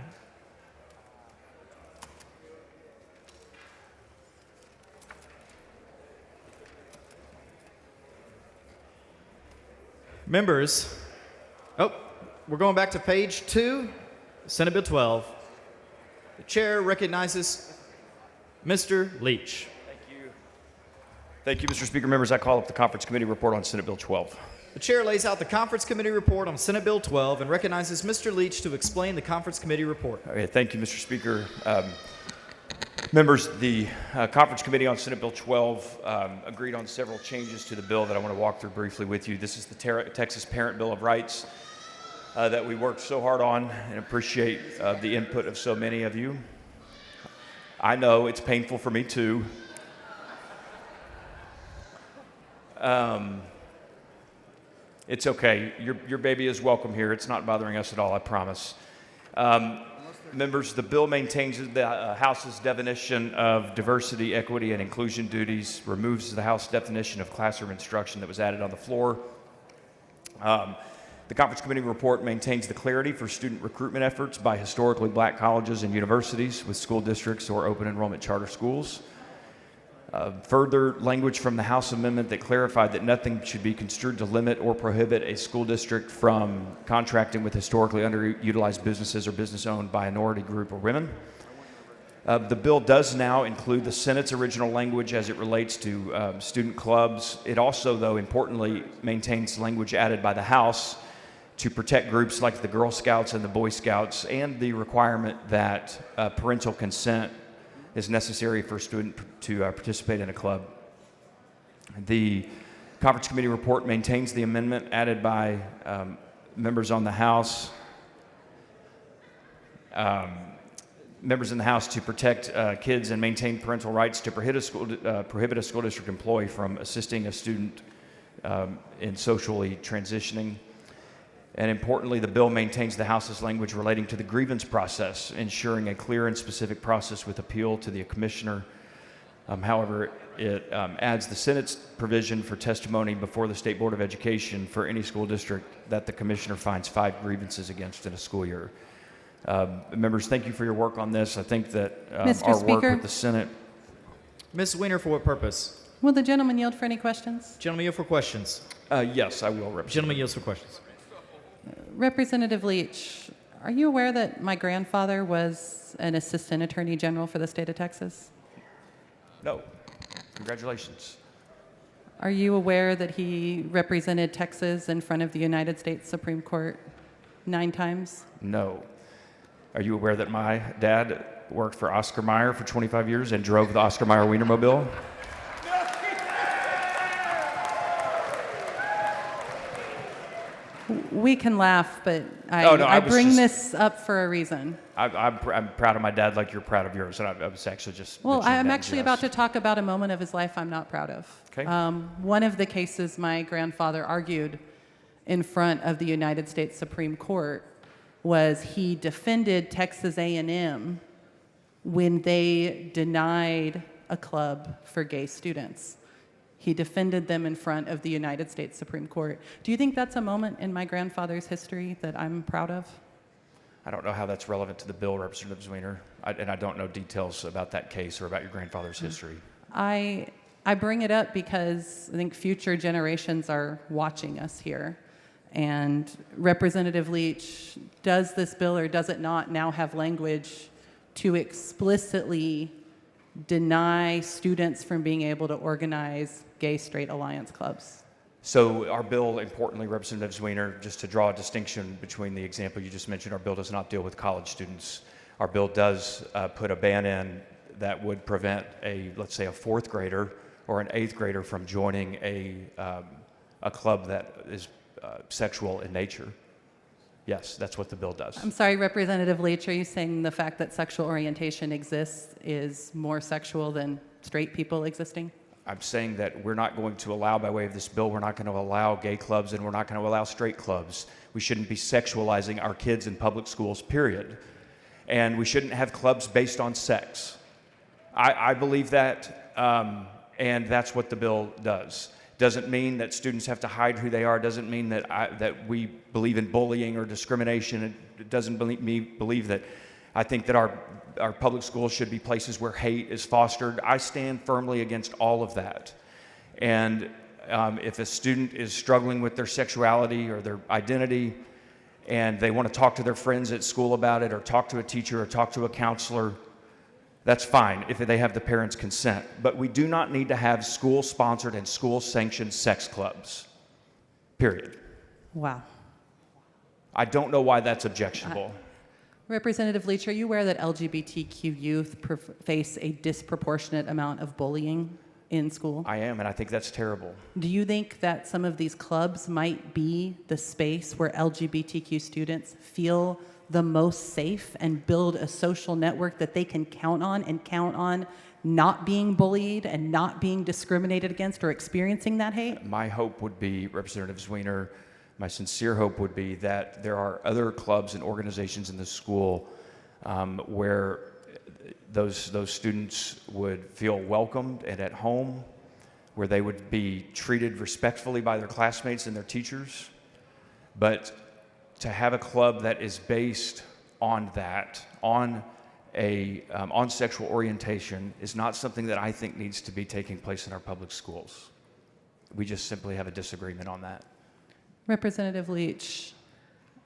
Members, we're going back to page 2, Senate Bill 12. The chair recognizes Mr. Leach. Thank you, Mr. Speaker. Members, I call up the Conference Committee report on Senate Bill 12. The chair lays out the conference committee report on Senate Bill 12 and recognizes Mr. Leach to explain the conference committee report. Okay, thank you, Mr. Speaker. Members, the Conference Committee on Senate Bill 12 agreed on several changes to the bill that I want to walk through briefly with you. This is the Texas Parent Bill of Rights that we worked so hard on, and appreciate the input of so many of you. I know it's painful for me too. It's okay. Your baby is welcome here. It's not bothering us at all, I promise. Members, the bill maintains the House's definition of diversity, equity, and inclusion duties, removes the House definition of classroom instruction that was added on the floor. The Conference Committee report maintains the clarity for student recruitment efforts by historically black colleges and universities with school districts or open enrollment charter schools. Further language from the House amendment that clarified that nothing should be construed to limit or prohibit a school district from contracting with historically underutilized businesses or business owned by a minority group or women. The bill does now include the Senate's original language as it relates to student clubs. It also, though, importantly, maintains language added by the House to protect groups like the Girl Scouts and the Boy Scouts, and the requirement that parental consent is necessary for a student to participate in a club. The Conference Committee report maintains the amendment added by members on the House, members in the House to protect kids and maintain parental rights to prohibit a school district employee from assisting a student in socially transitioning. And importantly, the bill maintains the House's language relating to the grievance process, ensuring a clear and specific process with appeal to the commissioner. However, it adds the Senate's provision for testimony before the State Board of Education for any school district that the commissioner finds 5 grievances against in a school year. Members, thank you for your work on this. I think that our work with the Senate. Ms. Weiner, for what purpose? Will the gentleman yield for any questions? Gentleman yield for questions. Yes, I will, Representative. Gentleman yields for questions. Representative Leach, are you aware that my grandfather was an assistant attorney general for the state of Texas? No. Congratulations. Are you aware that he represented Texas in front of the United States Supreme Court 9 times? No. Are you aware that my dad worked for Oscar Mayer for 25 years and drove the Oscar Mayer Wienermobile? We can laugh, but I, Oh, no, I I was bring just- this up for a reason. I'm proud of my dad like you're proud of yours, and I was actually just Well, mentioning I'm that actually just- about to talk about a moment of his life I'm not proud of. Okay. One of the cases my grandfather argued in front of the United States Supreme Court was he defended Texas A&M when they denied a club for gay students. He defended them in front of the United States Supreme Court. Do you think that's a moment in my grandfather's history that I'm proud of? I don't know how that's relevant to the bill, Representative Zwiener, and I don't know details about that case or about your grandfather's history. I bring it up because I think future generations are watching us here. And Representative Leach, does this bill or does it not now have language to explicitly deny students from being able to organize gay-straight alliance clubs? So our bill, importantly, Representative Zwiener, just to draw a distinction between the example you just mentioned, our bill does not deal with college students. Our bill does put a ban in that would prevent let's say a fourth grader or an eighth grader from joining a club that is sexual in nature. Yes, that's what the bill does. I'm sorry, Representative Leach, are you saying the fact that sexual orientation exists is more sexual than straight people existing? I'm saying that we're not going to allow, by way of this bill, we're not going to allow gay clubs and we're not going to allow straight clubs. We shouldn't be sexualizing our kids in public schools, period. And we shouldn't have clubs based on sex. I believe that, and that's what the bill does. Doesn't mean that students have to hide who they are. Doesn't mean that we believe in bullying or discrimination. It doesn't believe that I think that our public schools should be places where hate is fostered. I stand firmly against all of that. And if a student is struggling with their sexuality or their identity and they want to talk to their friends at school about it or talk to a teacher or talk to a counselor, that's fine if they have the parents' consent. But we do not need to have school-sponsored and school-sanctioned sex clubs, period. Wow. I don't know why that's objectionable. Representative Leach, are you aware that LGBTQ youth face a disproportionate amount of bullying in school? I am, and I think that's terrible. Do you think that some of these clubs might be the space where LGBTQ students feel the most safe and build a social network that they can count on not being bullied and not being discriminated against or experiencing that hate? My hope would be, Representative Zwiener, my sincere hope would be that there are other clubs and organizations in the school where those students would feel welcomed and at home, where they would be treated respectfully by their classmates and their teachers. But to have a club that is based on that, on sexual orientation, is not something that I think needs to be taking place in our public schools. We just simply have a disagreement on that. Representative Leach,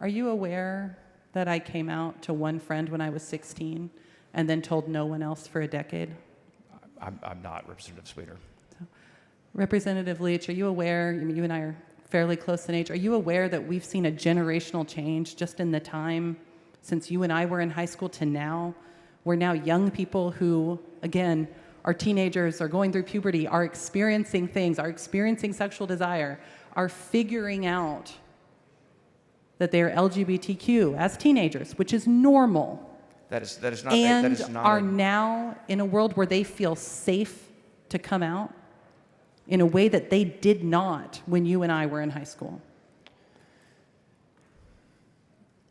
are you aware that I came out to one friend when I was 16 and then told no one else for a decade? I'm not, Representative Zwiener. Representative Leach, are you aware, you and I are fairly close in age, are you aware that we've seen a generational change just in the time since you and I were in high school to now? We're now young people who, again, are teenagers, are going through puberty, are experiencing things, are experiencing sexual desire, are figuring out that they are LGBTQ as teenagers, which is normal. That is not. And that is not are now in a world where they feel safe to come out in a way that they did not when you and I were in high school.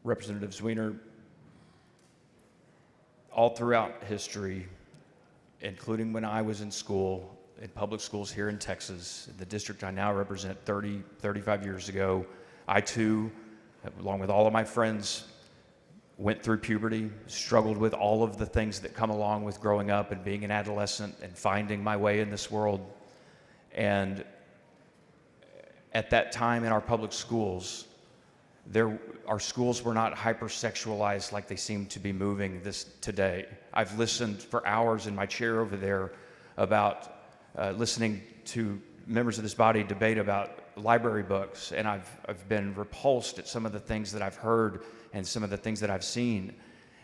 Representative Zwiener, all throughout history, including when I was in school, in public schools here in Texas, the district I now represent 35 years ago, I too, along with all of my friends, went through puberty, struggled with all of the things that come along with growing up and being an adolescent and finding my way in this world. And at that time in our public schools, our schools were not hypersexualized like they seem to be moving this today. I've listened for hours in my chair over there about listening to members of this body debate about library books, and I've been repulsed at some of the things that I've heard and some of the things that I've seen,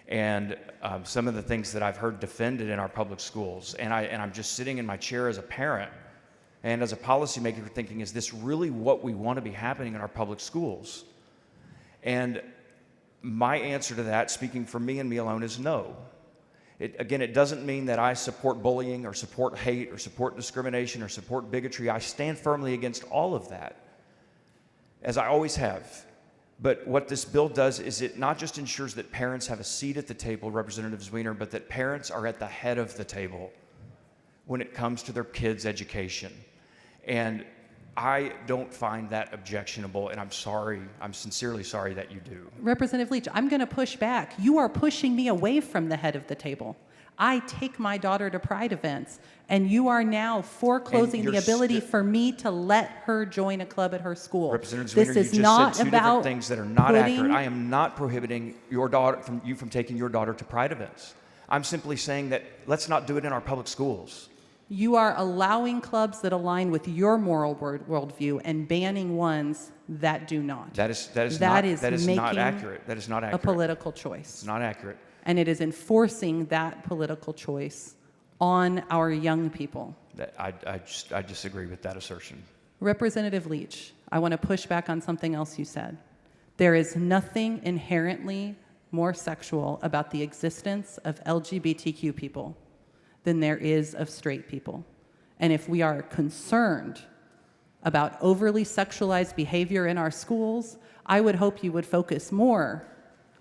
and some of the things that I've heard defended in our public schools. And I'm just sitting in my chair as a parent and as a policymaker thinking, is this really what we want to be happening in our public schools? And my answer to that, speaking for me and me alone, is no. It doesn't mean that I support bullying or support hate or support discrimination or support bigotry. I stand firmly against all of that, as I always have. But what this bill does is it not just ensures that parents have a seat at the table, Representative Zwiener, but that parents are at the head of the table when it comes to their kids' education. And I don't find that objectionable, and I'm sorry, I'm sincerely sorry that you do. Representative Leach, I'm going to push back. You are pushing me away from the head of the table. I take my daughter to Pride events, and you are now foreclosing And the you're ability for me to let her join a club at her school. Representative This Zwiener, is you just not said two about different things that are not putting- accurate. I am not prohibiting your daughter from taking your daughter to Pride events. I'm simply saying that let's not do it in our public schools. You are allowing clubs that align with your moral worldview and banning ones that do not. That is not making accurate. That is not accurate. a political choice. It's not accurate. And it is enforcing that political choice on our young people. I disagree with that assertion. Representative Leach, I want to push back on something else you said. There is nothing inherently more sexual about the existence of LGBTQ people than there is of straight people. And if we are concerned about overly sexualized behavior in our schools, I would hope you would focus more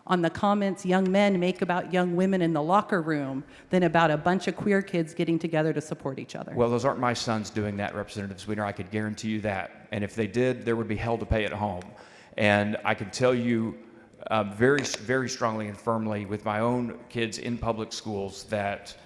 on the comments young men make about young women in the locker room than about a bunch of queer kids getting together to support each other. Well, those aren't my sons doing that, Representative Zwiener. I could guarantee you that. And if they did, there would be hell to pay at home. And I can tell you very, very strongly and firmly with my own kids in public schools that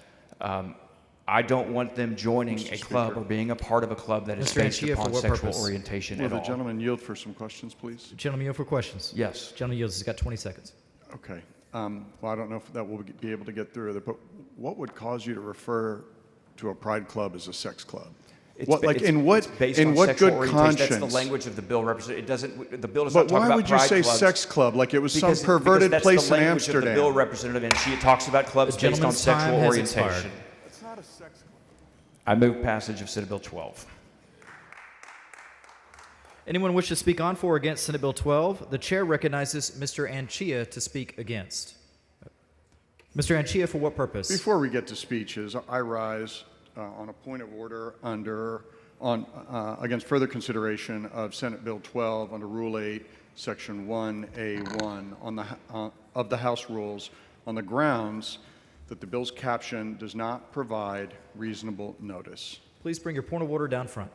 I don't want them joining a club or being a part of a club that is Mr. based Anchia, upon for what sexual purpose? orientation Will at the all. gentleman yield for some questions, please? Gentleman, yield for questions. Yes. Gentleman yields. He's got 20 seconds. Okay. Well, I don't know if that will be able to get through it, but what would cause you to refer to a pride club as a sex club? It's Like, it's- in what, it's based in on what sexual good orientation. conscience? That's the language of the bill, Representative. It doesn't. The bill does But not talk why about would you pride say clubs. sex club like it was Because- some perverted because place that's the in language Amsterdam? Of the bill, Representative, and she talks about clubs The based on gentleman's time sexual has orientation. expired. It's not a sex club. I move passage of Senate Bill 12. Anyone wish to speak on for or against Senate Bill 12? The chair recognizes Mr. Anchia to speak against. Mr. Anchia, for what purpose? Before we get to speeches, I rise on a point of order against further consideration of Senate Bill 12 under Rule 8, Section 1A1 of the House Rules on the grounds that the bill's caption does not provide reasonable notice. Please bring your point of order down front.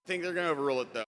I think they're going to overrule it, though.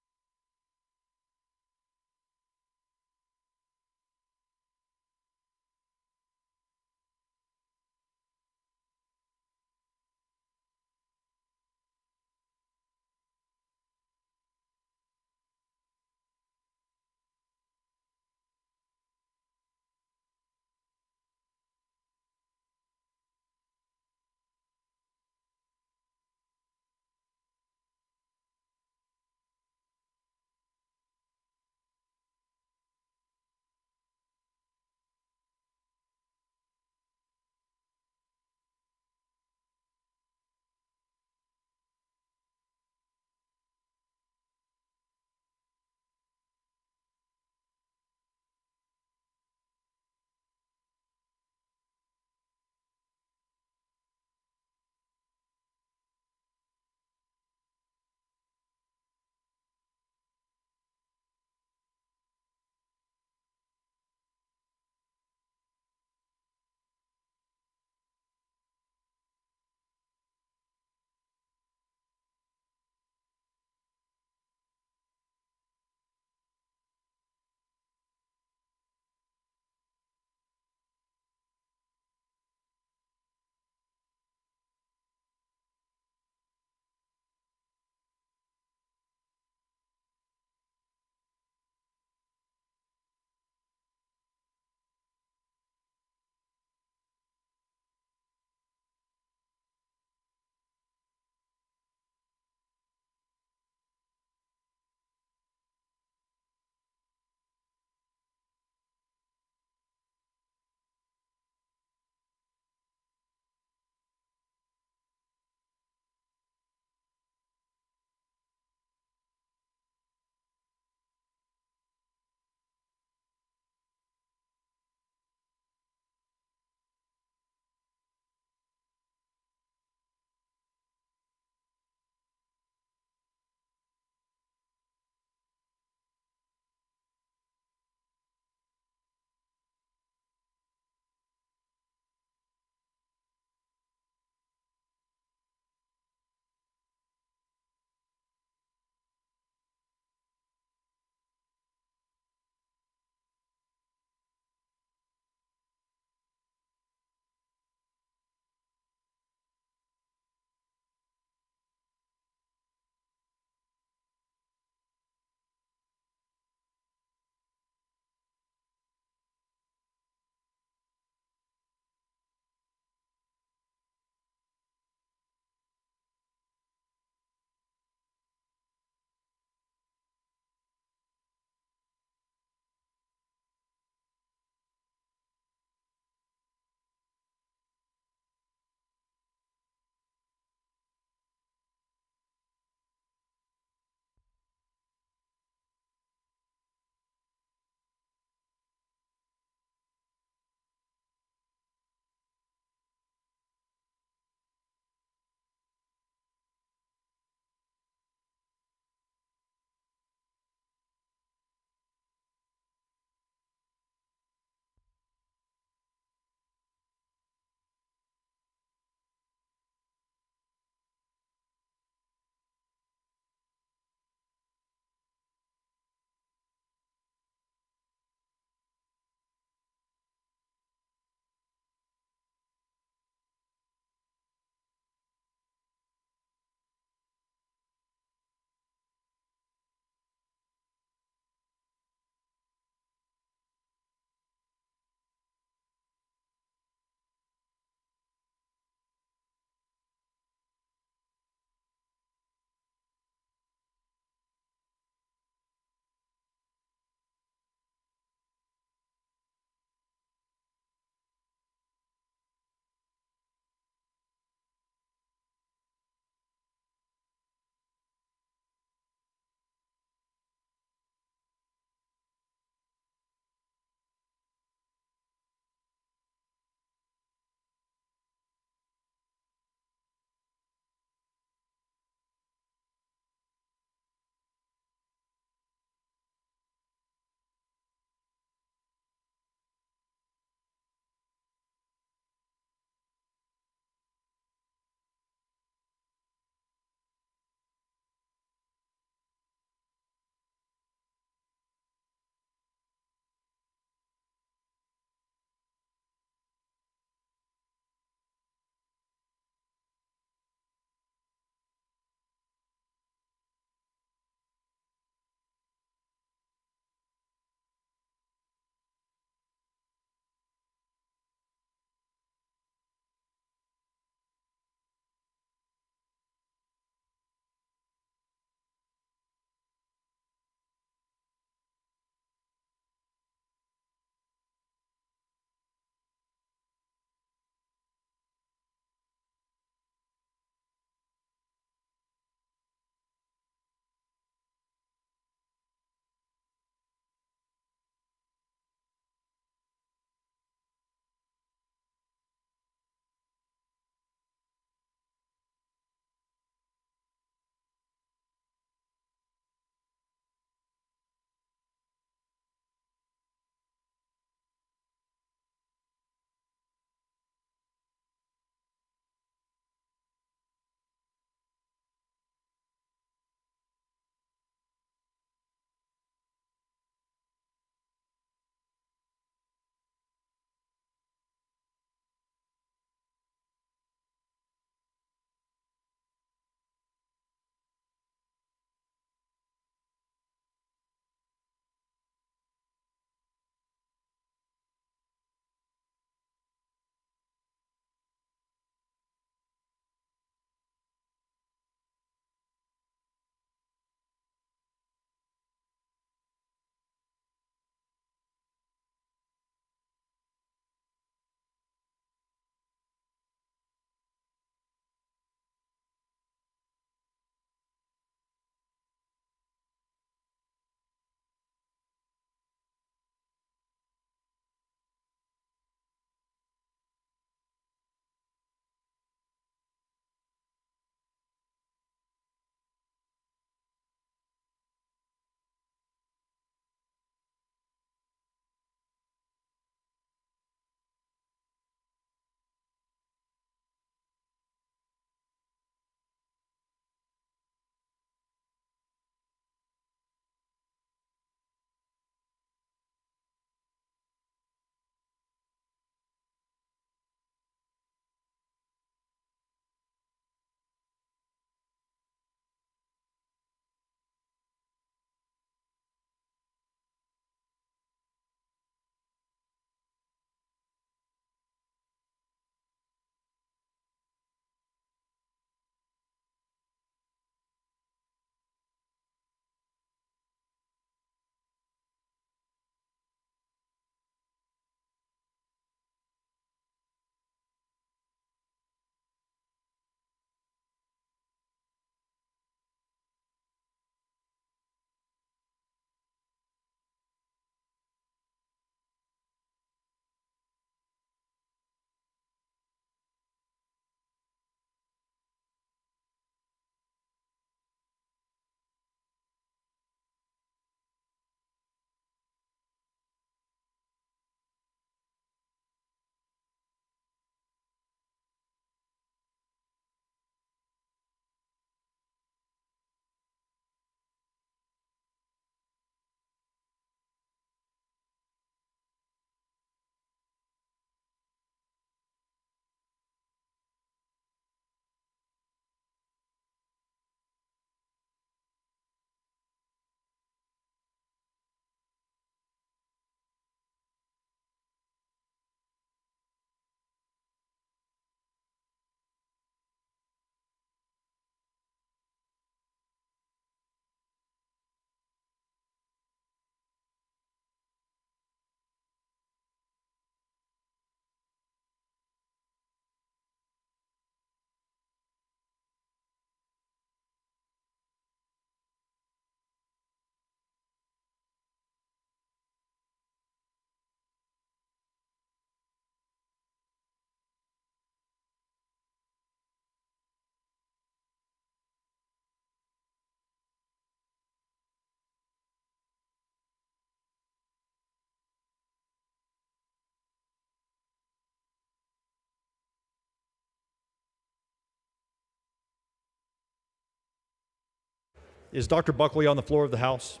Is Dr. Buckley on the floor of the House?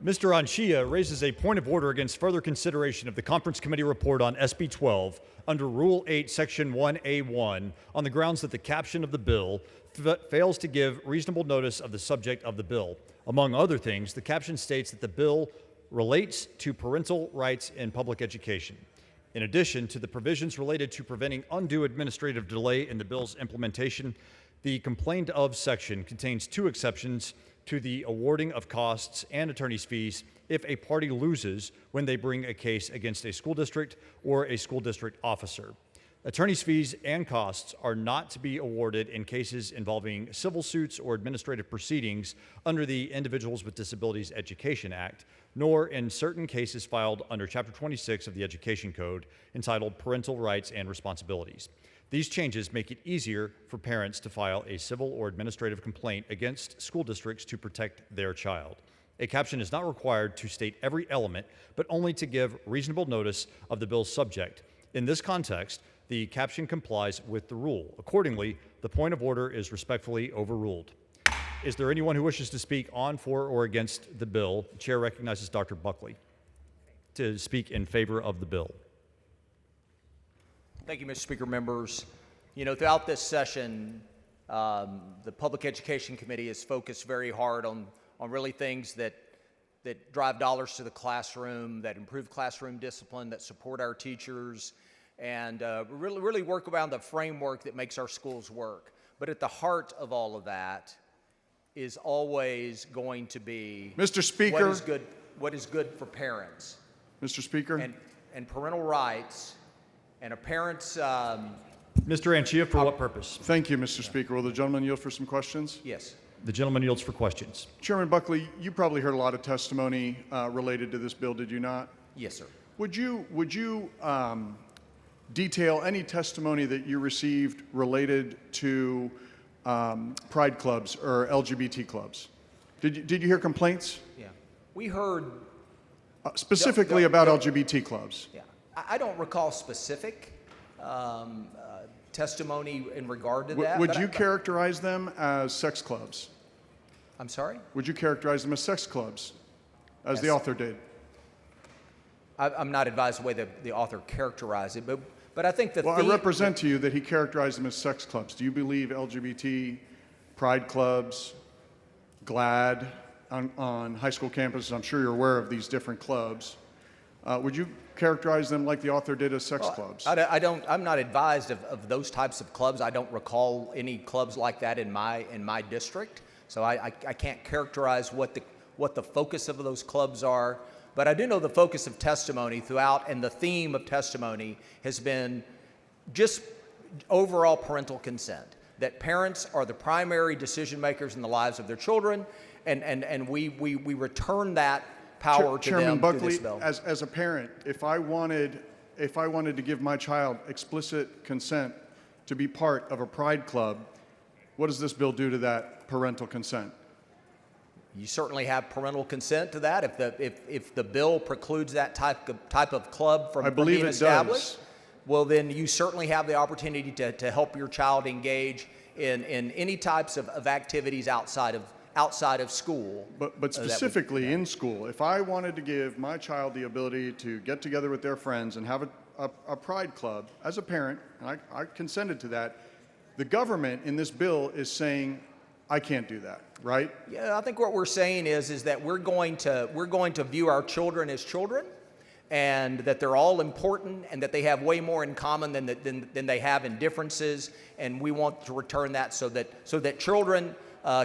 Mr. Anchia raises a point of order against further consideration of the Conference Committee report on SB 12 under Rule 8, Section 1A1 on the grounds that the caption of the bill fails to give reasonable notice of the subject of the bill. Among other things, the caption states that the bill relates to parental rights in public education. In addition to the provisions related to preventing undue administrative delay in the bill's implementation, the complained of section contains 2 exceptions to the awarding of costs and attorney's fees if a party loses when they bring a case against a school district or a school district officer. Attorney's fees and costs are not to be awarded in cases involving civil suits or administrative proceedings under the Individuals with Disabilities Education Act, nor in certain cases filed under Chapter 26 of the Education Code entitled Parental Rights and Responsibilities. These changes make it easier for parents to file a civil or administrative complaint against school districts to protect their child. A caption is not required to state every element, but only to give reasonable notice of the bill's subject. In this context, the caption complies with the rule. Accordingly, the point of order is respectfully overruled. Is there anyone who wishes to speak on, for, or against the bill? The chair recognizes Dr. Buckley to speak in favor of the bill. Thank you, Mr. Speaker, members. You know, throughout this session, the Public Education Committee has focused very hard on really things that drive dollars to the classroom, that improve classroom discipline, that support our teachers, and really work around the framework that makes our schools work. But at the heart of all of that is always going to be Mr. Speaker. What is good for parents. Mr. Speaker. And parental rights. And a parent's... Mr. Anchia, for what purpose? Thank you, Mr. Speaker. Will the gentleman yield for some questions? Yes. The gentleman yields for questions. Chairman Buckley, you probably heard a lot of testimony related to this bill, did you not? Yes, sir. Would you detail any testimony that you received related to pride clubs or LGBT clubs? Did you hear complaints? Yeah. We heard... specifically about LGBT clubs? Yeah. I don't recall specific testimony in regard to that. Would you characterize them as sex clubs? I'm sorry? Would you characterize them as sex clubs, as the author did? I'm not advised the way the author characterized it, but I think that... Well, I represent to you that he characterized them as sex clubs. Do you believe LGBT pride clubs, GLAD on high school campuses, I'm sure you're aware of these different clubs, would you characterize them like the author did as sex clubs? I'm not advised of those types of clubs. I don't recall any clubs like that in my district, so I can't characterize what the focus of those clubs are. But I do know the focus of testimony throughout, and the theme of testimony has been just overall parental consent, that parents are the primary decision makers in the lives of their children, and we return that power to Chairman them Buckley, through this bill. as a parent, if I wanted to give my child explicit consent to be part of a pride club, what does this bill do to that parental consent? You certainly have parental consent to that. If the bill precludes that type of club from being established, well, then you certainly have the opportunity to help your child engage in any types of activities outside outside of school. But that would- specifically in school, if I wanted to give my child the ability to get together with their friends and have a pride club, as a parent, and I consented to that, the government in this bill is saying, I can't do that, right? Yeah, I think what we're saying is that we're going to view our children as children, and that they're all important, and that they have way more in common than they have in differences, and we want to return that so that children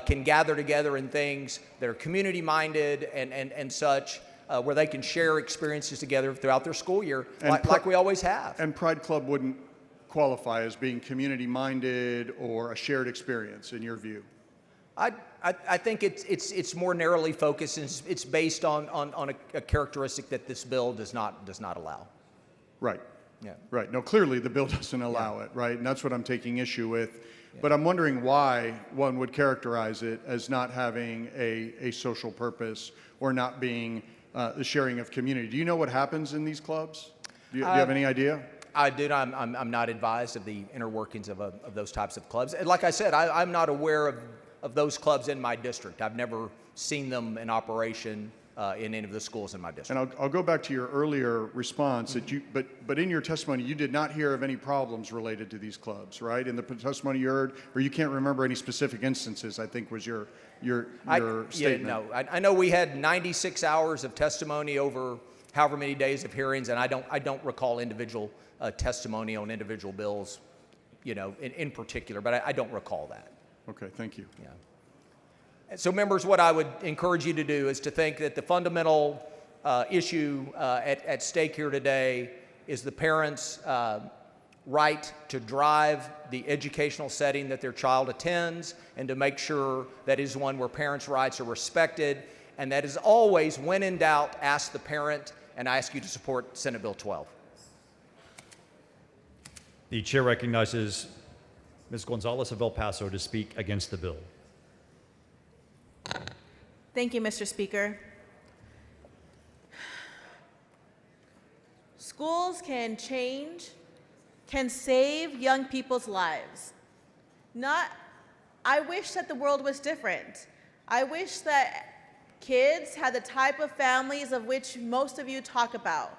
can gather together in things that are community-minded and such, where they can share experiences together throughout their school year, like we always have. And Pride Club wouldn't qualify as being community-minded or a shared experience, in your view? I think it's more narrowly focused, and it's based on a characteristic that this bill does not allow. Right. Yeah. Right. No, clearly the bill doesn't allow it, right? And that's what I'm taking issue with. But I'm wondering why one would characterize it as not having a social purpose or not being the sharing of community. Do you know what happens in these clubs? Do you have any idea? I do. I'm not advised of the inner workings of those types of clubs. And like I said, I'm not aware of those clubs in my district. I've never seen them in operation in any of the schools in my district. And I'll go back to your earlier response that but in your testimony, you did not hear of any problems related to these clubs, right? In the testimony you heard, or you can't remember any specific instances, I think was your statement. Yeah, no. I know we had 96 hours of testimony over however many days of hearings, and I don't recall individual testimony on individual bills, in particular, but I don't recall that. Okay, thank you. Yeah. So members, what I would encourage you to do is to think that the fundamental issue at stake here today is the parents' right to drive the educational setting that their child attends, and to make sure that is one where parents' rights are respected, and that is always, when in doubt, ask the parent, and I ask you to support Senate Bill 12. The chair recognizes Ms. Gonzalez of El Paso to speak against the bill. Thank you, Mr. Speaker. Schools can change, can save young people's lives. I wish that the world was different. I wish that kids had the type of families of which most of you talk about.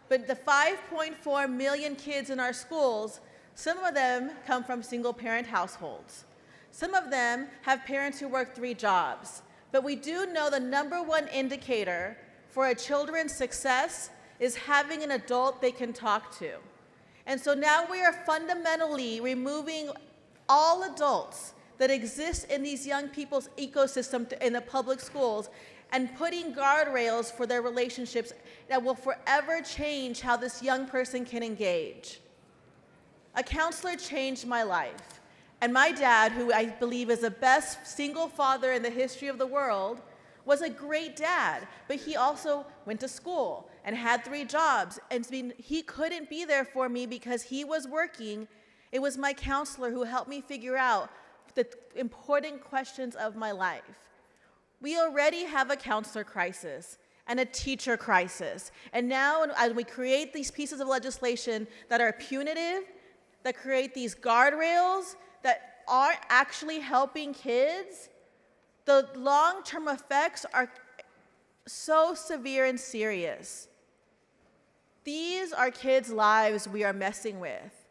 But the 5.4 million kids in our schools, some of them come from single-parent households. Some of them have parents who work 3 jobs. But we do know the #1 indicator for a children's success is having an adult they can talk to. And so now we are fundamentally removing all adults that exist in these young people's ecosystem in the public schools and putting guardrails for their relationships that will forever change how this young person can engage. A counselor changed my life. And my dad, who I believe is the best single father in the history of the world, was a great dad, but he also went to school and had 3 jobs. And he couldn't be there for me because he was working. It was my counselor who helped me figure out the important questions of my life. We already have a counselor crisis and a teacher crisis. And now, as we create these pieces of legislation that are punitive, that create these guardrails that aren't actually helping kids, the long-term effects are so severe and serious. These are kids' lives we are messing with.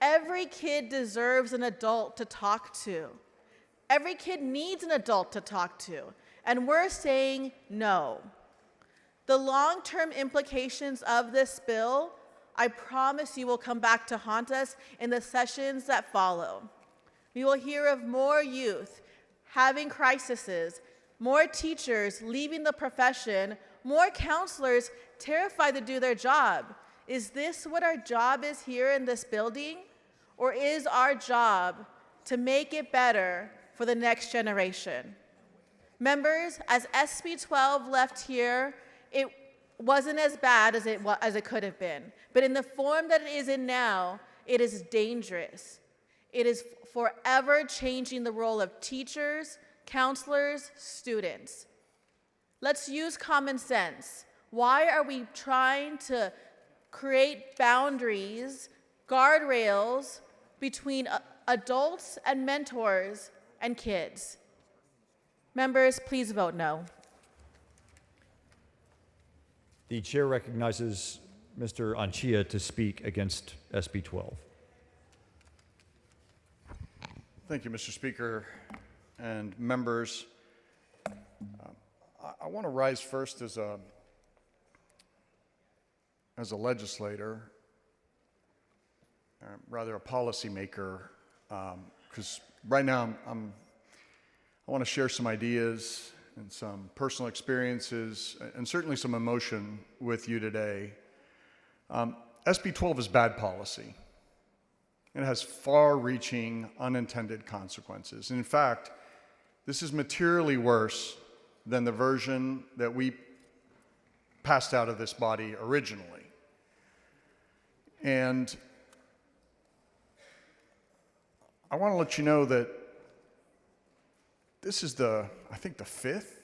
Every kid deserves an adult to talk to. Every kid needs an adult to talk to. And we're saying no. The long-term implications of this bill, I promise you, will come back to haunt us in the sessions that follow. We will hear of more youth having crises, more teachers leaving the profession, more counselors terrified to do their job. Is this what our job is here in this building? Or is our job to make it better for the next generation? Members, as SB 12 left here, it wasn't as bad as it could have been. But in the form that it is in now, it is dangerous. It is forever changing the role of teachers, counselors, students. Let's use common sense. Why are we trying to create boundaries, guardrails between adults and mentors and kids? Members, please vote no. The chair recognizes Mr. Anchia to speak against SB 12. Thank you, Mr. Speaker and members. I want to rise first as a legislator, rather a policymaker, because right now I want to share some ideas and some personal experiences and certainly some emotion with you today. SB 12 is bad policy. It has far-reaching unintended consequences. In fact, this is materially worse than the version that we passed out of this body originally. And I want to let you know that this is I think the fifth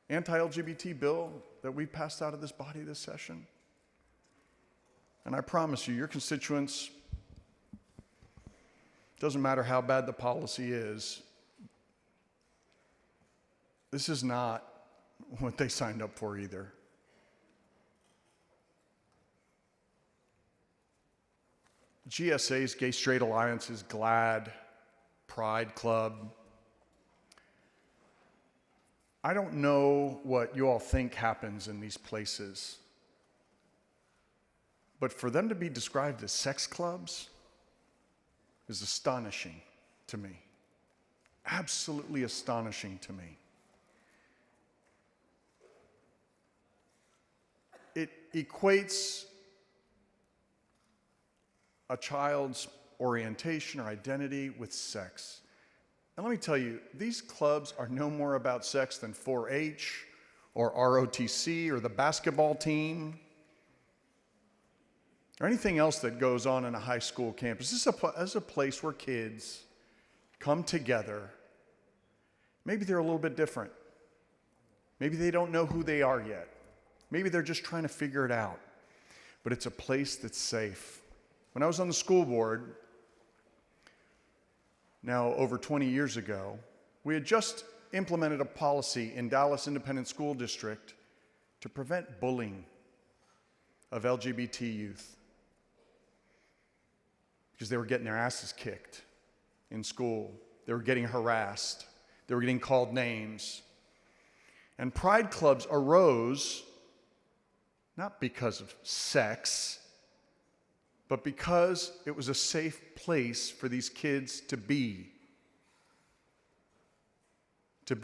anti-LGBT bill that we passed out of this body this session. And I promise you, your constituents, doesn't matter how bad the policy is, this is not what they signed up for either. GSA's, Gay Straight Alliances, GLAAD, Pride Club. I don't know what you all think happens in these places, but for them to be described as sex clubs is astonishing to me. Absolutely astonishing to me. It equates a child's orientation or identity with sex. And let me tell you, these clubs are no more about sex than 4-H or ROTC or the basketball team or anything else that goes on in a high school campus. This is a place where kids come together. Maybe they're a little bit different. Maybe they don't know who they are yet. Maybe they're just trying to figure it out. But it's a place that's safe. When I was on the school board, now over 20 years ago, we had just implemented a policy in Dallas Independent School District to prevent bullying of LGBT youth because they were getting their asses kicked in school. They were getting harassed. They were getting called names. And pride clubs arose not because of sex, but because it was a safe place for these kids to be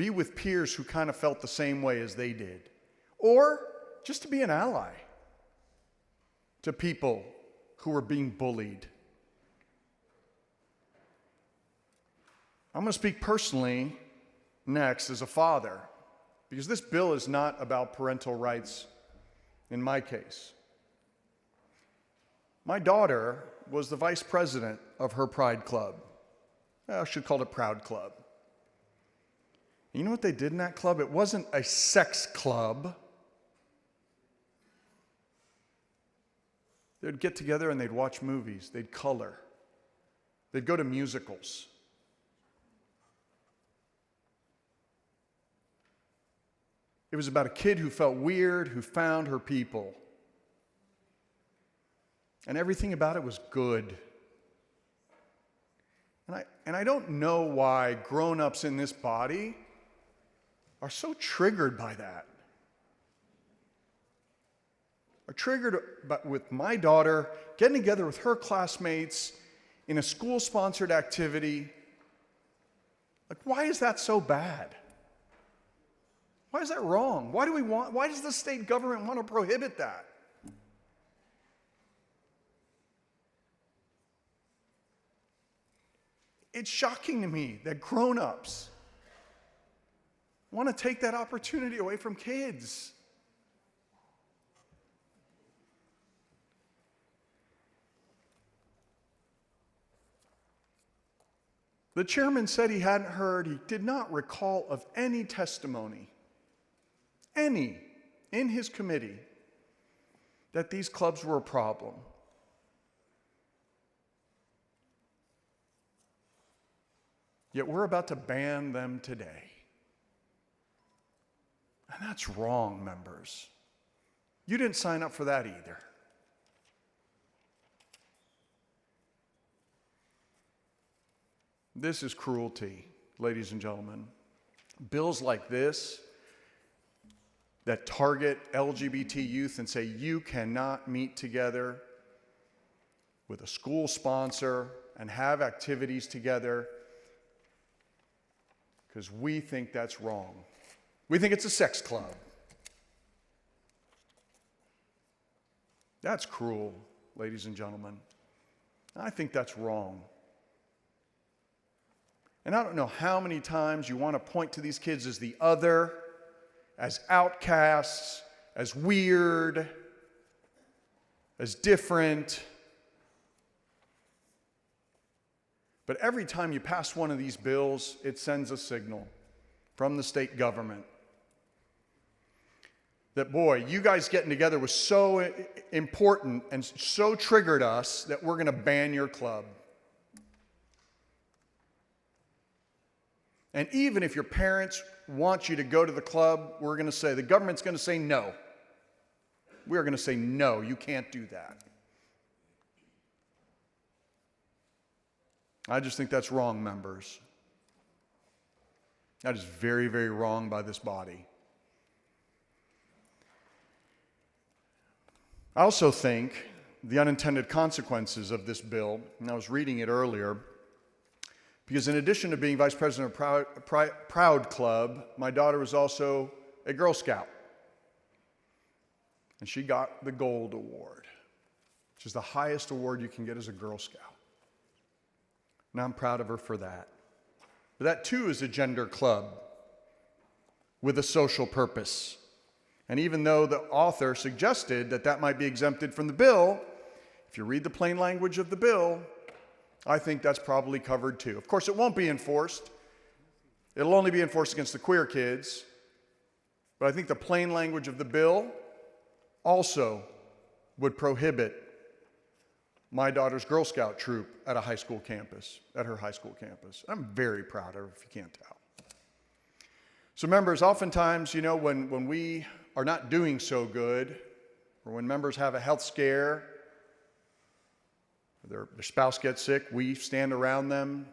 with peers who kind of felt the same way as they did, or just to be an ally to people who were being bullied. I'm going to speak personally next as a father, because this bill is not about parental rights in my case. My daughter was the vice president of her Pride Club. I should call it Proud Club. You know what they did in that club? It wasn't a sex club. They'd get together and they'd watch movies. They'd color. They'd go to musicals. It was about a kid who felt weird, who found her people. And everything about it was good. And I don't know why grown-ups in this body are so triggered by that. Are triggered with my daughter getting together with her classmates in a school-sponsored activity. Like, why is that so bad? Why is that wrong? Why does the state government want to prohibit that? It's shocking to me that grown-ups want to take that opportunity away from kids. The chairman said he hadn't heard, he did not recall of any testimony, any, in his committee, that these clubs were a problem. Yet we're about to ban them today. And that's wrong, members. You didn't sign up for that either. This is cruelty, ladies and gentlemen. Bills like this that target LGBT youth and say you cannot meet together with a school sponsor and have activities together because we think that's wrong. We think it's a sex club. That's cruel, ladies and gentlemen. I think that's wrong. And I don't know how many times you want to point to these kids as the other, as outcasts, as weird, as different. But every time you pass one of these bills, it sends a signal from the state government that, boy, you guys getting together was so important and so triggered us that we're going to ban your club. And even if your parents want you to go to the club, we're going to say, the government's going to say no. We're going to say, no, you can't do that. I just think that's wrong, members. That is very, very wrong by this body. I also think the unintended consequences of this bill, and I was reading it earlier, because in addition to being vice president of Proud Club, my daughter was also a Girl Scout. And she got the Gold Award, which is the highest award you can get as a Girl Scout. And I'm proud of her for that. But that too is a gender club with a social purpose. And even though the author suggested that that might be exempted from the bill, if you read the plain language of the bill, I think that's probably covered too. Of course, it won't be enforced. It'll only be enforced against the queer kids. But I think the plain language of the bill also would prohibit my daughter's Girl Scout troop at a high school campus, at her high school campus. I'm very proud of her, if you can't tell. So members, oftentimes, you know, when we are not doing so good, or when members have a health scare, their spouse gets sick, we stand around them.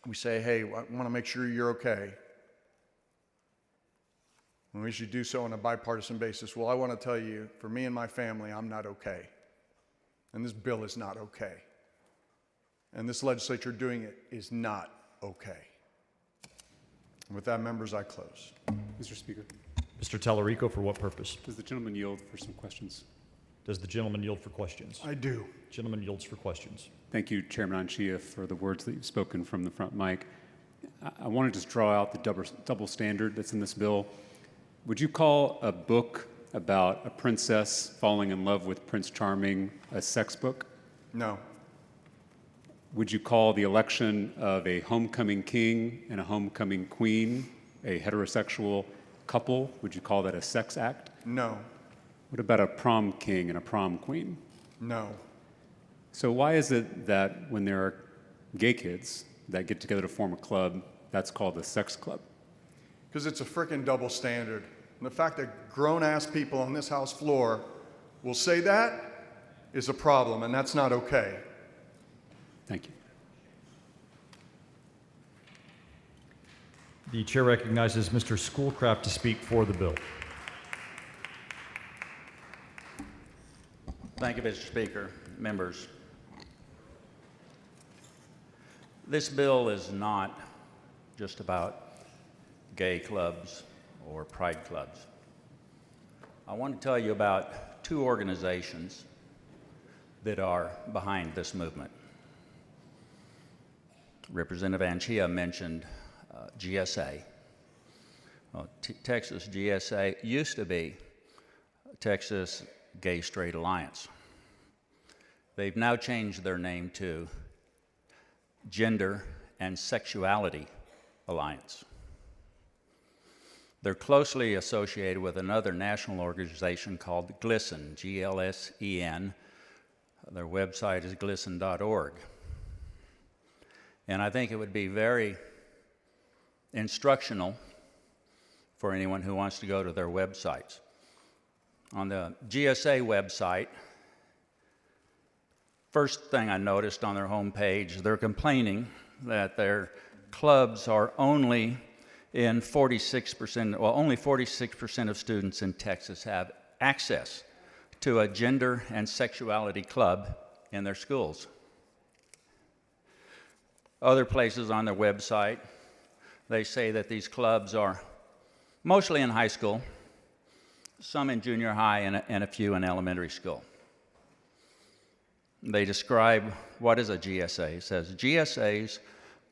We say, hey, I want to make sure you're okay. And we should do so on a bipartisan basis. Well, I want to tell you, for me and my family, I'm not okay. And this bill is not okay. And this legislature doing it is not okay. And with that, members, I close. Mr. Speaker. Mr. Tallarico, for what purpose? Does the gentleman yield for some questions? Does the gentleman yield for questions? I do. Gentleman yields for questions. Thank you, Chairman Anchia, for the words that you've spoken from the front mic. I want to just draw out the double standard that's in this bill. Would you call a book about a princess falling in love with Prince Charming a sex book? No. Would you call the election of a homecoming king and a homecoming queen a heterosexual couple? Would you call that a sex act? No. What about a prom king and a prom queen? No. So why is it that when there are gay kids that get together to form a club, that's called a sex club? Because it's a frickin' double standard. And the fact that grown-ass people on this House floor will say that is a problem, and that's not okay. Thank you. The chair recognizes Mr. Schoolcraft to speak for the bill. Thank you, Mr. Speaker. Members, this bill is not just about gay clubs or pride clubs. I want to tell you about two organizations that are behind this movement. Representative Anchia mentioned GSA. Well, Texas GSA used to be Texas Gay Straight Alliance. They've now changed their name to Gender and Sexuality Alliance. They're closely associated with another national organization called GLSEN, G-L-S-E-N. Their website is glisten.org. And I think it would be very instructional for anyone who wants to go to their websites. On the GSA website, first thing I noticed on their homepage, they're complaining that their clubs are only in 46%, well, only 46% of students in Texas have access to a gender and sexuality club in their schools. Other places on their website, they say that these clubs are mostly in high school, some in junior high, and a few in elementary school. They describe what is a GSA. It says, GSAs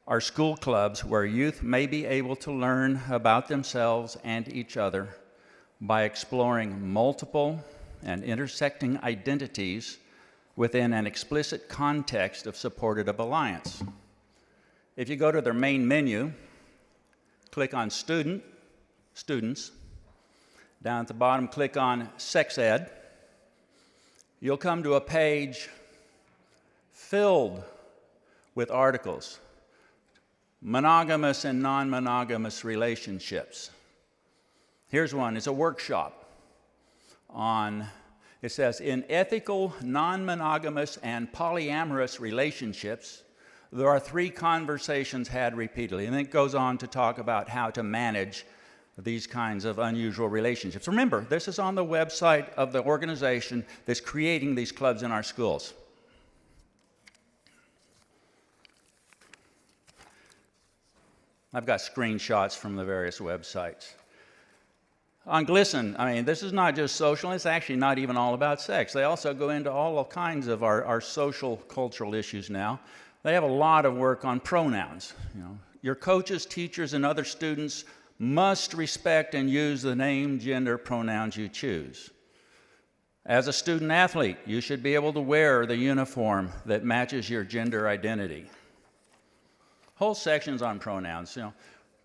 are school clubs where youth may be able to learn about themselves and each other by exploring multiple and intersecting identities within an explicit context of supportive alliance. If you go to their main menu, click on Students. Down at the bottom, click on Sex Ed. You'll come to a page filled with articles, monogamous and non-monogamous relationships. Here's one. It's a workshop on, it says, in ethical, non-monogamous, and polyamorous relationships, there are 3 conversations had repeatedly. And then it goes on to talk about how to manage these kinds of unusual relationships. Remember, this is on the website of the organization that's creating these clubs in our schools. I've got screenshots from the various websites. On GLSEN, I mean, this is not just social, it's actually not even all about sex. They also go into all kinds of our social, cultural issues now. They have a lot of work on pronouns. You know, your coaches, teachers, and other students must respect and use the name, gender, pronouns you choose. As a student athlete, you should be able to wear the uniform that matches your gender identity. Whole sections on pronouns. You know,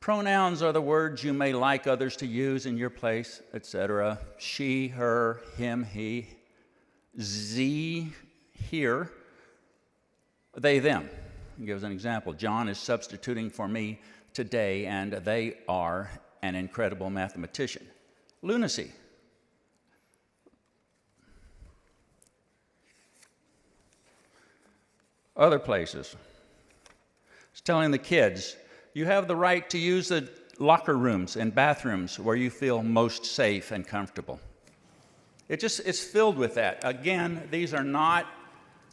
pronouns are the words you may like others to use in your place, etc. She, her, him, he. Z, here. They, them. He gives an example. John is substituting for me today, and they are an incredible mathematician. Lunacy. Other places. It's telling the kids, you have the right to use the locker rooms and bathrooms where you feel most safe and comfortable. It's filled with that. Again, these are not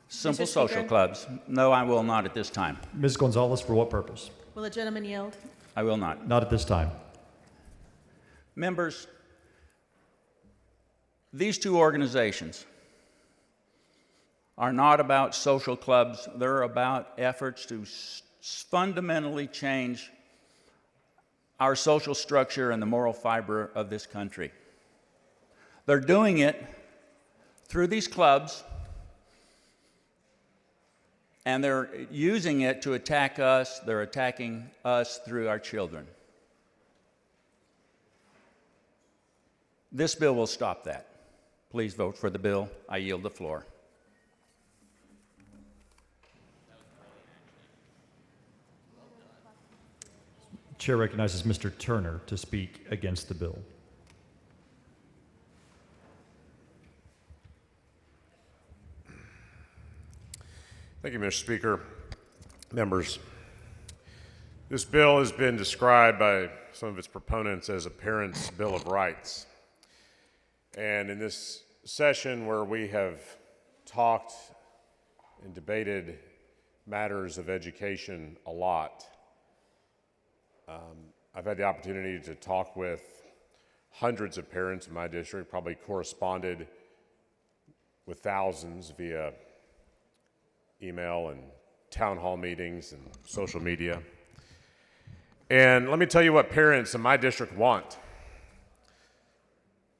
simple social clubs. No, I will not at this time. Ms. Gonzalez, for what purpose? Will the gentleman yield? I will not. Not at this time. Members, these 2 organizations are not about social clubs. They're about efforts to fundamentally change our social structure and the moral fiber of this country. They're doing it through these clubs, and they're using it to attack us. They're attacking us through our children. This bill will stop that. Please vote for the bill. I yield the floor. Chair recognizes Mr. Turner to speak against the bill. Thank you, Mr. Speaker. Members, this bill has been described by some of its proponents as a parent's Bill of Rights. And in this session where we have talked and debated matters of education a lot, I've had the opportunity to talk with hundreds of parents in my district, probably corresponded with thousands via email and town hall meetings and social media. And let me tell you what parents in my district want.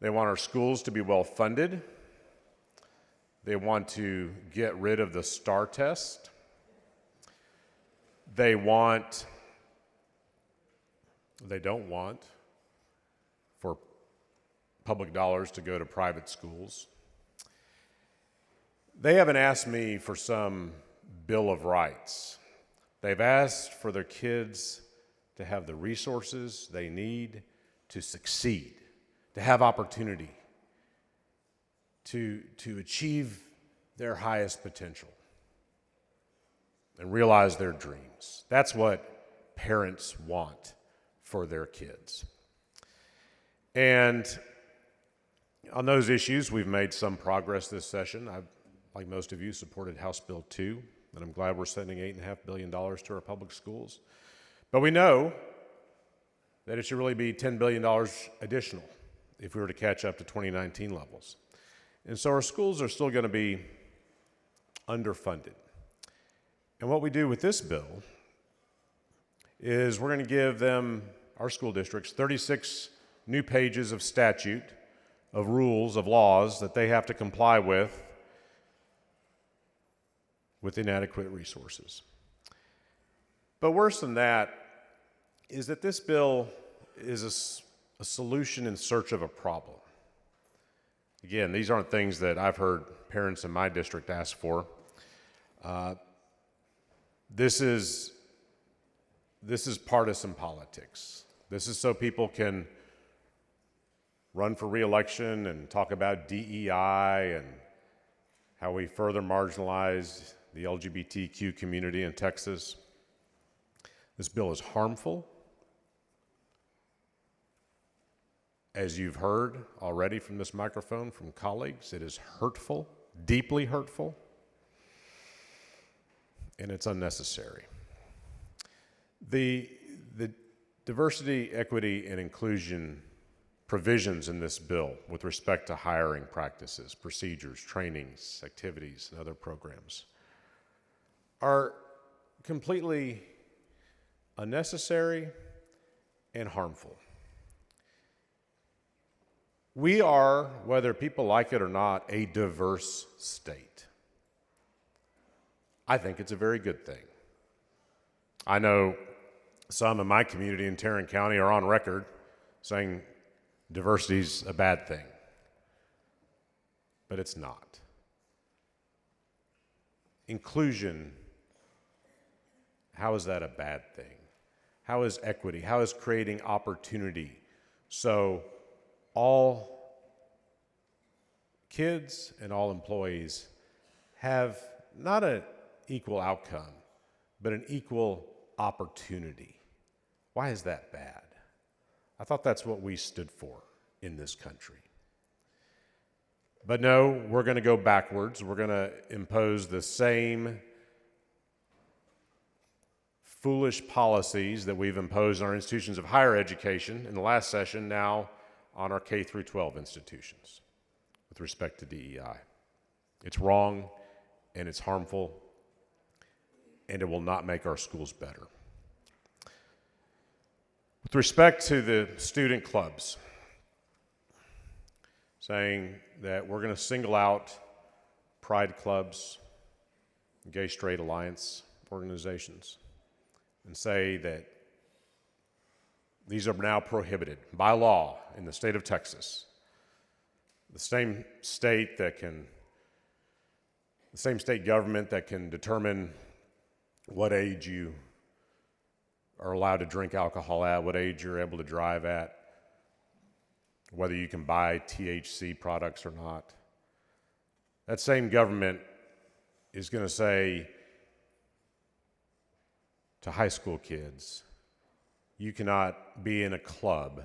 They want our schools to be well funded. They want to get rid of the STAR test. They don't want for public dollars to go to private schools. They haven't asked me for some Bill of Rights. They've asked for their kids to have the resources they need to succeed, to have opportunity, to achieve their highest potential and realize their dreams. That's what parents want for their kids. And on those issues, we've made some progress this session. I, like most of you, supported House Bill 2, and I'm glad we're sending $8.5 billion to our public schools. But we know that it should really be $10 billion additional if we were to catch up to 2019 levels. And so our schools are still going to be underfunded. And what we do with this bill is we're going to give them, our school districts, 36 new pages of statute, of rules, of laws that they have to comply with inadequate resources. But worse than that is that this bill is a solution in search of a problem. Again, these aren't things that I've heard parents in my district ask for. This is partisan politics. This is so people can run for re-election and talk about DEI and how we further marginalize the LGBTQ community in Texas. This bill is harmful. As you've heard already from this microphone from colleagues, it is hurtful, deeply hurtful, and it's unnecessary. The diversity, equity, and inclusion provisions in this bill with respect to hiring practices, procedures, trainings, activities, and other programs are completely unnecessary and harmful. We are, whether people like it or not, a diverse state. I think it's a very good thing. I know some in my community in Tarrant County are on record saying diversity's a bad thing, but it's not. Inclusion, how is that a bad thing? How is equity? How is creating opportunity so all kids and all employees have not an equal outcome, but an equal opportunity? Why is that bad? I thought that's what we stood for in this country. But no, we're going to go backwards. We're going to impose the same foolish policies that we've imposed on our institutions of higher education in the last session, now on our K through 12 institutions with respect to DEI. It's wrong, and it's harmful, and it will not make our schools better. With respect to the student clubs, saying that we're going to single out pride clubs, gay straight alliance organizations, and say that these are now prohibited by law in the state of Texas. The same state government that can determine what age you are allowed to drink alcohol at, what age you're able to drive at, whether you can buy THC products or not. That same government is going to say to high school kids, you cannot be in a club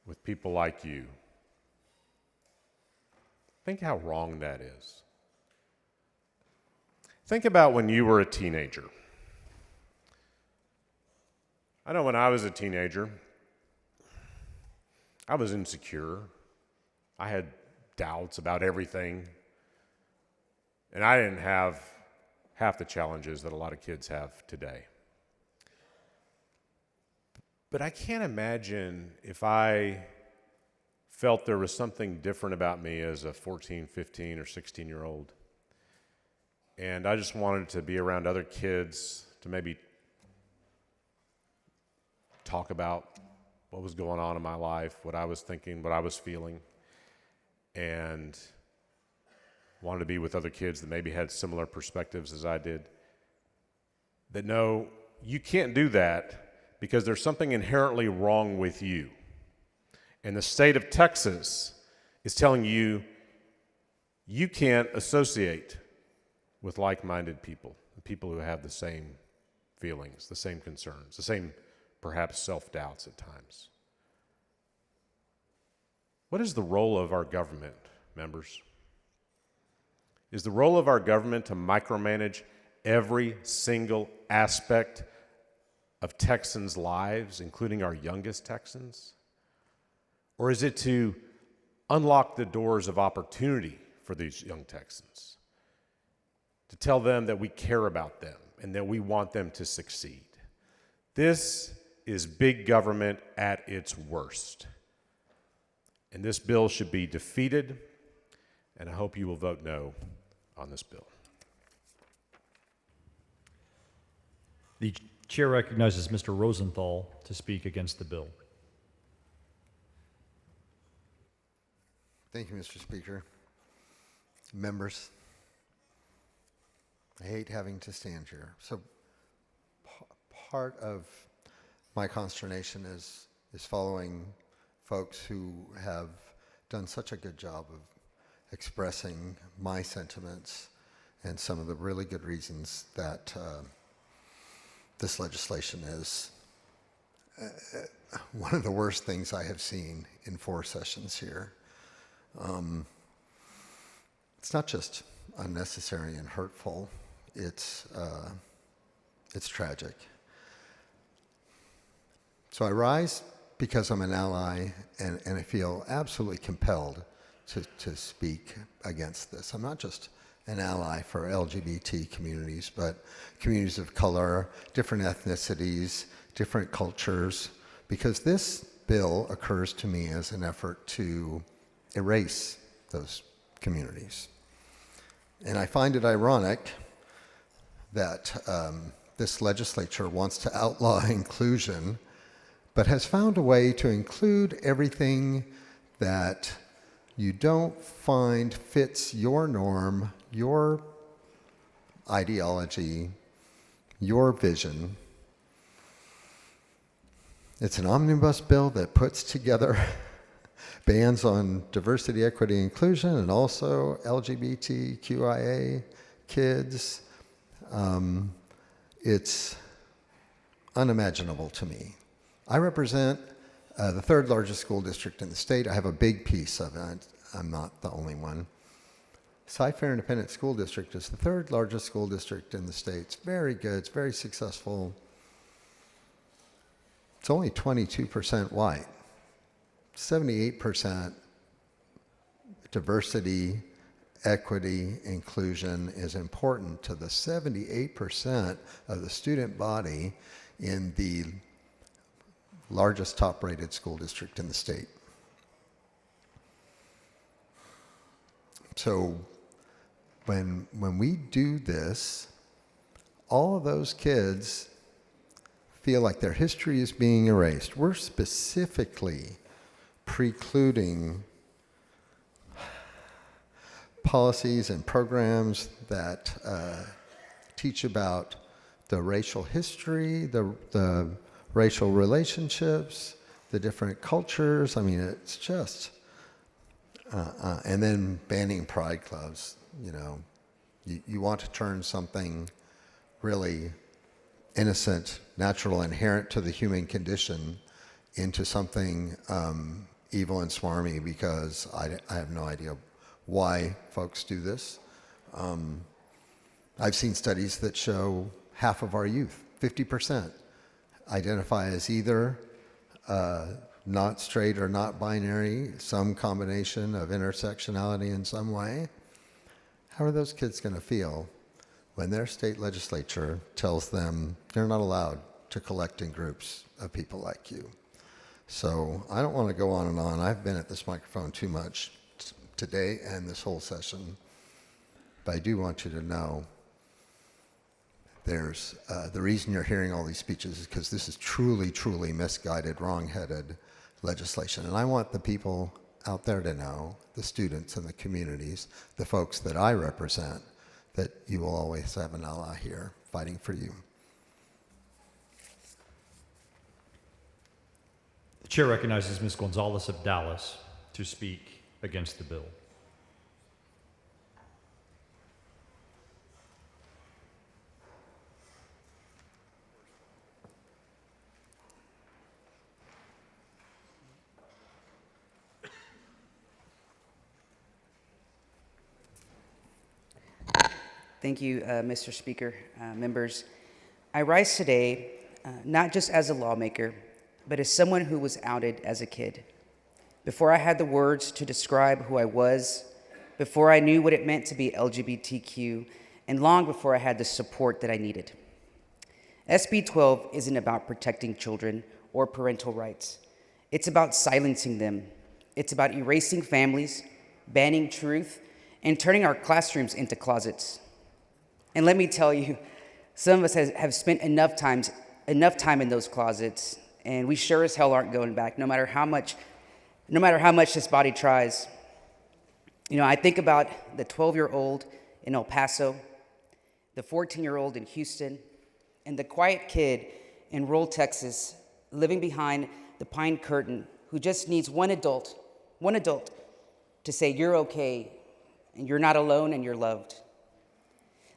with people like you. Think how wrong that is. Think about when you were a teenager. I know when I was a teenager, I was insecure. I had doubts about everything. And I didn't have half the challenges that a lot of kids have today. But I can't imagine if I felt there was something different about me as a 14, 15, or 16-year-old. And I just wanted to be around other kids to maybe talk about what was going on in my life, what I was thinking, what I was feeling, and wanted to be with other kids that maybe had similar perspectives as I did. That no, you can't do that because there's something inherently wrong with you. And the state of Texas is telling you you can't associate with like-minded people, people who have the same feelings, the same concerns, the same perhaps self-doubts at times. What is the role of our government, members? Is the role of our government to micromanage every single aspect of Texans' lives, including our youngest Texans? Or is it to unlock the doors of opportunity for these young Texans? To tell them that we care about them and that we want them to succeed? This is big government at its worst. And this bill should be defeated, and I hope you will vote no on this bill. The chair recognizes Mr. Rosenthal to speak against the bill. Thank you, Mr. Speaker. Members, I hate having to stand here. So part of my consternation is following folks who have done such a good job of expressing my sentiments and some of the really good reasons that this legislation is one of the worst things I have seen in 4 sessions here. It's not just unnecessary and hurtful, it's tragic. So I rise because I'm an ally and I feel absolutely compelled to speak against this. I'm not just an ally for LGBT communities, but communities of color, different ethnicities, different cultures, because this bill occurs to me as an effort to erase those communities. And I find it ironic that this legislature wants to outlaw inclusion, but has found a way to include everything that you don't find fits your norm, your ideology, your vision. It's an omnibus bill that puts together bans on diversity, equity, inclusion, and also LGBTQIA kids. It's unimaginable to me. I represent the 3rd largest school district in the state. I have a big piece of it. I'm not the only one. Cy-Fair Independent School District is the 3rd largest school district in the state. It's very good. It's very successful. It's only 22% white. 78% diversity, equity, inclusion is important to the 78% of the student body in the largest top-rated school district in the state. So when we do this, all of those kids feel like their history is being erased. We're specifically precluding policies and programs that teach about the racial history, the racial relationships, the different cultures. I mean, it's just, and then banning pride clubs. You know, you want to turn something really innocent, natural, inherent to the human condition into something evil and smarmy, because I have no idea why folks do this. I've seen studies that show half of our youth, 50%, identify as either not straight or not binary, some combination of intersectionality in some way. How are those kids going to feel when their state legislature tells them they're not allowed to collect in groups of people like you? So I don't want to go on and on. I've been at this microphone too much today and this whole session, but I do want you to know there's the reason you're hearing all these speeches is because this is truly, truly misguided, wrong-headed legislation. And I want the people out there to know, the students and the communities, the folks that I represent, that you will always have an ally here fighting for you. chair recognizes Ms. Gonzalez of Dallas to speak against the bill. Thank you, Mr. Speaker, members. I rise today not just as a lawmaker, but as someone who was outed as a kid. Before I had the words to describe who I was, before I knew what it meant to be LGBTQ, and long before I had the support that I needed. SB 12 isn't about protecting children or parental rights. It's about silencing them. It's about erasing families, banning truth, and turning our classrooms into closets. And let me tell you, some of us have spent enough time in those closets, and we sure as hell aren't going back, no matter how much this body tries. You know, I think about the 12-year-old in El Paso, the 14-year-old in Houston, and the quiet kid in rural Texas living behind the pine curtain who just needs one adult to say you're okay and you're not alone and you're loved.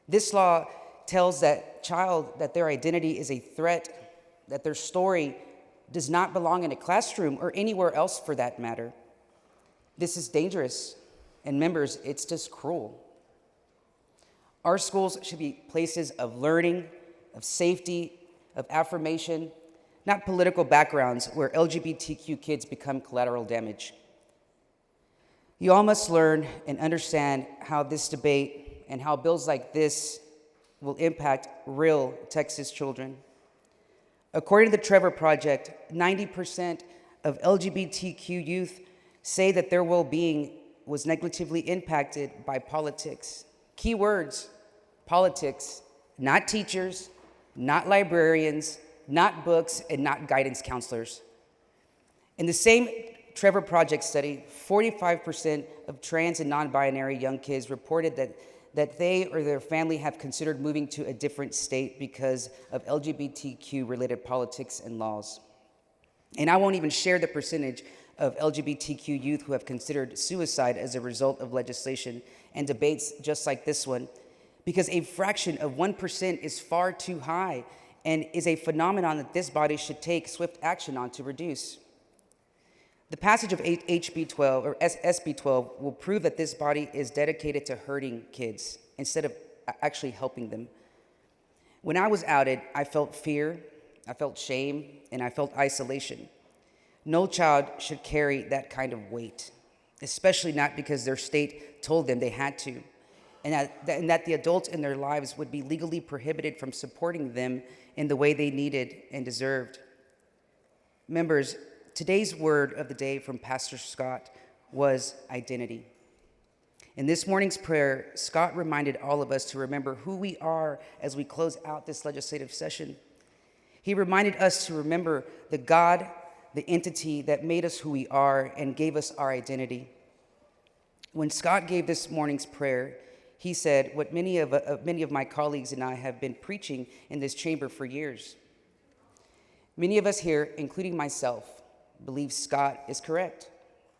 This law tells that child that their identity is a threat, that their story does not belong in a classroom or anywhere else for that matter. This is dangerous, and members, it's just cruel. Our schools should be places of learning, of safety, of affirmation, not political backgrounds where LGBTQ kids become collateral damage. You all must learn and understand how this debate and how bills like this will impact real Texas children. According to the Trevor Project, 90% of LGBTQ youth say that their well-being was negatively impacted by politics. Key words, politics, not teachers, not librarians, not books, and not guidance counselors. In the same Trevor Project study, 45% of trans and non-binary young kids reported that they or their family have considered moving to a different state because of LGBTQ-related politics and laws. And I won't even share the percentage of LGBTQ youth who have considered suicide as a result of legislation and debates just like this one, because a fraction of 1% is far too high and is a phenomenon that this body should take swift action on to reduce. The passage of HB 12 or SB 12 will prove that this body is dedicated to hurting kids instead of actually helping them. When I was outed, I felt fear, I felt shame, and I felt isolation. No child should carry that kind of weight, especially not because their state told them they had to, and that the adults in their lives would be legally prohibited from supporting them in the way they needed and deserved. Members, today's word of the day from Pastor Scott was identity. In this morning's prayer, Scott reminded all of us to remember who we are as we close out this legislative session. He reminded us to remember the God, the entity that made us who we are and gave us our identity. When Scott gave this morning's prayer, he said what many of my colleagues and I have been preaching in this chamber for years. Many of us here, including myself, believe Scott is correct.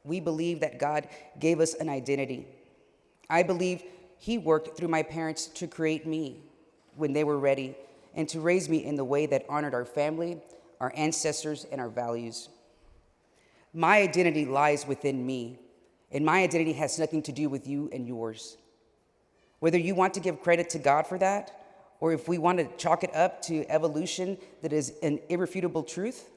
We believe that God gave us an identity. I believe he worked through my parents to create me when they were ready and to raise me in the way that honored our family, our ancestors, and our values. My identity lies within me, and my identity has nothing to do with you and yours. Whether you want to give credit to God for that, or if we want to chalk it up to evolution that is an irrefutable truth,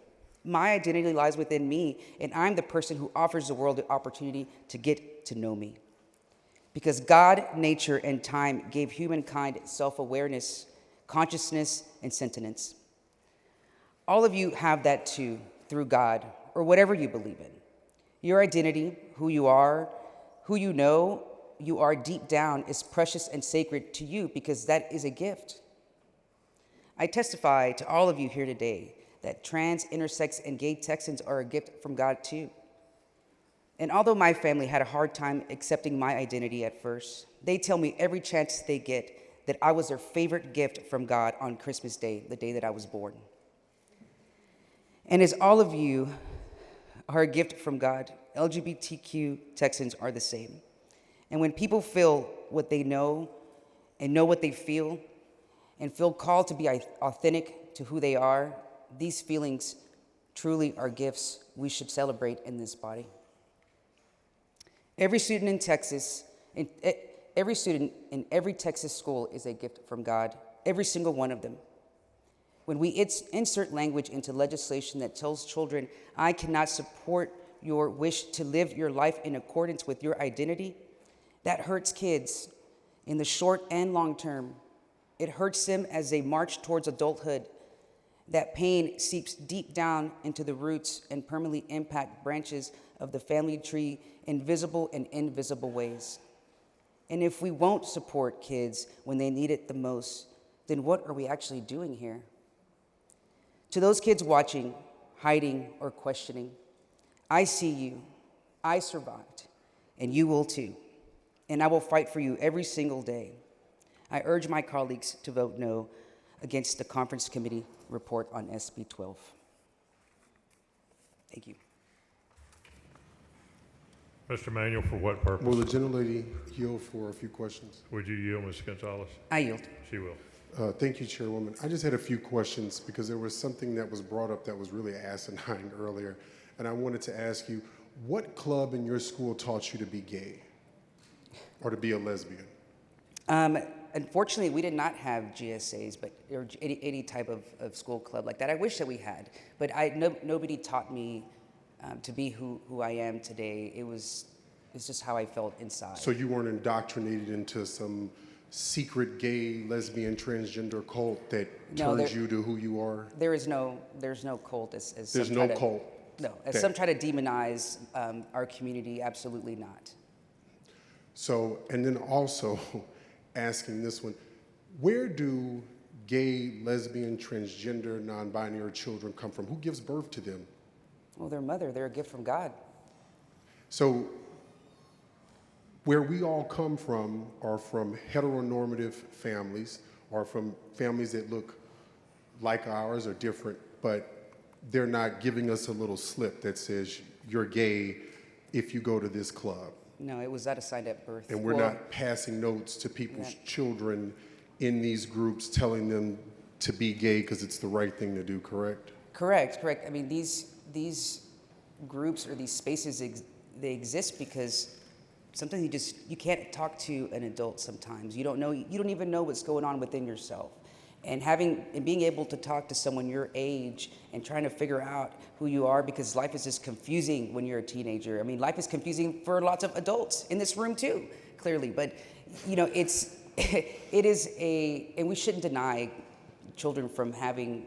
my identity lies within me, and I'm the person who offers the world the opportunity to get to know me. Because God, nature, and time gave humankind self-awareness, consciousness, and sentience. All of you have that too, through God, or whatever you believe in. Your identity, who you are, who you know you are deep down, is precious and sacred to you because that is a gift. I testify to all of you here today that trans, intersex, and gay Texans are a gift from God too. And although my family had a hard time accepting my identity at first, they tell me every chance they get that I was their favorite gift from God on Christmas Day, the day that I was born. And as all of you are a gift from God. LGBTQ Texans are the same. And when people feel what they know and know what they feel and feel called to be authentic to who they are, these feelings truly are gifts we should celebrate in this body. Every student in Texas, every student in every Texas school is a gift from God, every single one of them. When we insert language into legislation that tells children, I cannot support your wish to live your life in accordance with your identity, that hurts kids in the short and long term. It hurts them as they march towards adulthood. That pain seeps deep down into the roots and permanently impact branches of the family tree in visible and invisible ways. And if we won't support kids when they need it the most, then what are we actually doing here? To those kids watching, hiding, or questioning, I see you, I survived, and you will too. And I will fight for you every single day. I urge my colleagues to vote no against the conference committee report on SB 12. Thank you. Mr. Manuel, for what purpose? Will the gentlelady yield for a few questions? Would you yield, Ms. Gonzalez? I yield. She will. Thank you, Chairwoman. I just had a few questions because there was something that was brought up that was really asinine earlier. And I wanted to ask you, what club in your school taught you to be gay or to be a lesbian? Unfortunately, we did not have GSAs, or any type of school club like that. I wish that we had, but nobody taught me to be who I am today. It's just how I felt inside. So you weren't indoctrinated into some secret gay, lesbian, transgender cult that turns you to who you are? There's no cult as There's no cult? No, as some try to demonize our community, absolutely not. So, and then also asking this one, where do gay, lesbian, transgender, non-binary children come from? Who gives birth to them? Well, their mother, they're a gift from God. So where we all come from are from heteronormative families, or from families that look like ours or different, but they're not giving us a little slip that says you're gay if you go to this club. No, it was not assigned at birth. And we're not passing notes to people's children in these groups telling them to be gay because it's the right thing to do, correct? Correct. I mean, these groups or these spaces, they exist because sometimes you can't talk to an adult sometimes. You don't even know what's going on within yourself. And being able to talk to someone your age and trying to figure out who you are, because life is just confusing when you're a teenager. I mean, life is confusing for lots of adults in this room too, clearly. But it is and we shouldn't deny children from having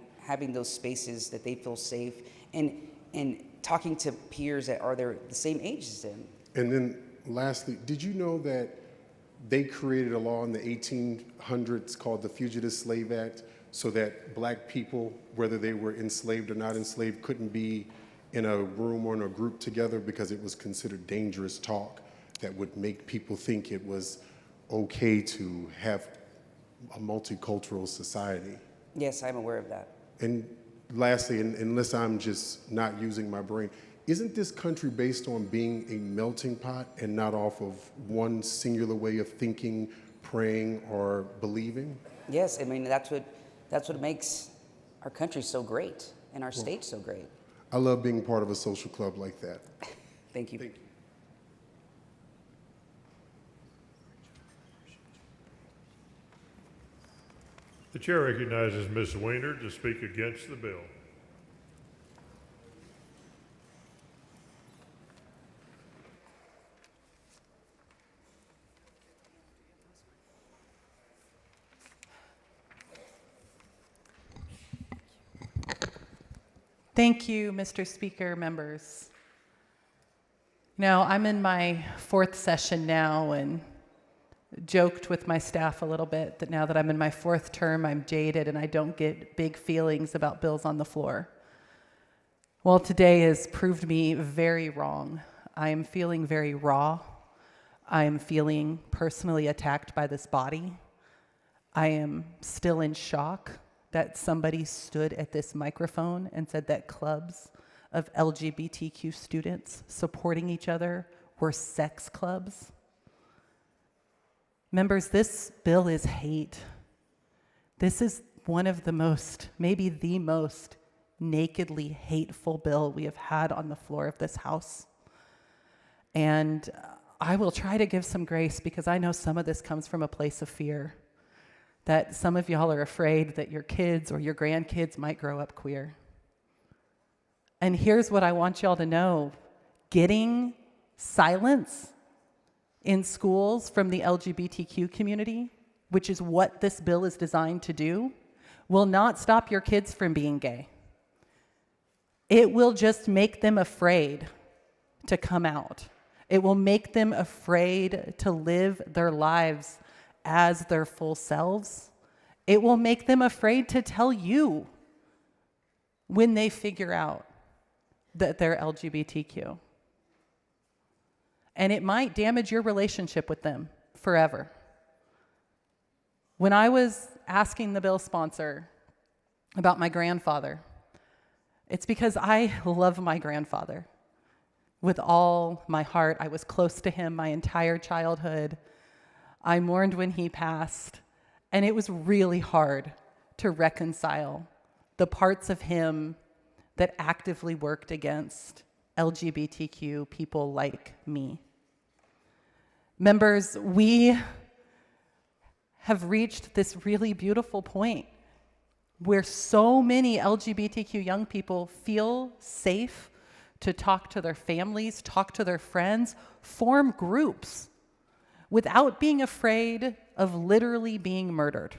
those spaces that they feel safe and talking to peers that are the same age as them. And then lastly, did you know that they created a law in the 1800s called the Fugitive Slave Act so that black people, whether they were enslaved or not enslaved, couldn't be in a room or in a group together because it was considered dangerous talk that would make people think it was okay to have a multicultural society? Yes, I'm aware of that. And lastly, unless I'm just not using my brain, isn't this country based on being a melting pot and not off of one singular way of thinking, praying, or believing? Yes, I mean, that's what makes our country so great and our state so great. I love being part of a social club like that. Thank you. Thank you. The chair recognizes Ms. Weiner to speak against the bill. Thank you, Mr. Speaker, members. I'm in my 4th session now and joked with my staff a little bit that now that I'm in my 4th term, I'm jaded and I don't get big feelings about bills on the floor. Well, today has proved me very wrong. I am feeling very raw. I am feeling personally attacked by this body. I am still in shock that somebody stood at this microphone and said that clubs of LGBTQ students supporting each other were sex clubs. Members, this bill is hate. This is one of the most, maybe the most nakedly hateful bill we have had on the floor of this House. And I will try to give some grace because I know some of this comes from a place of fear, that some of y'all are afraid that your kids or your grandkids might grow up queer. And here's what I want y'all to know. Getting silence in schools from the LGBTQ community, which is what this bill is designed to do, will not stop your kids from being gay. It will just make them afraid to come out. It will make them afraid to live their lives as their full selves. It will make them afraid to tell you when they figure out that they're LGBTQ. And it might damage your relationship with them forever. When I was asking the bill sponsor about my grandfather, it's because I love my grandfather with all my heart. I was close to him my entire childhood. I mourned when he passed, and it was really hard to reconcile the parts of him that actively worked against LGBTQ people like me. Members, we have reached this really beautiful point where so many LGBTQ young people feel safe to talk to their families, talk to their friends, form groups without being afraid of literally being murdered.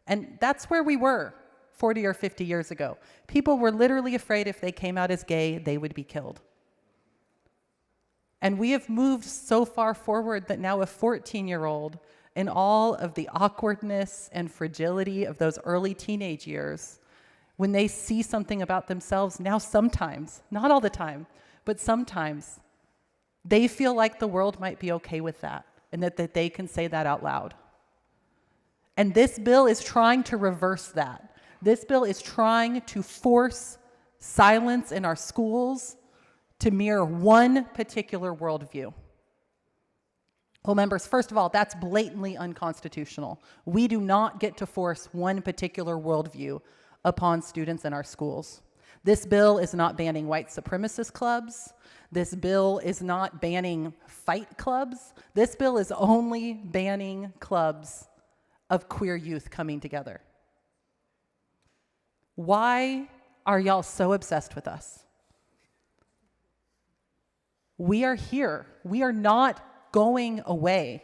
And that's where we were 40 or 50 years ago. People were literally afraid if they came out as gay, they would be killed. And we have moved so far forward that now a 14-year-old, in all of the awkwardness and fragility of those early teenage years, when they see something about themselves, now sometimes, not all the time, but sometimes, they feel like the world might be okay with that, and that they can say that out loud. And this bill is trying to reverse that. This bill is trying to force silence in our schools to mirror one particular worldview. Well, members, first of all, that's blatantly unconstitutional. We do not get to force one particular worldview upon students in our schools. This bill is not banning white supremacist clubs. This bill is not banning fight clubs. This bill is only banning clubs of queer youth coming together. Why are y'all so obsessed with us? We are here. We are not going away.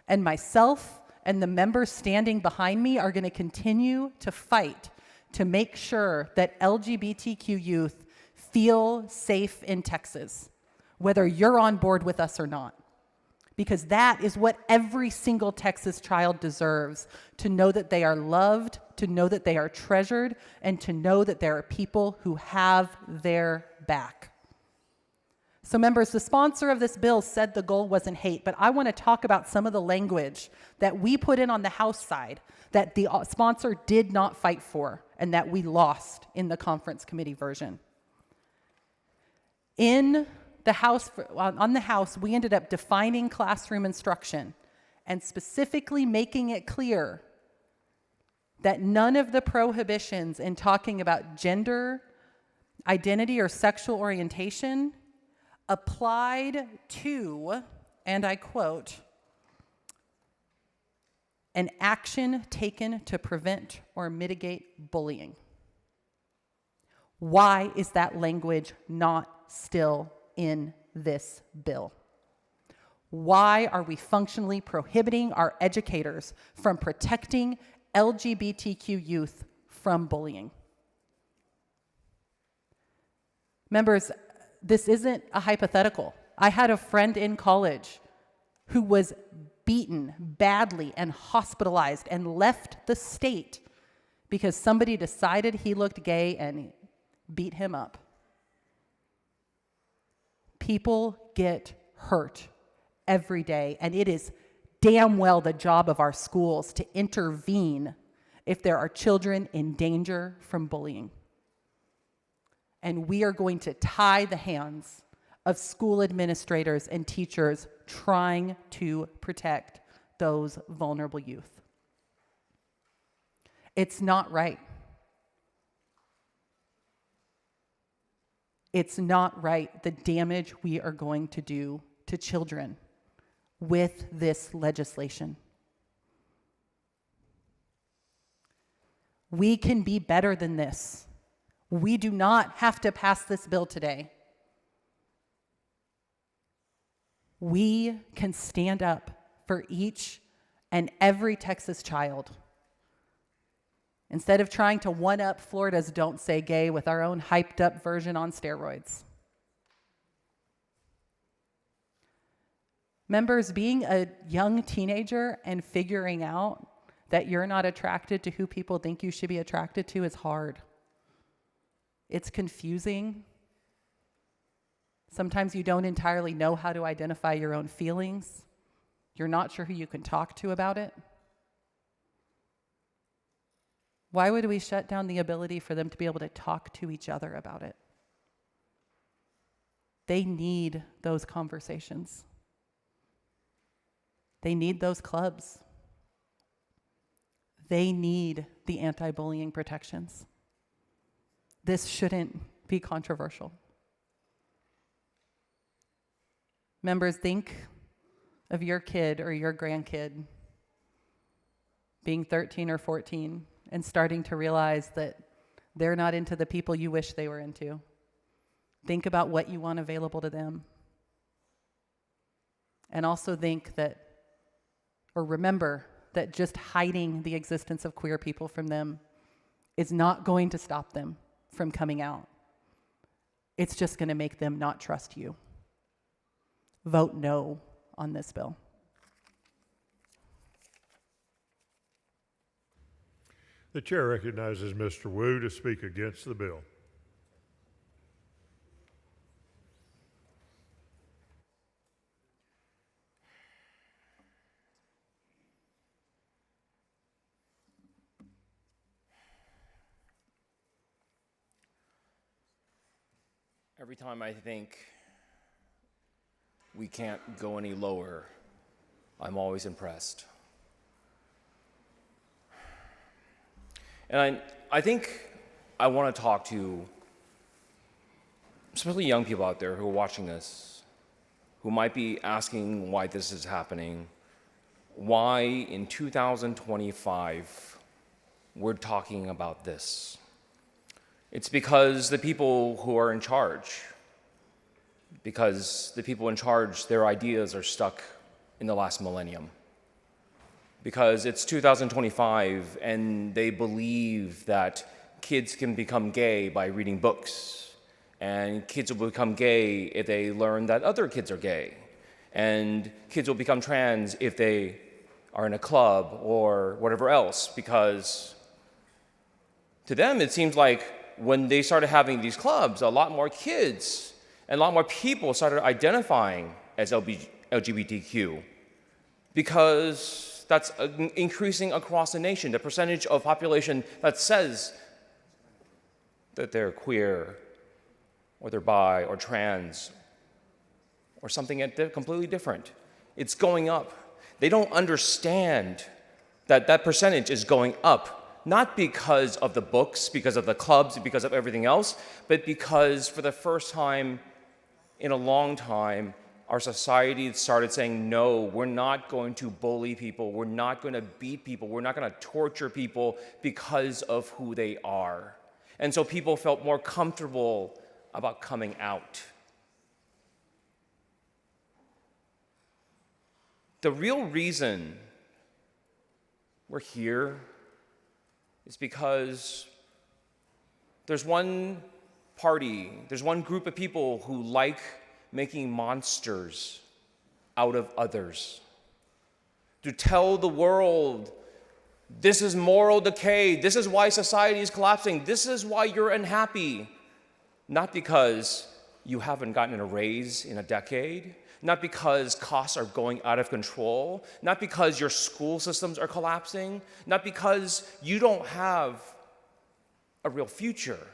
And myself and the members standing behind me are going to continue to fight to make sure that LGBTQ youth feel safe in Texas, whether you're on board with us or not. Because that is what every single Texas child deserves, to know that they are loved, to know that they are treasured, and to know that there are people who have their back. So members, the sponsor of this bill said the goal wasn't hate, but I want to talk about some of the language that we put in on the House side that the sponsor did not fight for and that we lost in the conference committee version. In the House, on the House, we ended up defining classroom instruction and specifically making it clear that none of the prohibitions in talking about gender, identity, or sexual orientation applied to, and I quote, an action taken to prevent or mitigate bullying. Why is that language not still in this bill? Why are we functionally prohibiting our educators from protecting LGBTQ youth from bullying? Members, this isn't a hypothetical. I had a friend in college who was beaten badly and hospitalized and left the state because somebody decided he looked gay and beat him up. People get hurt every day, and it is damn well the job of our schools to intervene if there are children in danger from bullying. and we are going to tie the hands of school administrators and teachers trying to protect those vulnerable youth. It's not right. It's not right, the damage we are going to do to children with this legislation. We can be better than this. We do not have to pass this bill today. We can stand up for each and every Texas child. Instead of trying to one-up Florida's Don't Say Gay with our own hyped-up version on steroids. Members, being a young teenager and figuring out that you're not attracted to who people think you should be attracted to is hard. It's confusing. Sometimes you don't entirely know how to identify your own feelings. You're not sure who you can talk to about it. Why would we shut down the ability for them to be able to talk to each other about it? They need those conversations. They need those clubs. They need the anti-bullying protections. This shouldn't be controversial. Members, think of your kid or your grandkid being 13 or 14 and starting to realize that they're not into the people you wish they were into. Think about what you want available to them. And also think that, or remember that just hiding the existence of queer people from them is not going to stop them from coming out. It's just going to make them not trust you. Vote no on this bill. The chair recognizes Mr. Wu to speak against the bill. Every time I think we can't go any lower, I'm always impressed. And I think I want to talk to especially young people out there who are watching this, who might be asking why this is happening, why in 2025 we're talking about this. It's because the people who are in charge, their ideas are stuck in the last millennium. Because it's 2025 and they believe that kids can become gay by reading books, and kids will become gay if they learn that other kids are gay, and kids will become trans if they are in a club or whatever else, because to them it seems like when they started having these clubs, a lot more kids and a lot more people started identifying as LGBTQ, because that's increasing across the nation, the percentage of population that says that they're queer or they're bi or trans or something completely different. It's going up. They don't understand that that percentage is going up, not because of the books, because of the clubs, because of everything else, but because for the first time in a long time, our society started saying, no, we're not going to bully people, we're not going to beat people, we're not going to torture people because of who they are. And so people felt more comfortable about coming out. The real reason we're here is because there's one party, there's one group of people who like making monsters out of others. To tell the world, this is moral decay, this is why society is collapsing, this is why you're unhappy. Not because you haven't gotten a raise in a decade, not because costs are going out of control, not because your school systems are collapsing, not because you don't have a real future,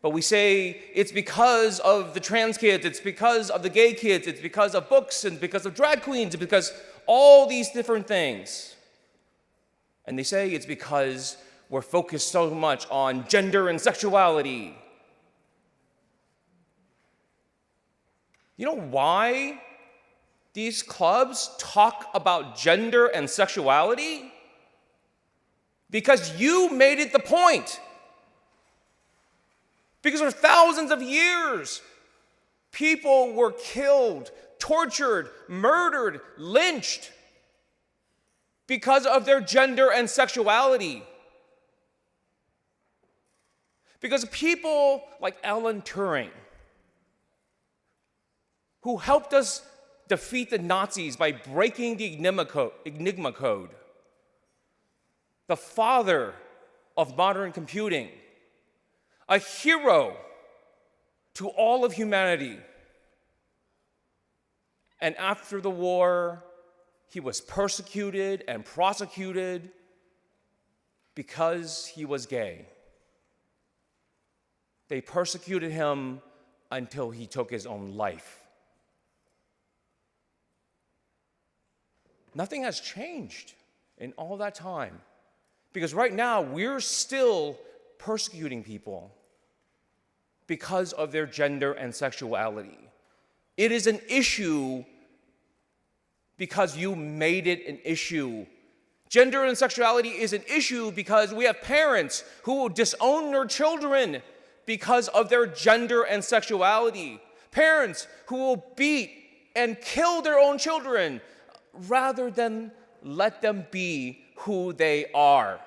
But we say it's because of the trans kids, it's because of the gay kids, it's because of books, and because of drag queens, and because all these different things. And they say it's because we're focused so much on gender and sexuality. You know why these clubs talk about gender and sexuality? Because you made it the point. Because for thousands of years, people were killed, tortured, murdered, lynched because of their gender and sexuality. Because people like Alan Turing, who helped us defeat the Nazis by breaking the Enigma code, the father of modern computing, a hero to all of humanity. And after the war, he was persecuted and prosecuted because he was gay. They persecuted him until he took his own life. Nothing has changed in all that time. Because right now, we're still persecuting people because of their gender and sexuality. It is an issue because you made it an issue. Gender and sexuality is an issue because we have parents who will disown their children because of their gender and sexuality. Parents who will beat and kill their own children rather than let them be who they are.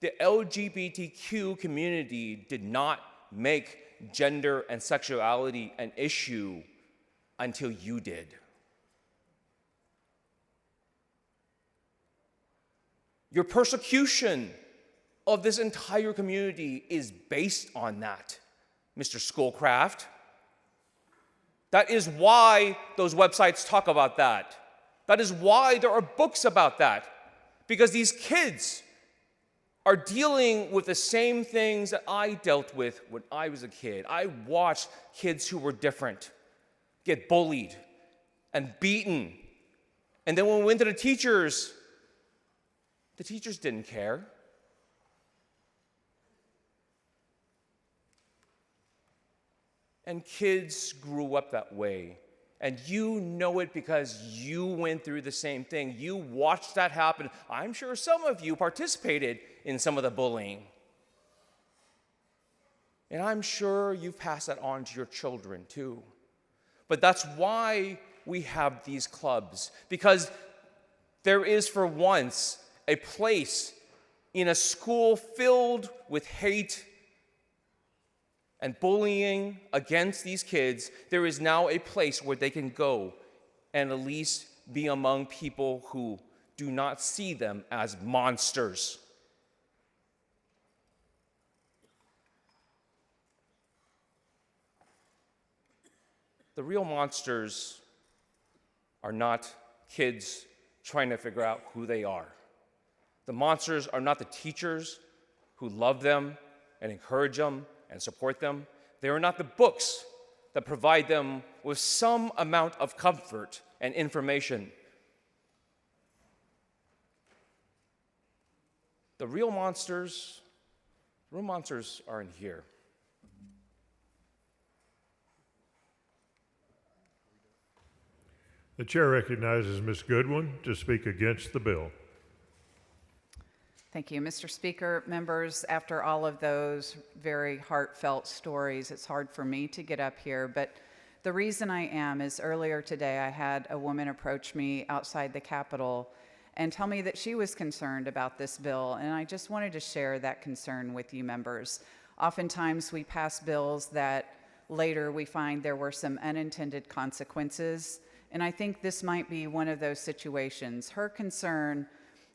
The LGBTQ community did not make gender and sexuality an issue until you did. Your persecution of this entire community is based on that, Mr. Schoolcraft. That is why those websites talk about that. That is why there are books about that. Because these kids are dealing with the same things that I dealt with when I was a kid. I watched kids who were different get bullied and beaten. And then when we went to the teachers didn't care. And kids grew up that way. And you know it because you went through the same thing. You watched that happen. I'm sure some of you participated in some of the bullying. And I'm sure you've passed that on to your children too. But that's why we have these clubs. Because there is for once a place in a school filled with hate and bullying against these kids. There is now a place where they can go and at least be among people who do not see them as monsters. The real monsters are not kids trying to figure out who they are. The monsters are not the teachers who love them and encourage them and support them. They are not the books that provide them with some amount of comfort and information. The real monsters are in here. The chair recognizes Ms. Goodwin to speak against the bill. Thank you, Mr. Speaker. Members, after all of those very heartfelt stories, it's hard for me to get up here, but the reason I am is earlier today I had a woman approach me outside the Capitol and tell me that she was concerned about this bill, and I just wanted to share that concern with you members. Oftentimes we pass bills that later we find there were some unintended consequences, and I think this might be one of those situations. Her concern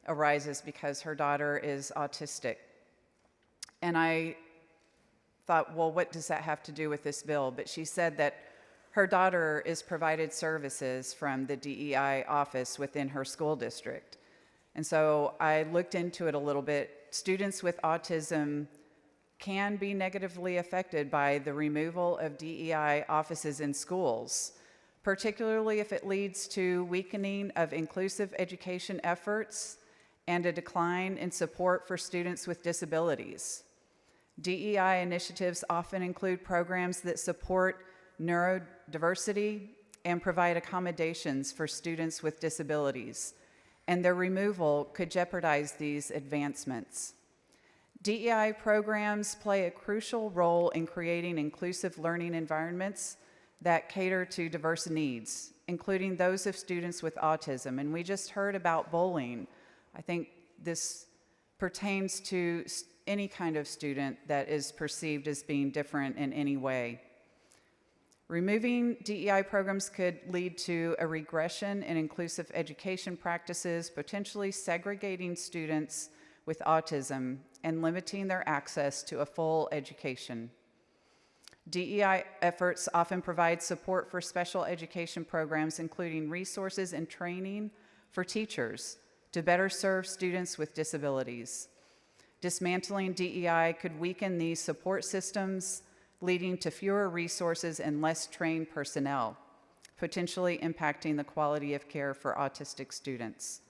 arises because her daughter is autistic. And I thought, well, what does that have to do with this bill? But she said that her daughter is provided services from the DEI office within her school district. And so I looked into it a little bit. Students with autism can be negatively affected by the removal of DEI offices in schools, particularly if it leads to weakening of inclusive education efforts and a decline in support for students with disabilities. DEI initiatives often include programs that support neurodiversity and provide accommodations for students with disabilities, and their removal could jeopardize these advancements. DEI programs play a crucial role in creating inclusive learning environments that cater to diverse needs, including those of students with autism. And we just heard about bullying. I think this pertains to any kind of student that is perceived as being different in any way. Removing DEI programs could lead to a regression in inclusive education practices, potentially segregating students with autism and limiting their access to a full education. DEI efforts often provide support for special education programs, including resources and training for teachers to better serve students with disabilities. Dismantling DEI could weaken these support systems, leading to fewer resources and less trained personnel, potentially impacting the quality of care for autistic students.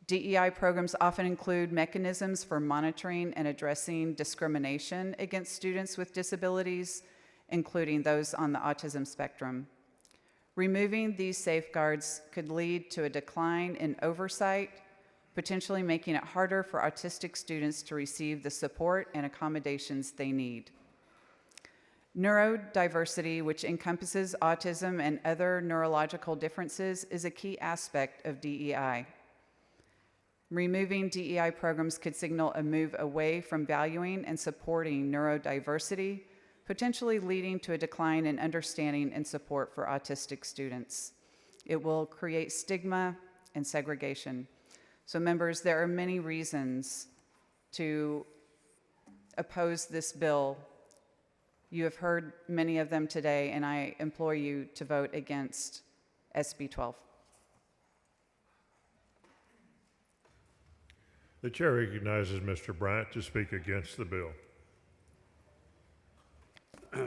DEI programs often include mechanisms for monitoring and addressing discrimination against students with disabilities, including those on the autism spectrum. Removing these safeguards could lead to a decline in oversight, potentially making it harder for autistic students to receive the support and accommodations they need. Neurodiversity, which encompasses autism and other neurological differences, is a key aspect of DEI. Removing DEI programs could signal a move away from valuing and supporting neurodiversity, potentially leading to a decline in understanding and support for autistic students. It will create stigma and segregation. So members, there are many reasons to oppose this bill. You have heard many of them today, and I implore you to vote against SB 12. The chair recognizes Mr. Bryant to speak against the bill.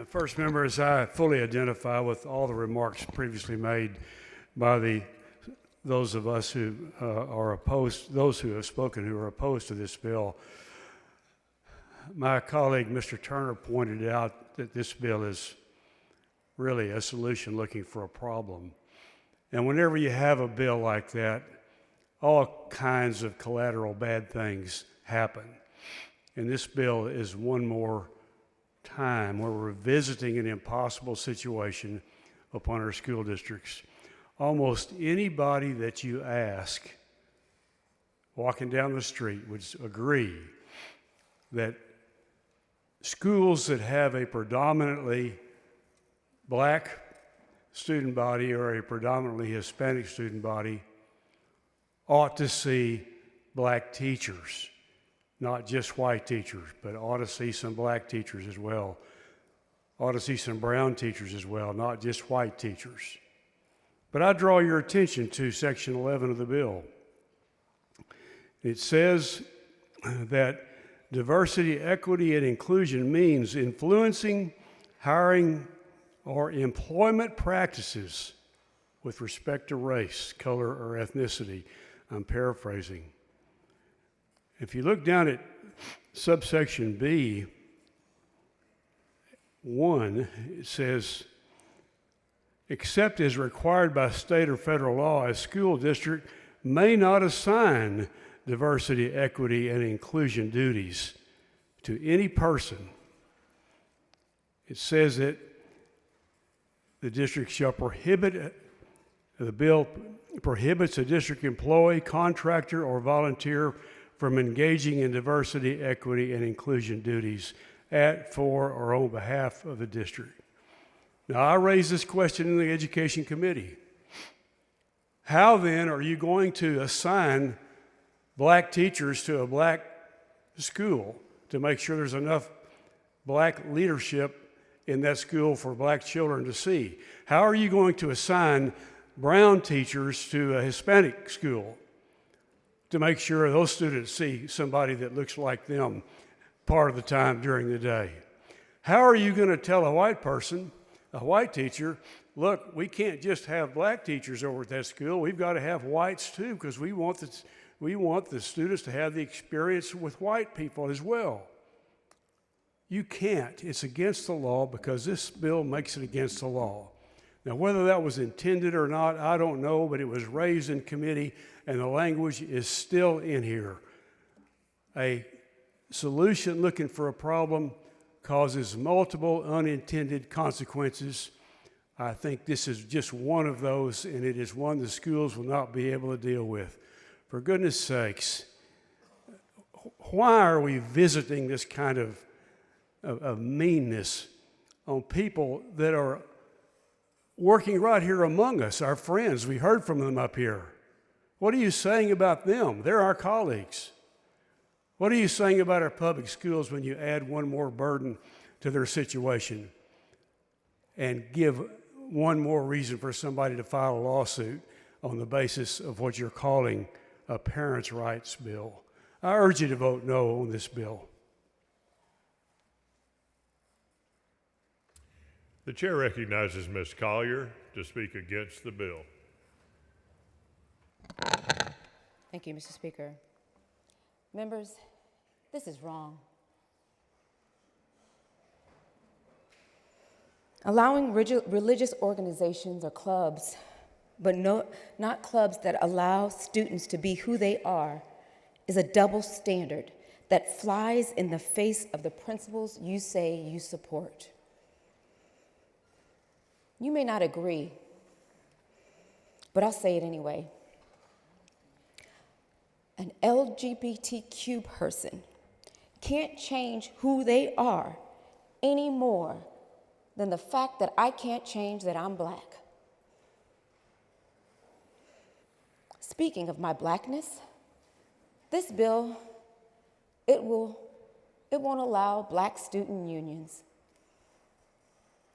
First, members, I fully identify with all the remarks previously made by those of us who are opposed, those who have spoken who are opposed to this bill. My colleague, Mr. Turner, pointed out that this bill is really a solution looking for a problem. And whenever you have a bill like that, all kinds of collateral bad things happen. And this bill is one more time where we're visiting an impossible situation upon our school districts. Almost anybody that you ask walking down the street would agree that schools that have a predominantly black student body or a predominantly Hispanic student body ought to see black teachers, not just white teachers, but ought to see some black teachers as well. Ought to see some brown teachers as well, not just white teachers. But I draw your attention to Section 11 of the bill. It says that diversity, equity, and inclusion means influencing, hiring, or employment practices with respect to race, color, or ethnicity. I'm paraphrasing. If you look down at subsection B, 1, it says, except as required by state or federal law, a school district may not assign diversity, equity, and inclusion duties to any person. It says that the district shall prohibit, the bill prohibits a district employee, contractor, or volunteer from engaging in diversity, equity, and inclusion duties at, for, or on behalf of the district. Now, I raised this question in the Education Committee. How then are you going to assign black teachers to a black school to make sure there's enough black leadership in that school for black children to see? How are you going to assign brown teachers to a Hispanic school? to make sure those students see somebody that looks like them part of the time during the day? How are you going to tell a white person, a white teacher, look, we can't just have black teachers over at that school. We've got to have whites too, because we want the students to have the experience with white people as well. You can't. It's against the law because this bill makes it against the law. Now, whether that was intended or not, I don't know, but it was raised in committee, and the language is still in here. A solution looking for a problem causes multiple unintended consequences. I think this is just one of those, and it is one the schools will not be able to deal with. For goodness sakes, why are we visiting this kind of meanness on people that are working right here among us, our friends? We heard from them up here. What are you saying about them? They're our colleagues. What are you saying about our public schools when you add one more burden to their situation and give one more reason for somebody to file a lawsuit on the basis of what you're calling a parents' rights bill? I urge you to vote no on this bill. The chair recognizes Ms. Collier to speak against the bill. Thank you, Mr. Speaker. Members, this is wrong. Allowing religious organizations or clubs, but not clubs that allow students to be who they are, is a double standard that flies in the face of the principles you say you support. You may not agree, but I'll say it anyway. An LGBTQ person can't change who they are any more than the fact that I can't change that I'm black. Speaking of my blackness, this bill, it won't allow black student unions.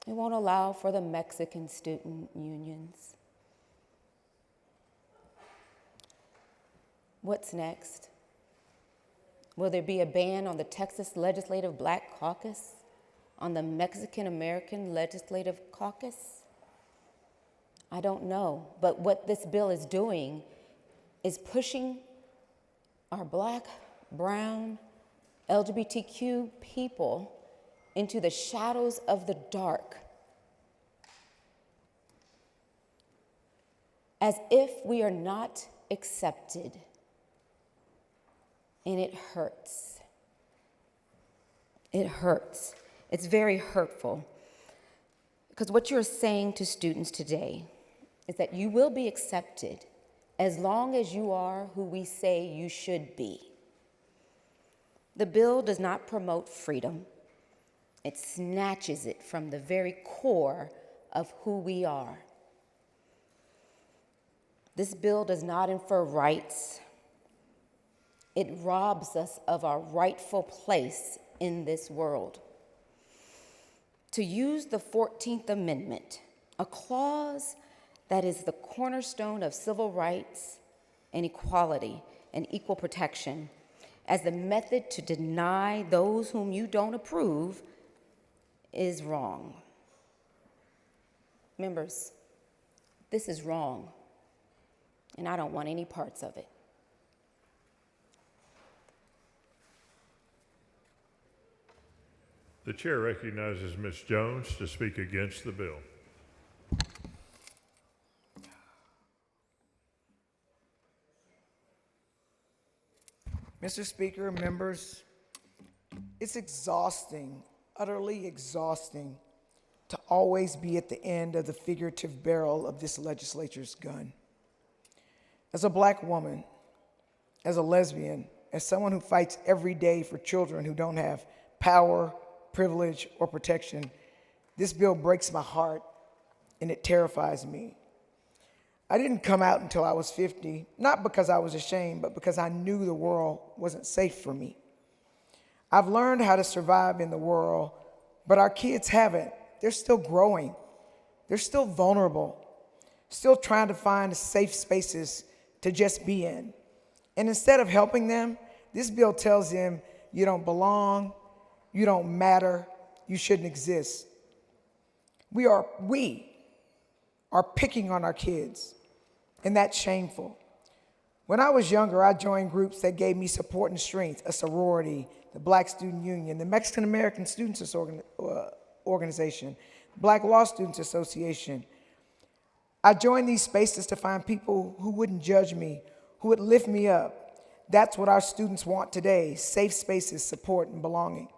It won't allow for the Mexican student unions. What's next? Will there be a ban on the Texas Legislative Black Caucus? On the Mexican American Legislative Caucus? I don't know, but what this bill is doing is pushing our black, brown, LGBTQ people into the shadows of the dark, as if we are not accepted. And it hurts. It hurts. It's very hurtful. Because what you're saying to students today is that you will be accepted as long as you are who we say you should be. The bill does not promote freedom. It snatches it from the very core of who we are. This bill does not infer rights. It robs us of our rightful place in this world. To use the 14th Amendment, a clause that is the cornerstone of civil rights and equality and equal protection, as the method to deny those whom you don't approve, is wrong. Members, this is wrong, and I don't want any parts of it. The chair recognizes Ms. Jones to speak against the bill. Mr. Speaker, members, it's exhausting, utterly exhausting, to always be at the end of the figurative barrel of this legislature's gun. As a black woman, as a lesbian, as someone who fights every day for children who don't have power, privilege, or protection, this bill breaks my heart and it terrifies me. I didn't come out until I was 50, not because I was ashamed, but because I knew the world wasn't safe for me. I've learned how to survive in the world, but our kids haven't. They're still growing. They're still vulnerable, still trying to find safe spaces to just be in. And instead of helping them, this bill tells them you don't belong, you don't matter, you shouldn't exist. We are picking on our kids, and that's shameful. When I was younger, I joined groups that gave me support and strength, a sorority, the Black Student Union, the Mexican American Students Organization, Black Law Students Association. I joined these spaces to find people who wouldn't judge me, who would lift me up. That's what our students want today, safe spaces, support, and belonging.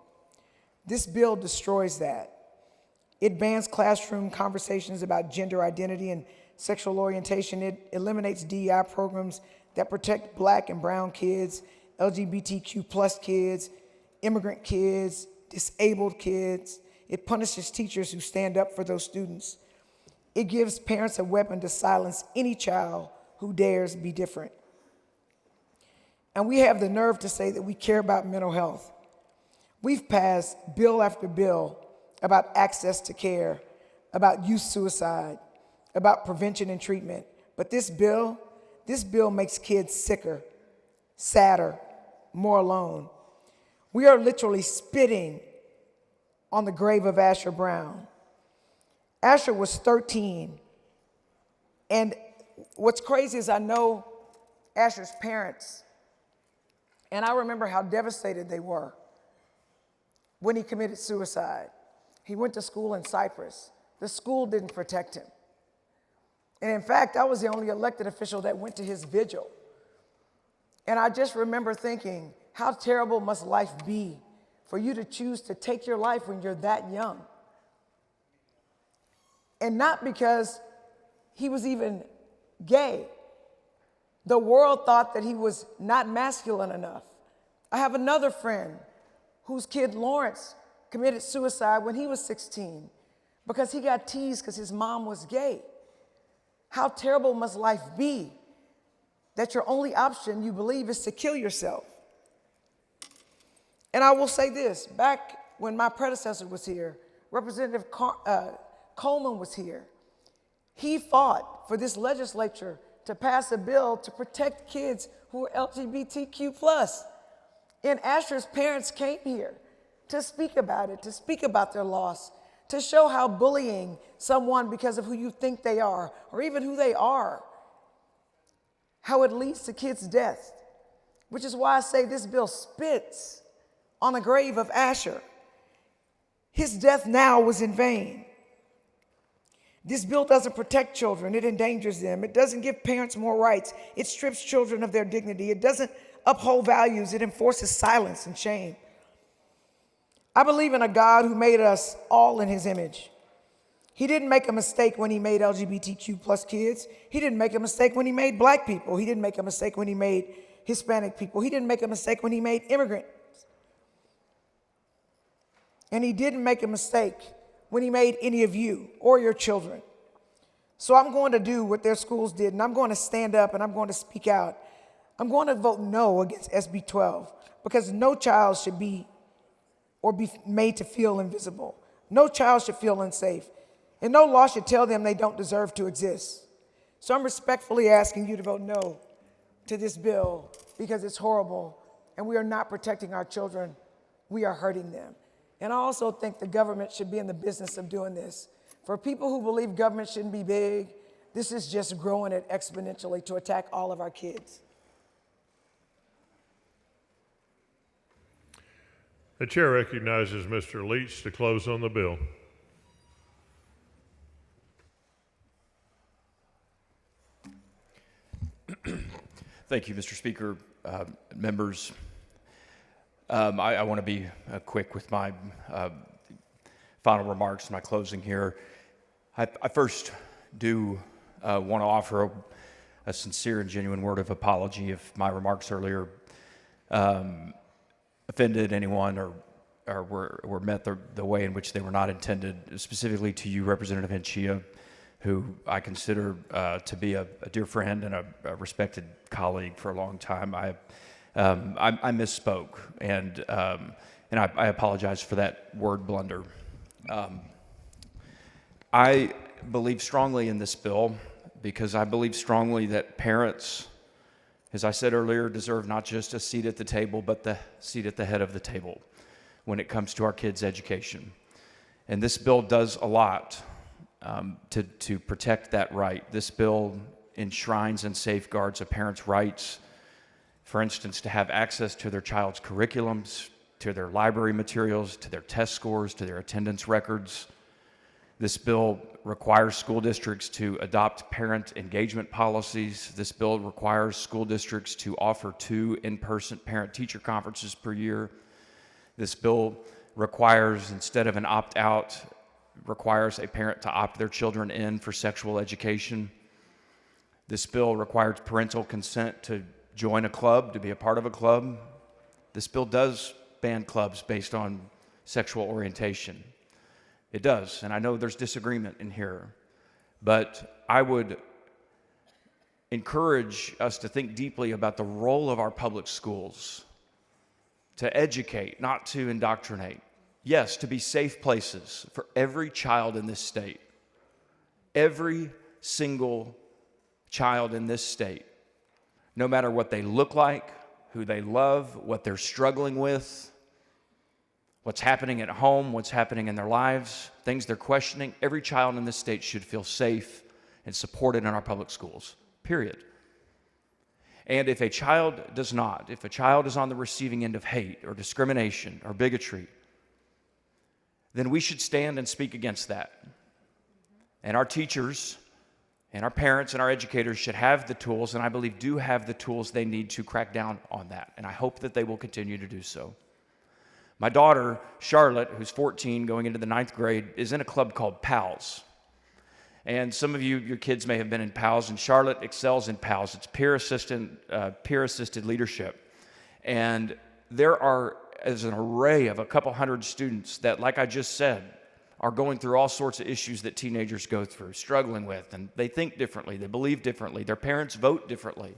This bill destroys that. It bans classroom conversations about gender identity and sexual orientation. It eliminates DEI programs that protect Black and brown kids, LGBTQ+ kids, immigrant kids, disabled kids. It punishes teachers who stand up for those students. It gives parents a weapon to silence any child who dares be different. And we have the nerve to say that we care about mental health. We've passed bill after bill about access to care, about youth suicide, about prevention and treatment. But this bill makes kids sicker, sadder, more alone. We are literally spitting on the grave of Asher Brown. Asher was 13, and what's crazy is I know Asher's parents, and I remember how devastated they were when he committed suicide. He went to school in Cyprus. The school didn't protect him. And in fact, I was the only elected official that went to his vigil. And I just remember thinking, how terrible must life be for you to choose to take your life when you're that young? And not because he was even gay. The world thought that he was not masculine enough. I have another friend whose kid Lawrence committed suicide when he was 16 because he got teased because his mom was gay. How terrible must life be that your only option, you believe, is to kill yourself? And I will say this, back when my predecessor was here, Representative Coleman was here. He fought for this legislature to pass a bill to protect kids who are LGBTQ+. And Asher's parents came here to speak about it, to speak about their loss, to show how bullying someone because of who you think they are, or even who they are, how it leads to kids' death, which is why I say this bill spits on the grave of Asher. His death now was in vain. This bill doesn't protect children, it endangers them. It doesn't give parents more rights. It strips children of their dignity. It doesn't uphold values. It enforces silence and shame. I believe in a God who made us all in his image. He didn't make a mistake when he made LGBTQ+ kids. He didn't make a mistake when he made Black people. He didn't make a mistake when he made Hispanic people. He didn't make a mistake when he made immigrants. And he didn't make a mistake when he made any of you or your children. So I'm going to do what their schools did, and I'm going to stand up and I'm going to speak out. I'm going to vote no against SB 12 because no child should be made to feel invisible. No child should feel unsafe. And no law should tell them they don't deserve to exist. So I'm respectfully asking you to vote no to this bill because it's horrible and we are not protecting our children. We are hurting them. And I also think the government should be in the business of doing this. For people who believe government shouldn't be big, this is just growing it exponentially to attack all of our kids. The chair recognizes Mr. Leach to close on the bill. Thank you, Mr. Speaker, members. I want to be quick with my final remarks, my closing here. I first do want to offer a sincere and genuine word of apology if my remarks earlier offended anyone or were met the way in which they were not intended, specifically to you, Representative Hinchia, who I consider to be a dear friend and a respected colleague for a long time. I misspoke, and I apologize for that word blunder. I believe strongly in this bill because I believe strongly that parents as I said earlier, deserve not just a seat at the table, but the seat at the head of the table when it comes to our kids' education. And this bill does a lot to protect that right. This bill enshrines and safeguards a parent's rights, for instance, to have access to their child's curriculums, to their library materials, to their test scores, to their attendance records. This bill requires school districts to adopt parent engagement policies. This bill requires school districts to offer 2 in-person parent-teacher conferences per year. This bill requires, instead of an opt-out, requires a parent to opt their children in for sexual education. This bill requires parental consent to join a club, to be a part of a club. This bill does ban clubs based on sexual orientation. It does, and I know there's disagreement in here, but I would encourage us to think deeply about the role of our public schools to educate, not to indoctrinate. Yes, to be safe places for every child in this state. Every single child in this state, no matter what they look like, who they love, what they're struggling with, what's happening at home, what's happening in their lives, things they're questioning. Every child in this state should feel safe and supported in our public schools, period. And if a child does not, if a child is on the receiving end of hate or discrimination or bigotry, then we should stand and speak against that. And our teachers and our parents and our educators should have the tools, and I believe do have the tools they need to crack down on that. And I hope that they will continue to do so. My daughter, Charlotte, who's 14, going into the 9th grade, is in a club called PALS. And some of you, your kids may have been in PALS, and Charlotte excels in PALS. It's peer-assisted leadership. And there is an array of a couple hundred students that, like I just said, are going through all sorts of issues that teenagers go through, struggling with, and they think differently, they believe differently, their parents vote differently.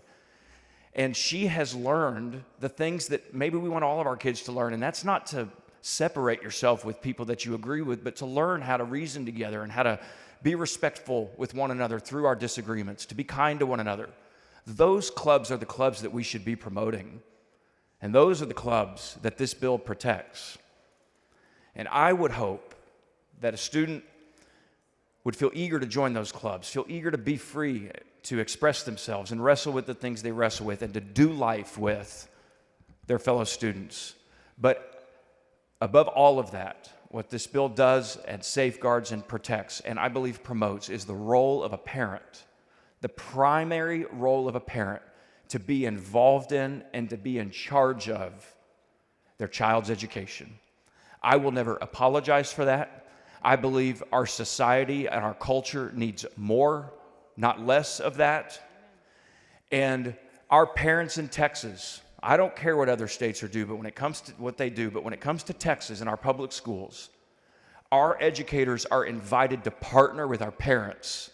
And she has learned the things that maybe we want all of our kids to learn, and that's not to separate yourself with people that you agree with, but to learn how to reason together and how to be respectful with one another through our disagreements, to be kind to one another. Those clubs are the clubs that we should be promoting, and those are the clubs that this bill protects. And I would hope that a student would feel eager to join those clubs, feel eager to be free to express themselves and wrestle with the things they wrestle with and to do life with their fellow students. But above all of that, what this bill does and safeguards and protects, and I believe promotes, is the role of a parent, the primary role of a parent to be involved in and to be in charge of their child's education. I will never apologize for that. I believe our society and our culture needs more, not less of that. And our parents in Texas, I don't care what other states are do, but when it comes to what they do, but when it comes to Texas and our public schools, our educators are invited to partner with our parents,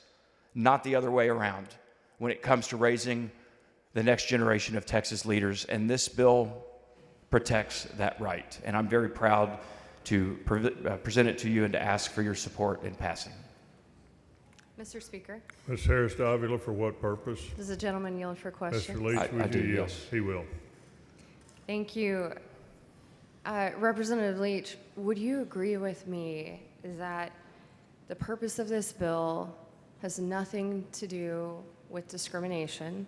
not the other way around, when it comes to raising the next generation of Texas leaders. And this bill protects that right. And I'm very proud to present it to you and to ask for your support in passing. Mr. Speaker, Ms. Harris Davila, for what purpose? does the gentleman yield for questions? Mr. Leach, I would do, you? yes. He will. Thank you. Representative Leach, would you agree with me that the purpose of this bill has nothing to do with discrimination,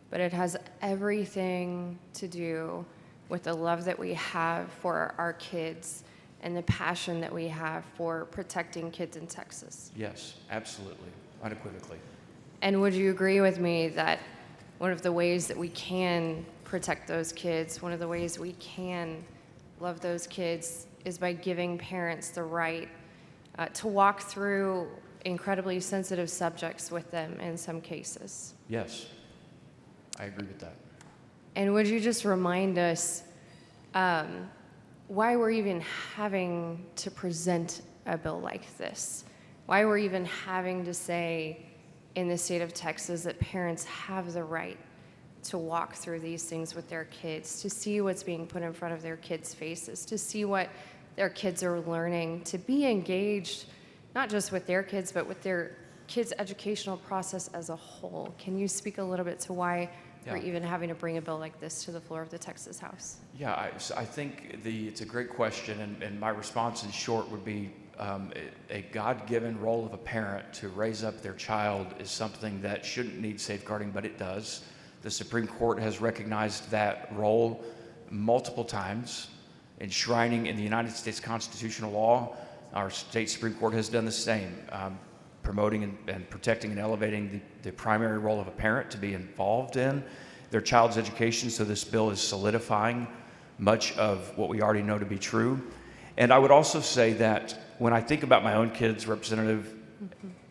but it has everything to do with the love that we have for our kids and the passion that we have for protecting kids in Texas? Yes, absolutely, unequivocally. And would you agree with me that one of the ways that we can protect those kids, one of the ways we can love those kids, is by giving parents the right to walk through incredibly sensitive subjects with them in some cases? Yes, I agree with that. And would you just remind us why we're even having to present a bill like this? Why we're even having to say in the state of Texas that parents have the right to walk through these things with their kids, to see what's being put in front of their kids' faces, to see what their kids are learning, to be engaged, not just with their kids, but with their kids' educational process as a whole. Can you speak a little bit to why for Yeah. even having to bring a bill like this to the floor of the Texas House? Yeah, I think it's a great question, and my response in short would be a God-given role of a parent to raise up their child is something that shouldn't need safeguarding, but it does. The Supreme Court has recognized that role multiple times, enshrining in the United States constitutional law. Our state Supreme Court has done the same, promoting and protecting and elevating the primary role of a parent to be involved in their child's education. So this bill is solidifying much of what we already know to be true. And I would also say that when I think about my own kids, Representative,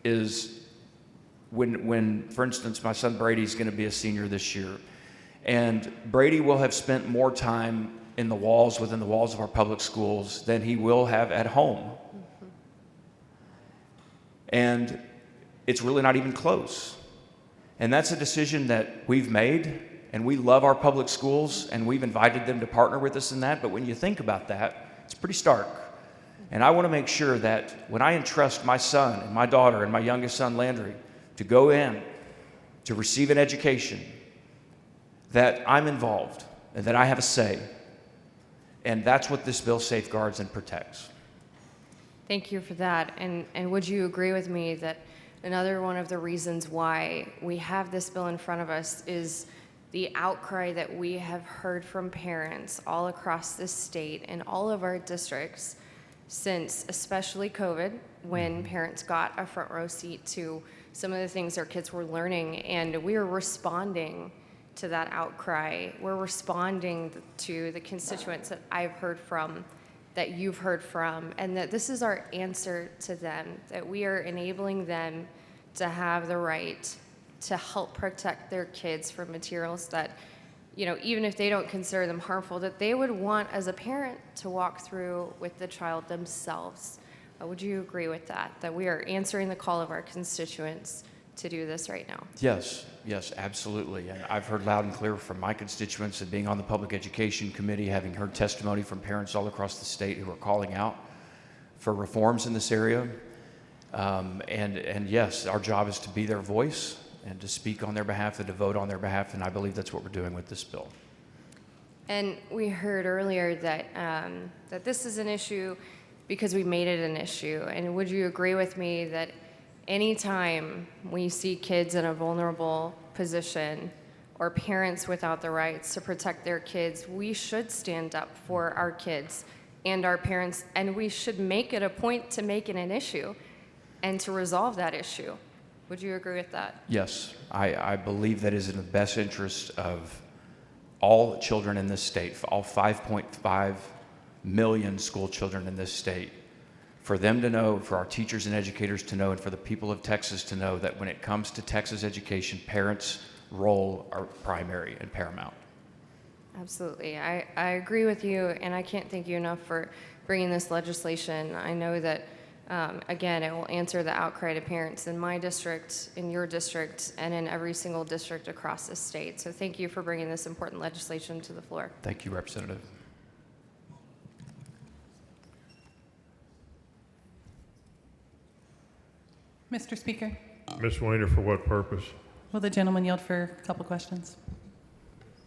is when, for instance, my son Brady's going to be a senior this year, and Brady will have spent more time in the walls, within the walls of our public schools, than he will have at home. And it's really not even close. And that's a decision that we've made, and we love our public schools, and we've invited them to partner with us in that. But when you think about that, it's pretty stark. And I want to make sure that when I entrust my son and my daughter and my youngest son, Landry, to go in to receive an education, that I'm involved and that I have a say. And that's what this bill safeguards and protects. Thank you for that. And would you agree with me that another one of the reasons why we have this bill in front of us is the outcry that we have heard from parents all across this state and all of our districts since especially COVID, when parents got a front row seat to some of the things their kids were learning, and we are responding to that outcry. We're responding to the constituents that I've heard from, that you've heard from, and that this is our answer to them, that we are enabling them to have the right to help protect their kids from materials that, you know, even if they don't consider them harmful, that they would want as a parent to walk through with the child themselves. Would you agree with that, that we are answering the call of our constituents to do this right now? Yes, yes, absolutely. And I've heard loud and clear from my constituents, and being on the Public Education Committee, having heard testimony from parents all across the state who are calling out for reforms in this area. And yes, our job is to be their voice and to speak on their behalf and to vote on their behalf, and I believe that's what we're doing with this bill. And we heard earlier that, that this is an issue because we made it an issue. And would you agree with me that anytime we see kids in a vulnerable position or parents without the rights to protect their kids, we should stand up for our kids and our parents, and we should make it a point to make it an issue and to resolve that issue? Would you agree with that? Yes, I believe that is in the best interest of all children in this state, all 5.5 million school children in this state, for them to know, for our teachers and educators to know, and for the people of Texas to know that when it comes to Texas education, parents' role are primary and paramount. Absolutely. I agree with you, and I can't thank you enough for bringing this legislation. I know that, again, it will answer the outcry to parents in my district, in your district, and in every single district across the state. So thank you for bringing this important legislation to the floor. Thank you, Representative. Mr. Speaker, Ms. Weiner, for what purpose? will the gentleman yield for a couple questions?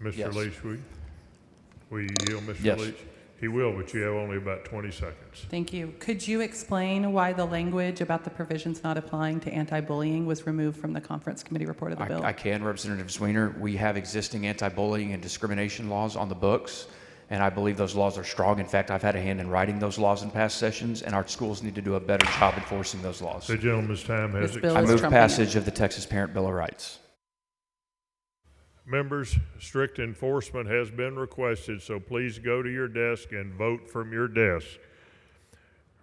Mr. Yes. Leach, will you yield, Mr. Yes. Leach? He will, but you have only about 20 seconds. Thank you. Could you explain why the language about the provisions not applying to anti-bullying was removed from the conference committee report of the bill? I can, Representative Sweener. We have existing anti-bullying and discrimination laws on the books, and I believe those laws are strong. In fact, I've had a hand in writing those laws in past sessions, and our schools need to do a better job enforcing those laws. The gentleman's time has This bill expired. I move trumping passage of the Texas Parent Bill of Rights. Members, strict enforcement has been requested, so please go to your desk and vote from your desk.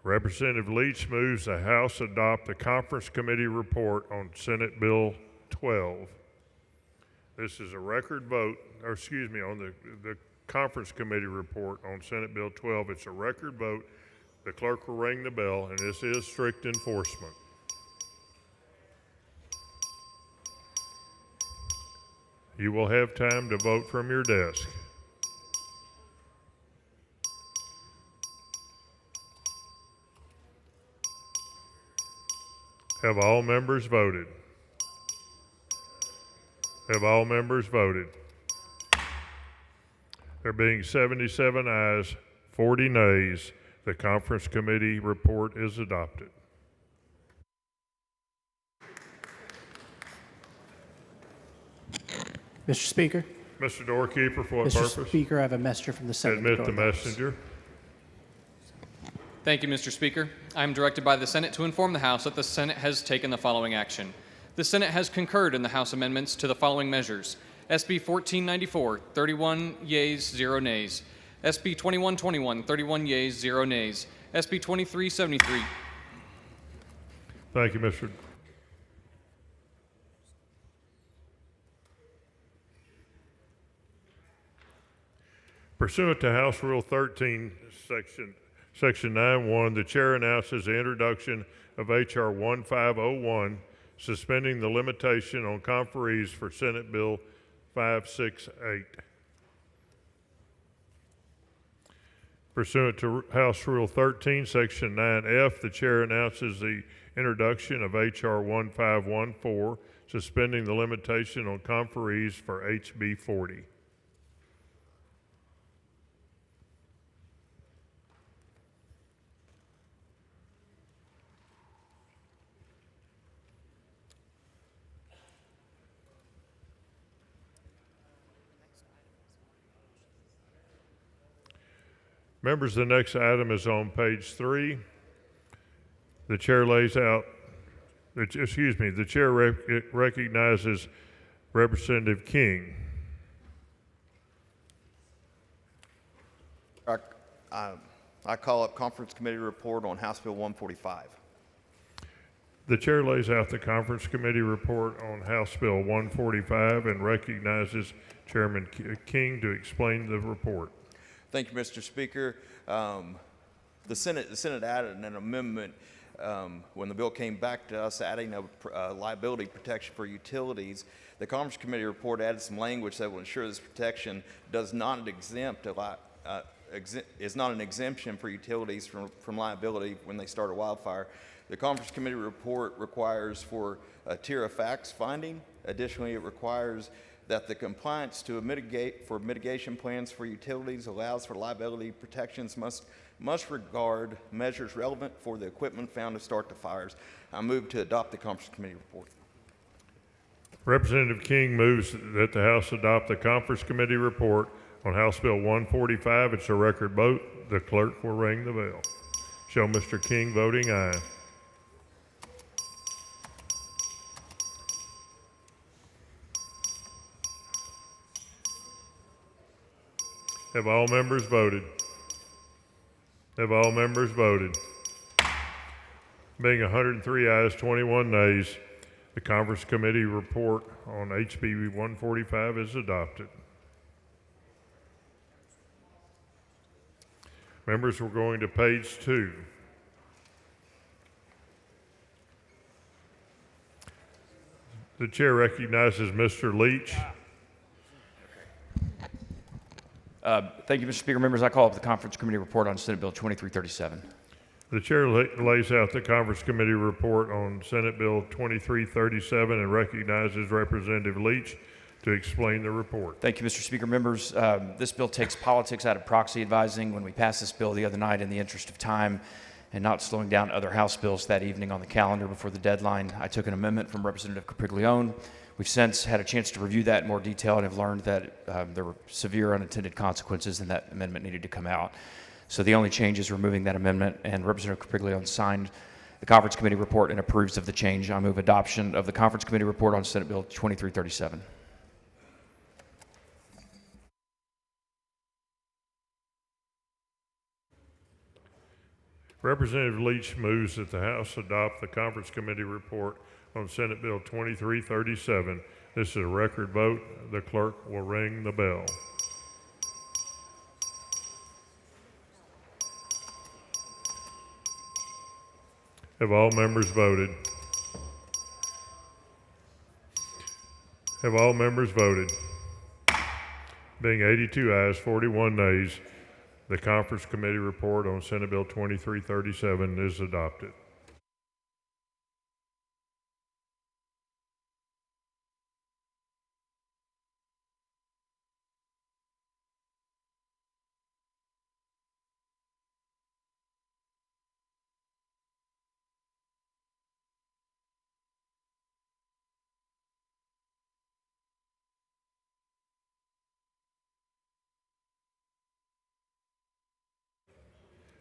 Representative Leach moves the House adopt the conference committee report on Senate Bill 12. This is a record vote, on the conference committee report on Senate Bill 12. It's a record vote. The clerk will ring the bell, and this is strict enforcement. You will have time to vote from your desk. Have all members voted? Have all members voted? There being 77 ayes, 40 nays, the conference committee report is adopted. Mr. Speaker. Mr. Doorkeeper, for what Mr. purpose? Speaker, I have a messenger from the Senate. Admit the regarding this. messenger. Thank you, Mr. Speaker. I am directed by the Senate to inform the House that the Senate has taken the following action. The Senate has concurred in the House amendments to the following measures. SB 1494, 31 yeas, 0 nays. SB 2121, 31 yeas, 0 nays. SB 2373. Thank you, Mr. Pursuant to House Rule 13, Section 9.1, the chair announces the introduction of H.R. 1501, suspending the limitation on conferees for Senate Bill 568. Pursuant to House Rule 13, Section 9F, the chair announces the introduction of H.R. 1514, suspending the limitation on conferees for HB 40. Members, the next item is on page 3. The chair the chair recognizes Representative King. I call up Conference Committee report on House Bill 145. The chair lays out the conference committee report on House Bill 145 and recognizes Chairman King to explain the report. Thank you, Mr. Speaker. The Senate added an amendment when the bill came back to us, adding a liability protection for utilities. The Conference Committee report added some language that will ensure this protection does not exempt is not an exemption for utilities from liability when they start a wildfire. The Conference Committee report requires for a tier of facts finding. Additionally, it requires that the compliance to mitigation plans for utilities allows for liability protections must regard measures relevant for the equipment found to start the fires. I move to adopt the Conference Committee report. Representative King moves that the House adopt the conference committee report on House Bill 145. It's a record vote. The clerk will ring the bell. Show Mr. King voting aye. Have all members voted? Have all members voted? Being 103 ayes, 21 nays, the conference committee report on HB 145 is adopted. Members, we're going to page 2. The chair recognizes Mr. Leach. Thank you, Mr. Speaker. Members, I call up the Conference Committee report on Senate Bill 2337. The chair lays out the conference committee report on Senate Bill 2337 and recognizes Representative Leach to explain the report. Thank you, Mr. Speaker. Members, this bill takes politics out of proxy advising. When we passed this bill the other night, in the interest of time and not slowing down other House bills that evening on the calendar before the deadline, I took an amendment from Representative Capriglione. We've since had a chance to review that in more detail and have learned that there were severe unintended consequences and that amendment needed to come out. So the only change is removing that amendment, and Representative Capriglione signed the Conference Committee report and approves of the change. I move adoption of the Conference Committee report on Senate Bill 2337. Representative Leach moves that the House adopt the Conference Committee report on Senate Bill 2337. This is a record vote. The clerk will ring the bell. Have all members voted? Have all members voted? Being 82 ayes, 41 nays, the Conference Committee report on Senate Bill 2337 is adopted.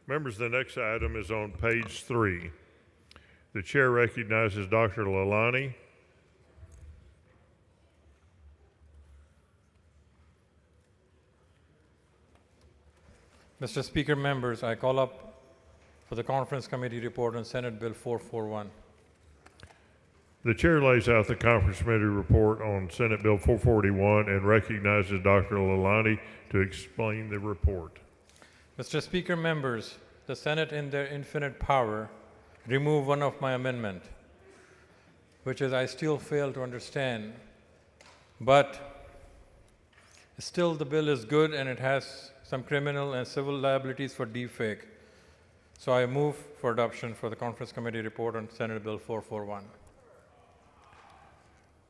Members, the next item is on page 3. The chair recognizes Dr. Lalani. Mr. Speaker, members, I call up for the Conference Committee report on Senate Bill 441. The chair lays out the conference committee report on Senate Bill 441 and recognizes Dr. Lalani to explain the report. Mr. Speaker, members, the Senate in their infinite power remove one of my amendment, which is I still fail to understand, but still the bill is good and it has some criminal and civil liabilities for deepfake. So I move for adoption for the Conference Committee report on Senate Bill 441.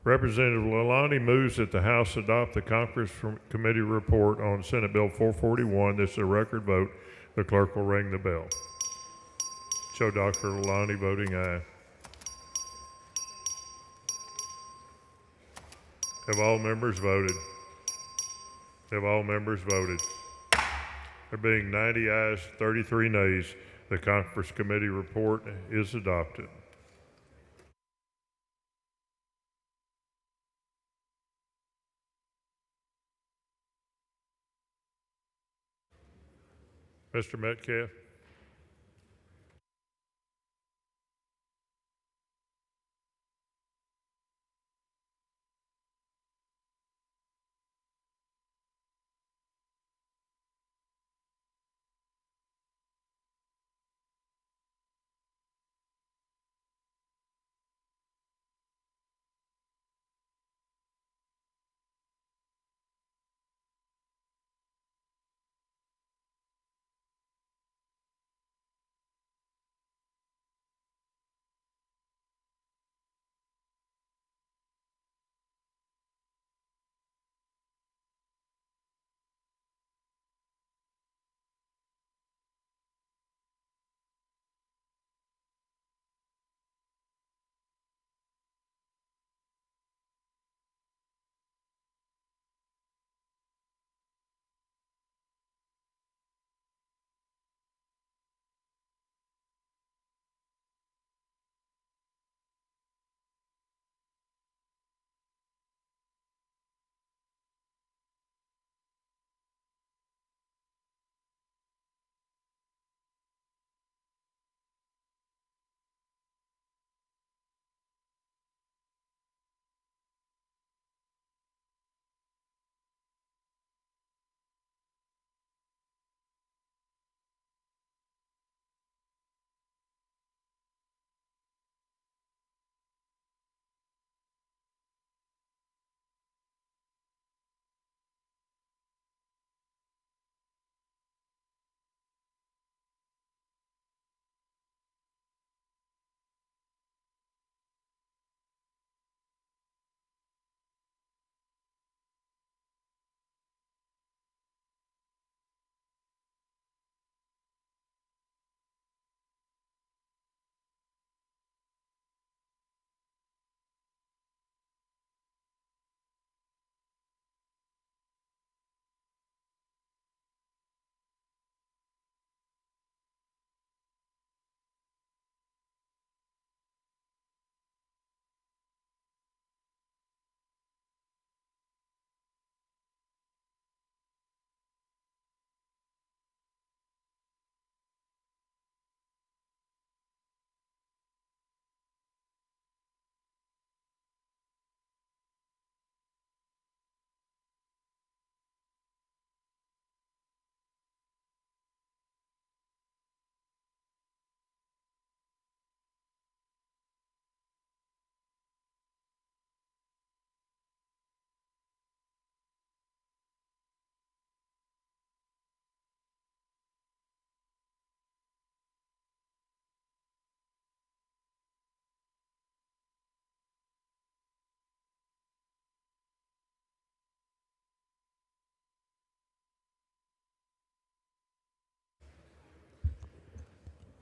Representative Lalani moves that the House adopt the Conference Committee report on Senate Bill 441. This is a record vote. The clerk will ring the bell. Show Dr. Lalani voting aye. Have all members voted? Have all members voted? There being 90 ayes, 33 nays, the Conference Committee report is adopted. Mr. Metcalf.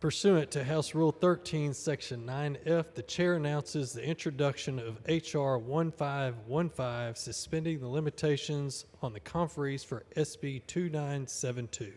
Pursuant to House Rule 13, Section 9F, the chair announces the introduction of H.R. 1515, suspending the limitations on the conferees for SB 2972.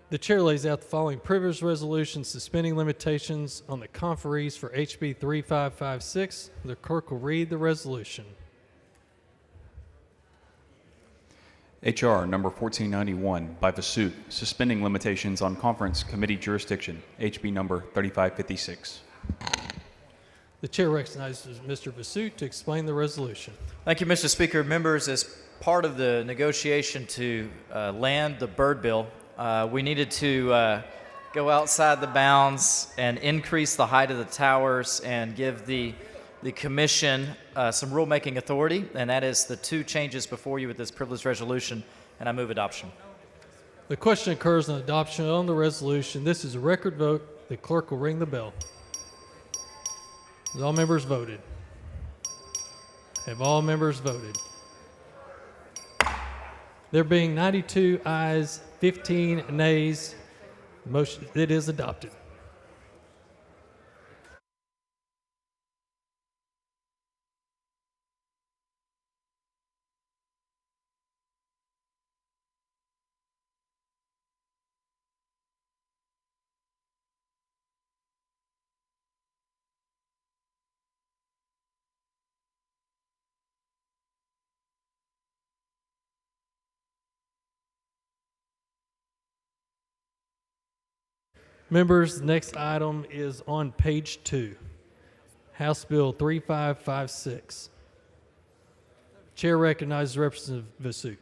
the chair lays out the following privilege resolution suspending limitations on the conferees for HB 3556. The clerk will read the resolution. H.R. number 1491 by Vosut, suspending limitations on conference committee jurisdiction, HB number 3556. The chair recognizes Mr. Vosut to explain the resolution. Thank you, Mr. Speaker. Members, as part of the negotiation to land the Byrd bill, we needed to go outside the bounds and increase the height of the towers and give the commission some rulemaking authority, and that is the two changes before you with this privileged resolution, and I move adoption. The question occurs on adoption on the resolution. This is a record vote. The clerk will ring the bell. Has all members voted? Have all members voted? There being 92 ayes, 15 nays, motion, it is adopted. Members, the next item is on page 2, House Bill 3556. Chair recognizes Representative Vosut.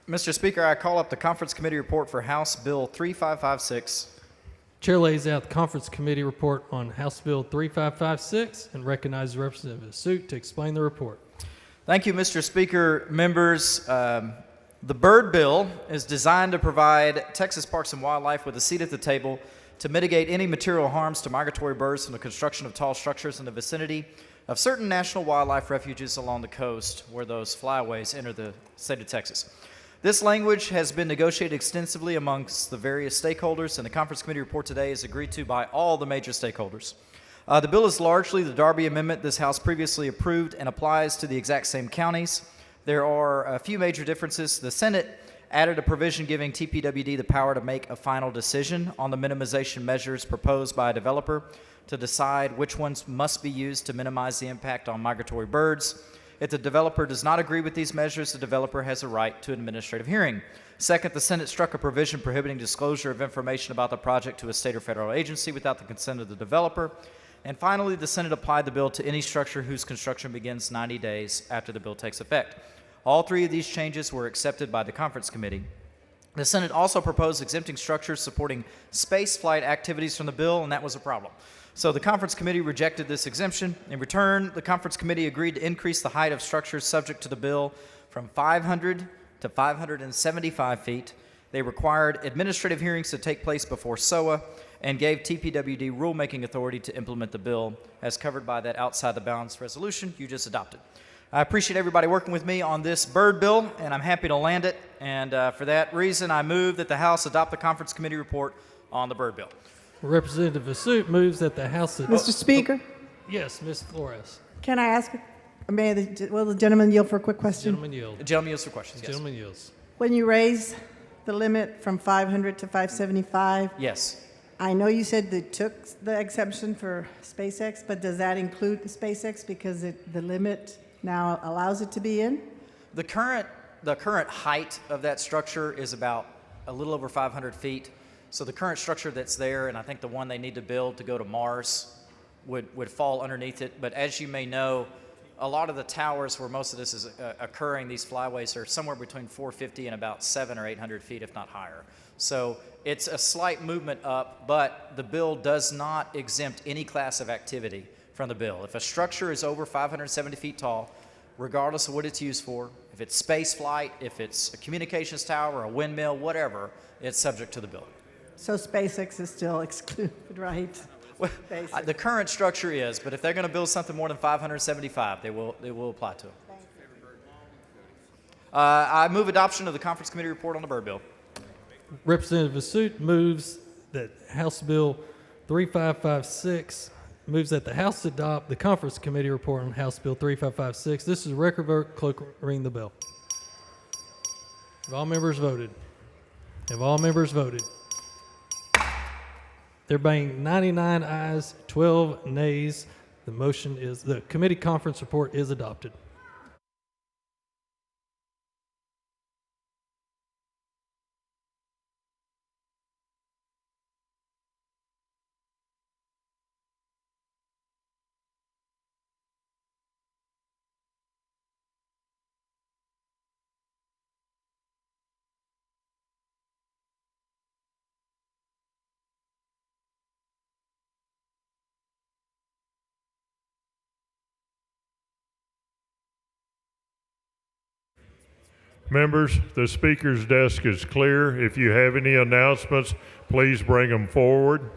Mr. Speaker, I call up the Conference Committee report for House Bill 3556. Chair lays out the Conference Committee report on House Bill 3556 and recognizes Representative Vosut to explain the report. Thank you, Mr. Speaker. Members, the Byrd bill is designed to provide Texas Parks and Wildlife with a seat at the table to mitigate any material harms to migratory birds from the construction of tall structures in the vicinity of certain national wildlife refuges along the coast where those flyways enter the state of Texas. This language has been negotiated extensively amongst the various stakeholders, and the Conference Committee report today is agreed to by all the major stakeholders. The bill is largely the Darby Amendment this House previously approved and applies to the exact same counties. There are a few major differences. The Senate added a provision giving TPWD the power to make a final decision on the minimization measures proposed by a developer to decide which ones must be used to minimize the impact on migratory birds. If the developer does not agree with these measures, the developer has a right to an administrative hearing. Second, the Senate struck a provision prohibiting disclosure of information about the project to a state or federal agency without the consent of the developer. And finally, the Senate applied the bill to any structure whose construction begins 90 days after the bill takes effect. All three of these changes were accepted by the Conference Committee. The Senate also proposed exempting structures supporting space flight activities from the bill, and that was a problem. So the Conference Committee rejected this exemption. In return, the Conference Committee agreed to increase the height of structures subject to the bill from 500 to 575 feet. They required administrative hearings to take place before SOA and gave TPWD rulemaking authority to implement the bill as covered by that outside the bounds resolution you just adopted. I appreciate everybody working with me on this Byrd bill, and I'm happy to land it. And for that reason, I move that the House adopt the Conference Committee report on the Byrd bill. Representative Vosut moves that the House... Mr. Speaker? Yes, Ms. Flores. Can I ask, will the gentleman yield for a quick question? Gentleman yield. The gentleman yields for questions, yes. Gentleman yields. When you raise the limit from 500 to 575, yes. I know you said they took the exemption for SpaceX, but does that include the SpaceX because the limit now allows it to be in? The current height of that structure is about a little over 500 feet. So the current structure that's there, and I think the one they need to build to go to Mars, would fall underneath it. But as you may know, a lot of the towers where most of this is occurring, these flyways are somewhere between 450 and about 700 or 800 feet, if not higher. So it's a slight movement up, but the bill does not exempt any class of activity from the bill. If a structure is over 570 feet tall, regardless of what it's used for, if it's space flight, if it's a communications tower, a windmill, whatever, it's subject to the bill. So SpaceX is still excluded, right? Well, the current structure is, but if they're going to build something more than 575, they will apply to it. I move adoption of the Conference Committee report on the Byrd bill. Representative Vosut moves that House Bill 3556 moves that the House adopt the Conference Committee report on House Bill 3556. This is a record vote. Clerk, ring the bell. Have all members voted? Have all members voted? There being 99 ayes, 12 nays, the committee conference report is adopted. Members, the speaker's desk is clear. If you have any announcements, please bring them forward.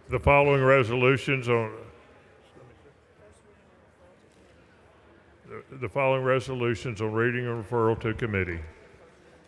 The following resolutions on reading and referral to committee.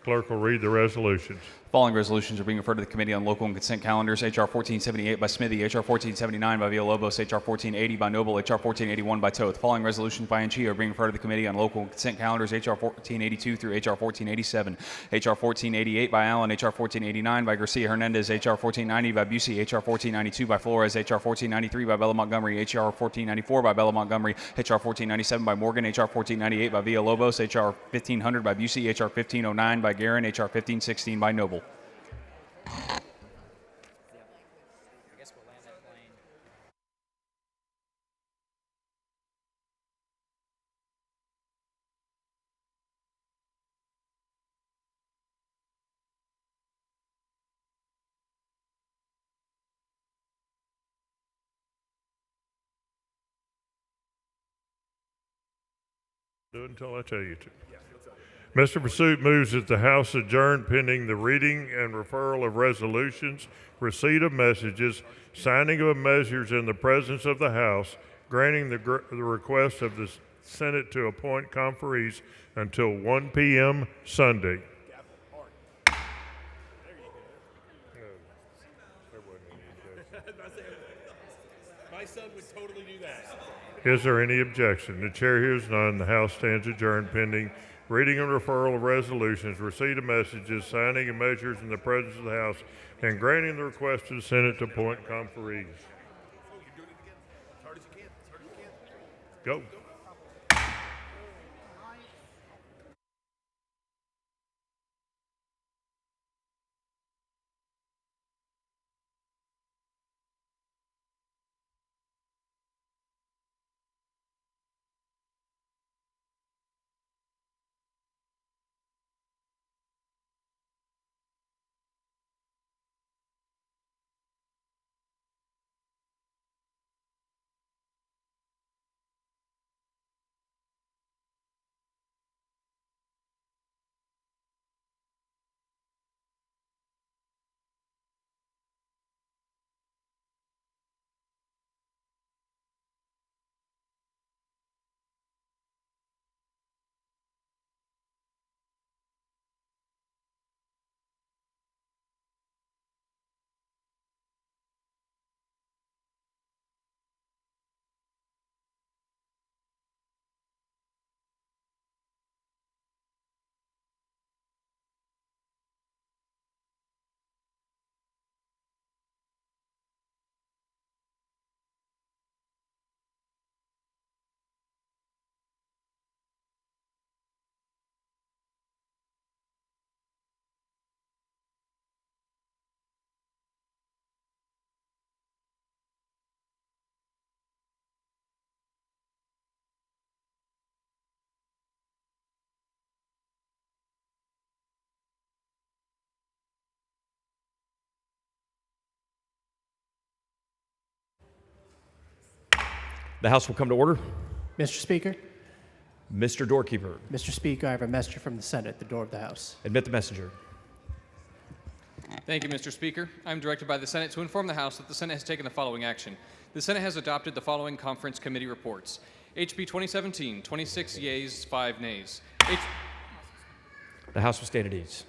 Clerk will read the resolutions. Following resolutions are being referred to the Committee on Local and Consent Calendars. H.R. 1478 by Smithy, H.R. 1479 by Villalobos, H.R. 1480 by Noble, H.R. 1481 by Toth. Following resolutions by NG are being referred to the Committee on Local and Consent Calendars. H.R. 1482 through H.R. 1487. H.R. 1488 by Allen, H.R. 1489 by Garcia Hernandez, H.R. 1490 by Busey, H.R. 1492 by Flores, H.R. 1493 by Bella Montgomery, H.R. 1494 by Bella Montgomery, H.R. 1497 by Morgan, H.R. 1498 by Villalobos, H.R. 1500 by Busey, H.R. 1509 by Guerin, H.R. 1516 by Noble. Do it until I tell you to. Mr. Pursuit moves that the House adjourn pending the reading and referral of resolutions, receipt of messages, signing of measures in the presence of the House, granting the request of the Senate to appoint conferees until 1 p.m. Sunday. My son would totally do that. Is there any objection? The chair hears none. The House stands adjourned pending reading and referral of resolutions, receipt of messages, signing of measures in the presence of the House, and granting the request to the Senate to appoint conferees. Go. The House will come to order. Mr. Speaker, Mr. Doorkeeper, Mr. Speaker, I have a messenger from the Senate at the door of the House. admit the messenger. Thank you, Mr. Speaker. I'm directed by the Senate to inform the House that the Senate has taken the following action. The Senate has adopted the following conference committee reports. HB 2017, 26 yeas, 5 nays. The House will stand at ease.